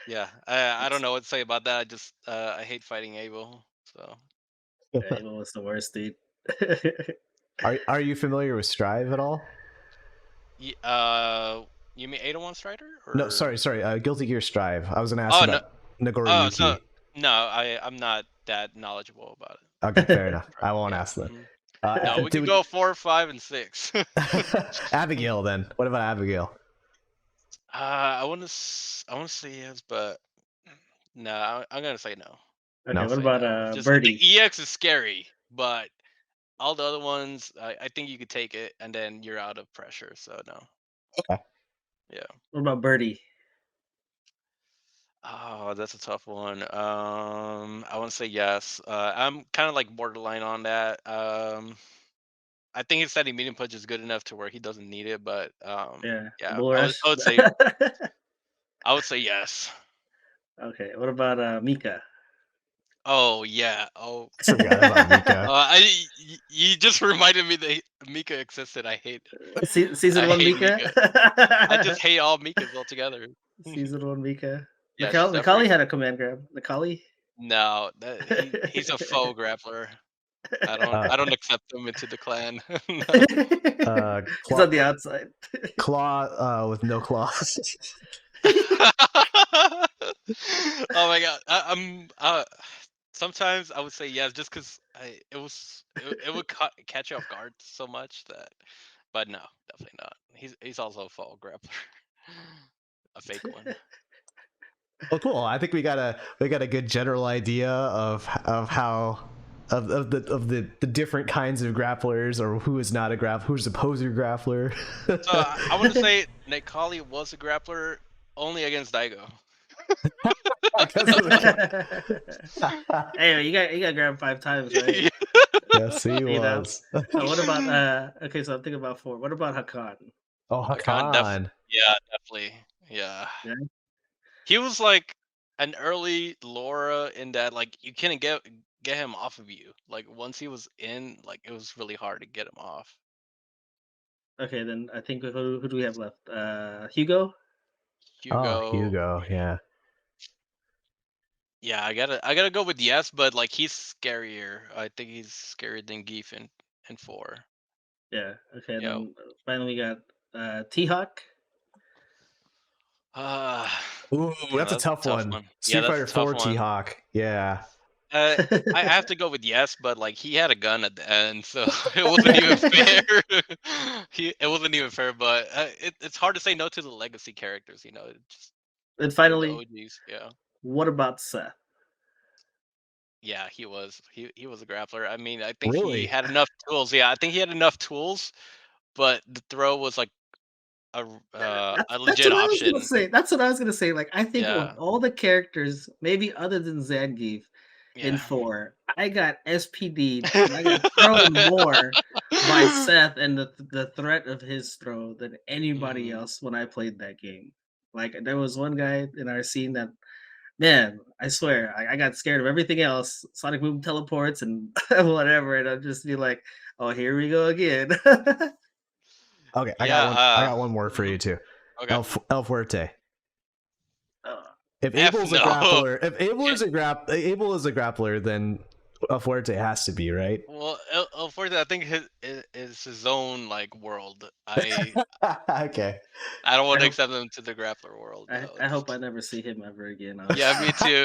Speaker 2: Yeah. I don't know what to say about that. I just I hate fighting Abel. So
Speaker 1: Yeah, Abel was the worst, dude.
Speaker 3: Are you familiar with Strive at all?
Speaker 2: you mean 801 Strider
Speaker 3: No,
Speaker 2: or
Speaker 3: sorry. Guilty Gear Strive. I was gonna ask
Speaker 2: oh no
Speaker 3: about
Speaker 2: oh so
Speaker 3: Nagoriyuki.
Speaker 2: no I'm not that knowledgeable about it.
Speaker 3: Okay, fair enough.
Speaker 2: Right.
Speaker 3: I won't
Speaker 2: Yeah.
Speaker 3: ask then.
Speaker 2: No, we could
Speaker 3: Do
Speaker 2: go 4, 5, and 6.
Speaker 3: Abigail then. What about Abigail?
Speaker 2: I want to say yes, but no, I'm gonna say no. I'm
Speaker 1: Okay,
Speaker 2: gonna
Speaker 3: No.
Speaker 1: what
Speaker 2: say
Speaker 1: about
Speaker 2: no. Just the
Speaker 1: Birdie?
Speaker 2: EX is scary, but all the other ones, I think you could take it, and then you're out of pressure. So no,
Speaker 3: Okay.
Speaker 2: yeah.
Speaker 1: What about Birdie?
Speaker 2: Oh, that's a tough one. I want to say yes. I'm kind of like borderline on that. I think his steady medium punch is good enough to where he doesn't need it, but
Speaker 1: Yeah,
Speaker 2: yeah,
Speaker 1: Bull Rush.
Speaker 2: I would say yes.
Speaker 1: Okay, what about Mika?
Speaker 2: Oh yeah. Oh,
Speaker 3: Forgot about Mika.
Speaker 2: you just reminded me that Mika existed.
Speaker 1: Season
Speaker 2: I
Speaker 1: one
Speaker 2: hate
Speaker 1: Mika.
Speaker 2: Mika. I just hate all Mikas altogether.
Speaker 1: Season one Mika.
Speaker 2: Yeah, she's
Speaker 1: Nikali
Speaker 2: definitely
Speaker 1: had a command grab. Nikali.
Speaker 2: no. He's a faux grappler.
Speaker 3: Uh,
Speaker 2: I don't accept him into the clan. No.
Speaker 1: He's on the outside.
Speaker 3: Claw with no claws.
Speaker 2: Oh my god. I'm sometimes I would say yes just because it would catch you off guard so much that, but no, definitely not. He's also a fall grappler, a fake one.
Speaker 3: Well, cool. I think we got a good general idea of how the different kinds of grapplers, or who is not a who's a poser grappler.
Speaker 2: So I want to say Nekali was a grappler only against Daigo.
Speaker 3: Because of
Speaker 1: Hey, you got grabbed 5 times, right?
Speaker 3: Yes, he
Speaker 1: You know.
Speaker 3: was.
Speaker 1: What about okay, so I'm thinking about 4. What about Hakan?
Speaker 3: Oh, Hakan.
Speaker 2: Yeah, definitely. Yeah.
Speaker 1: Yeah.
Speaker 2: He was like an early Laura in that like you couldn't get him off of you. Like once he was in, like it was really hard to get him off.
Speaker 1: Okay, then I think who do we have left? Hugo?
Speaker 3: Oh,
Speaker 2: Hugo,
Speaker 3: Hugo. Yeah.
Speaker 2: yeah, I gotta go with yes, but like he's scarier. I think he's scarier than Geef in 4.
Speaker 1: Yeah. Okay,
Speaker 2: Yeah.
Speaker 1: then finally we got T-Hawk.
Speaker 2: Uh
Speaker 3: Ooh,
Speaker 2: yeah,
Speaker 3: that's a
Speaker 2: that's a
Speaker 3: tough
Speaker 2: tough
Speaker 3: one.
Speaker 2: one. Yeah,
Speaker 3: Street
Speaker 2: that's a
Speaker 3: Fighter
Speaker 2: tough
Speaker 3: 4 T
Speaker 2: one.
Speaker 3: Hawk. Yeah.
Speaker 2: I have to go with yes, but like he had a gun at the end, so it wasn't even fair. It wasn't even fair, but it's hard to say no to the legacy characters. Just
Speaker 1: And
Speaker 2: they're the
Speaker 1: finally,
Speaker 2: OGs. Yeah,
Speaker 1: what about Seth?
Speaker 2: yeah, he was a grappler. I mean, I think he
Speaker 3: Really?
Speaker 2: had enough tools. Yeah, I think he had enough tools, but the throw was like a
Speaker 1: That's
Speaker 2: legit
Speaker 1: what I was gonna
Speaker 2: option.
Speaker 1: say. That's what I was gonna say. Like, I think of
Speaker 2: Yeah,
Speaker 1: all the characters, maybe other than Zangief in
Speaker 2: yeah.
Speaker 1: 4, I got SPD'd and I got thrown more by Seth and the threat of his throw than anybody
Speaker 2: hmm
Speaker 1: else when I played that game. Like, there was one guy in our scene that, man, I swear, I got scared of everything else, Sonic Boom teleports and whatever, and I'd just be like, "Oh, here we go again."
Speaker 3: Okay, I got
Speaker 2: Yeah.
Speaker 3: one. I got one more for
Speaker 2: Mhm.
Speaker 3: you too.
Speaker 2: Okay.
Speaker 3: El Fuerte.
Speaker 1: Uh,
Speaker 3: If
Speaker 2: F
Speaker 3: Abel's a
Speaker 2: no.
Speaker 3: grappler, if Abel is a grappler, then El Fuerte has to be, right?
Speaker 2: Well, unfortunately, I think is his own like world.
Speaker 3: Okay.
Speaker 2: I don't
Speaker 1: I
Speaker 2: want to
Speaker 1: hope
Speaker 2: accept him to the grappler world. No,
Speaker 1: I hope I never see him ever again,
Speaker 2: yeah,
Speaker 1: honestly.
Speaker 2: me too.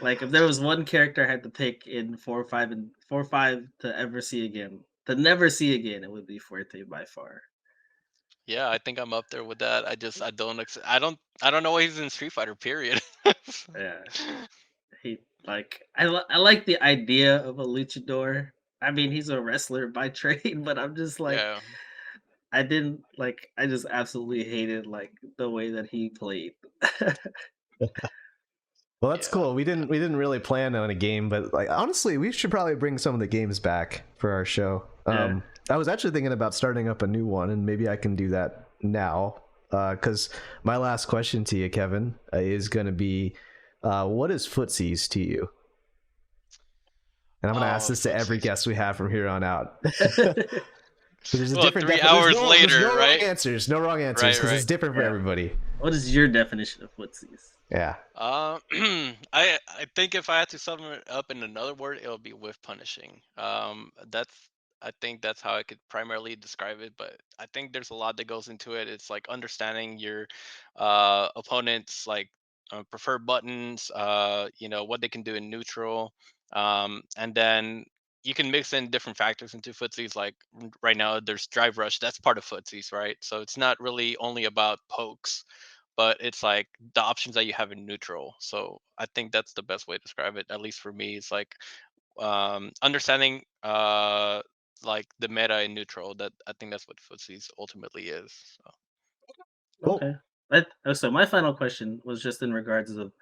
Speaker 1: Like, if there was one character I had to pick in 4 or 5 to ever see again, to never see again, it would be Fuerte by far.
Speaker 2: Yeah, I think I'm up there with that. I don't I don't know why he's in Street Fighter. Period.
Speaker 1: Yeah. He like I like the idea of a luchador. I mean, he's a wrestler by trade, but I'm just like
Speaker 2: Yeah.
Speaker 1: I didn't like I just absolutely hated like the way that he played.
Speaker 3: Well, that's
Speaker 2: Yeah.
Speaker 3: cool. We didn't really plan on a game, but like honestly, we should probably bring some of the games back for our show.
Speaker 1: Yeah.
Speaker 3: I was actually thinking about starting up a new one, and maybe I can do that now. Because my last question to you, Kevin, is going to be, what is footsies to you? And I'm going to ask
Speaker 2: Oh,
Speaker 3: this to every
Speaker 2: footsies.
Speaker 3: guest we have from here on out. There's a
Speaker 2: Well,
Speaker 3: different
Speaker 2: 3 hours
Speaker 3: there's
Speaker 2: later,
Speaker 3: no wrong
Speaker 2: right?
Speaker 3: answers. No wrong answers
Speaker 2: Right,
Speaker 3: because
Speaker 2: right.
Speaker 3: it's different for
Speaker 1: Yeah.
Speaker 3: everybody.
Speaker 1: What is your definition of footsies?
Speaker 3: Yeah.
Speaker 2: I think if I had to sum it up in another word, it would be with punishing. That's I think that's how I could primarily describe it, but I think there's a lot that goes into it. It's like understanding your opponent's like preferred buttons, what they can do in neutral, and then you can mix in different factors into footsies. Like right now, there's drive rush. That's part of footsies, right? So it's not really only about pokes, but it's like the options that you have in neutral. So I think that's the best way to describe it, at least for me. It's like understanding like the meta in neutral. That I think that's what footsies ultimately is. So.
Speaker 3: Cool.
Speaker 1: Okay. So my final question was just in regards of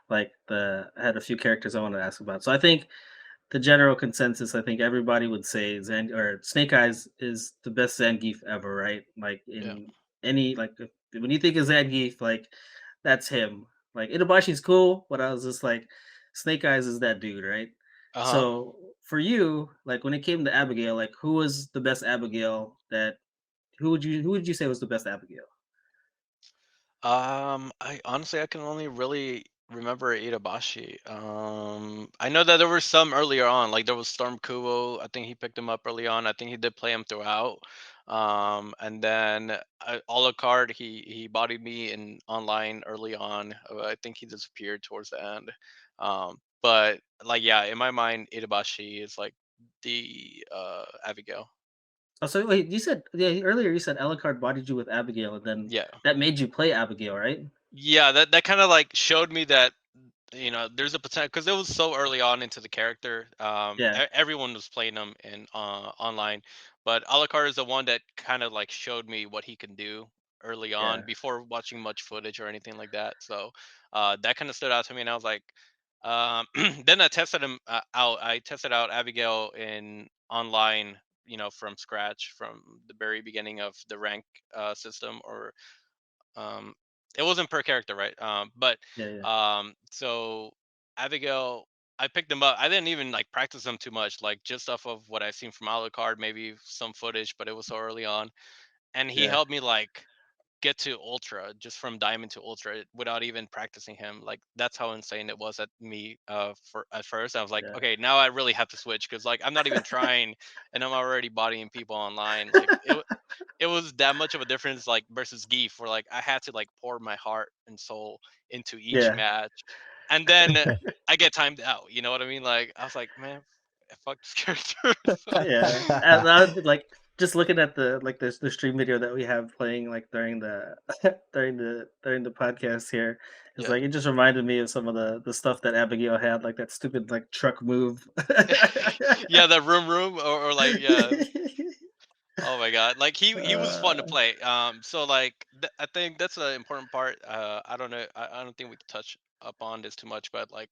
Speaker 1: like I had a few characters I wanted to ask about. So I think the general consensus, I think everybody would say Snake Eyes is the best Zangief ever, right? Like
Speaker 2: Yeah.
Speaker 1: in any when you think of Zangief, like that's him. Like Itabashi's cool, but I was just like Snake Eyes is that dude, right?
Speaker 2: Uh-huh.
Speaker 1: So for you, like when it came to Abigail, like who was the best Abigail that who would you say was the best Abigail?
Speaker 2: I honestly I can only really remember Itabashi. I know that there were some earlier on, like there was Storm Kubo. I think he picked him up early on. I think he did play him throughout. And then Alucard, he bodied me in online early on. I think he disappeared towards the end. But like yeah, in my mind, Itabashi is like the Abigail.
Speaker 1: Oh, so wait, you said earlier you said Alucard bodied you with Abigail, and then
Speaker 2: Yeah.
Speaker 1: that made you play Abigail, right?
Speaker 2: Yeah, that kind of like showed me that there's a potential because it was so early on into the character.
Speaker 1: Yeah,
Speaker 2: Everyone was playing them in online, but Alucard is the one that kind of like showed me what he can do early on
Speaker 1: yeah,
Speaker 2: before watching much footage or anything like that. So that kind of stood out to me, and I was like, then I tested him out. I tested out Abigail in online, from scratch from the very beginning of the rank system, or um, it wasn't per character, right? But
Speaker 1: yeah, yeah,
Speaker 2: so Abigail, I picked them up. I didn't even like practice them too much, like just off of what I've seen from Alucard, maybe some footage, but it was so early on. And he
Speaker 1: yeah,
Speaker 2: helped me like get to ultra just from diamond to ultra without even practicing him. Like that's how insane it was at me for at first. I was like,
Speaker 1: yeah.
Speaker 2: okay, now I really have to switch because like I'm not even trying and I'm already bodying people online. Like it was that much of a difference, like versus Geef, where like I had to like pour my heart and soul into each
Speaker 1: Yeah,
Speaker 2: match, and then I get timed out. You know what I mean? Like I was like, man, fuck this character. So,
Speaker 1: yeah. And I was, like just looking at the stream video that we have playing like during the during the podcast here, it's
Speaker 2: yeah,
Speaker 1: like it just reminded me of some of the stuff that Abigail had, like that stupid like truck move.
Speaker 2: yeah, that room, or like yeah. Oh my god, like he was fun to
Speaker 1: uh,
Speaker 2: play. So like I think that's an important part. I don't know. I don't think we can touch up on this too much, but like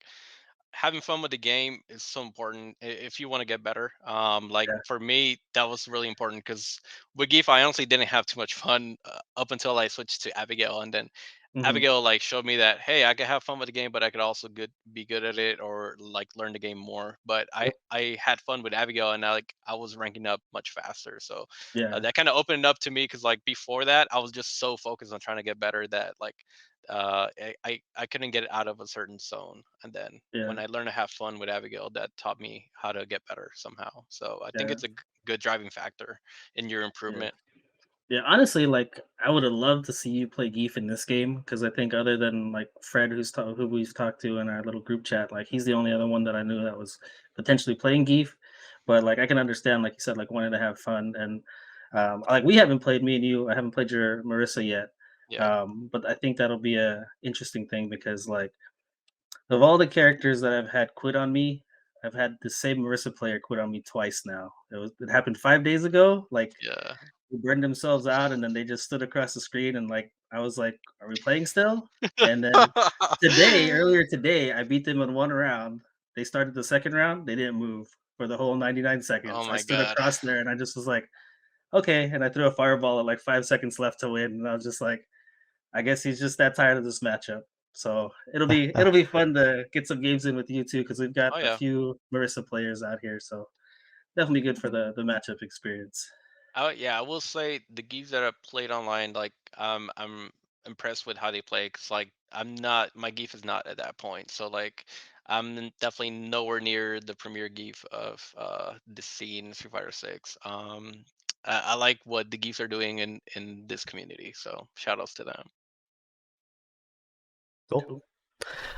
Speaker 2: having fun with the game is so important if you want to get better. Like
Speaker 1: yeah.
Speaker 2: for me, that was really important because with Geef, I honestly didn't have too much fun up until I switched to Abigail, and then
Speaker 1: Mhm.
Speaker 2: Abigail like showed me that hey, I could have fun with the game, but I could also be good at it or like learn the game more. But I had fun with Abigail, and I was ranking up much faster. So
Speaker 1: Yeah,
Speaker 2: that kind of opened it up to me because like before that, I was just so focused on trying to get better that like I couldn't get out of a certain zone, and then
Speaker 1: yeah,
Speaker 2: when I learned to have fun with Abigail, that taught me how to get better somehow. So I think
Speaker 1: yeah,
Speaker 2: it's a good driving factor in your
Speaker 1: yeah.
Speaker 2: improvement.
Speaker 1: Yeah, honestly, like I would have loved to see you play Geef in this game because I think other than like Fred, who we've talked to in our little group chat, like he's the only other one that I knew that was potentially playing Geef. But like I can understand, like you said, like wanting to have fun and like we haven't played me and you. I haven't played your Marissa yet,
Speaker 2: Yeah,
Speaker 1: but I think that'll be a interesting thing because like of all the characters that I've had quit on me, I've had the same Marissa player quit on me twice now. It happened 5 days ago. Like
Speaker 2: yeah.
Speaker 1: who burned themselves out, and then they just stood across the screen, and like I was like, "Are we playing still?" And then earlier today, I beat them in one round. They started the second round, they didn't move for the whole 99
Speaker 2: Oh
Speaker 1: seconds. I
Speaker 2: my
Speaker 1: stood
Speaker 2: god.
Speaker 1: across there, and I just was like, "Okay," and I threw a fireball at like 5 seconds left to win, and I was just like, "I guess he's just that tired of this matchup." So it'll be fun to get some games in with you too, because we've got
Speaker 2: Oh
Speaker 1: a
Speaker 2: yeah.
Speaker 1: few Marissa players out here. So definitely good for the matchup experience.
Speaker 2: Yeah, I will say the geeks that I played online, like I'm impressed with how they play because like I'm not my geef is not at that point. So like definitely nowhere near the premier geef of the scene Street Fighter 6. I like what the geeks are doing in this community. So shout outs to them.
Speaker 3: Cool.
Speaker 1: Cool.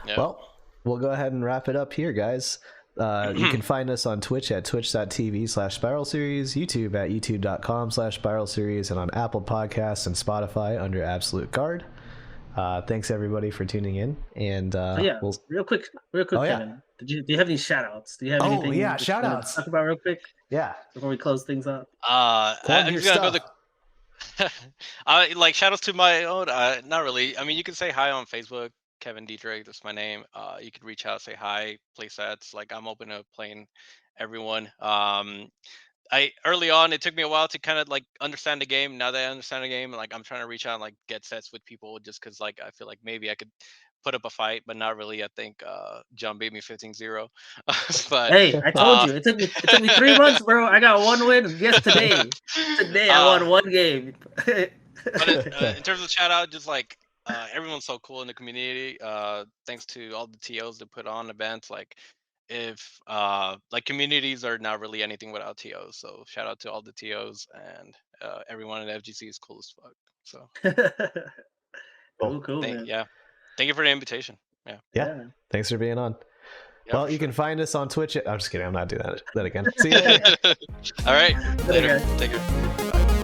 Speaker 2: Yeah.
Speaker 3: Well, we'll go ahead and wrap it up here, guys. You can find us on Twitch at twitch.tv/spiral series, YouTube at youtube.com/spiral series, and on Apple Podcasts and Spotify under Absolute Guard. Thanks everybody for tuning in, and
Speaker 1: Oh yeah,
Speaker 3: we'll.
Speaker 1: real quick,
Speaker 3: Oh yeah.
Speaker 1: Kevin. Do you have any shout outs? Do you have
Speaker 3: Oh
Speaker 1: anything
Speaker 3: yeah.
Speaker 1: that you
Speaker 3: Shout
Speaker 1: want to
Speaker 3: outs.
Speaker 1: talk about real quick
Speaker 3: Yeah.
Speaker 1: before we close things up?
Speaker 3: Plug
Speaker 2: I'm
Speaker 3: your
Speaker 2: just gonna go the
Speaker 3: stuff.
Speaker 2: Like shout outs to my own. Not really. I mean, you can say hi on Facebook. Kevin Dietrich, that's my name. You can reach out, say hi, play sets. Like I'm open to playing everyone. I early on, it took me a while to kind of like understand the game. Now that I understand the game, like I'm trying to reach out and like get sets with people just because like I feel like maybe I could put up a fight, but not really. I think John beat me 15-0. But
Speaker 1: Hey, I told
Speaker 2: uh
Speaker 1: you it took me 3 months, bro. I got one win. Yes, today. Today I
Speaker 2: uh
Speaker 1: won one game.
Speaker 2: but in terms of shout out, just like everyone's so cool in the community. Thanks to all the TOs that put on events. Like if like communities are not really anything without TOs. So shout out to all the TOs and everyone at FGC is cool as fuck. So
Speaker 3: Cool.
Speaker 1: Cool, man.
Speaker 2: yeah, thank you for the invitation. Yeah,
Speaker 3: Yeah. Thanks for being on.
Speaker 2: yeah
Speaker 3: Well,
Speaker 2: for
Speaker 3: you
Speaker 2: sure.
Speaker 3: can find us on Twitch. I'm just kidding. I'm not doing that again. See you later.
Speaker 2: All right,
Speaker 1: Later,
Speaker 2: later.
Speaker 1: guys.
Speaker 2: Take care. Bye.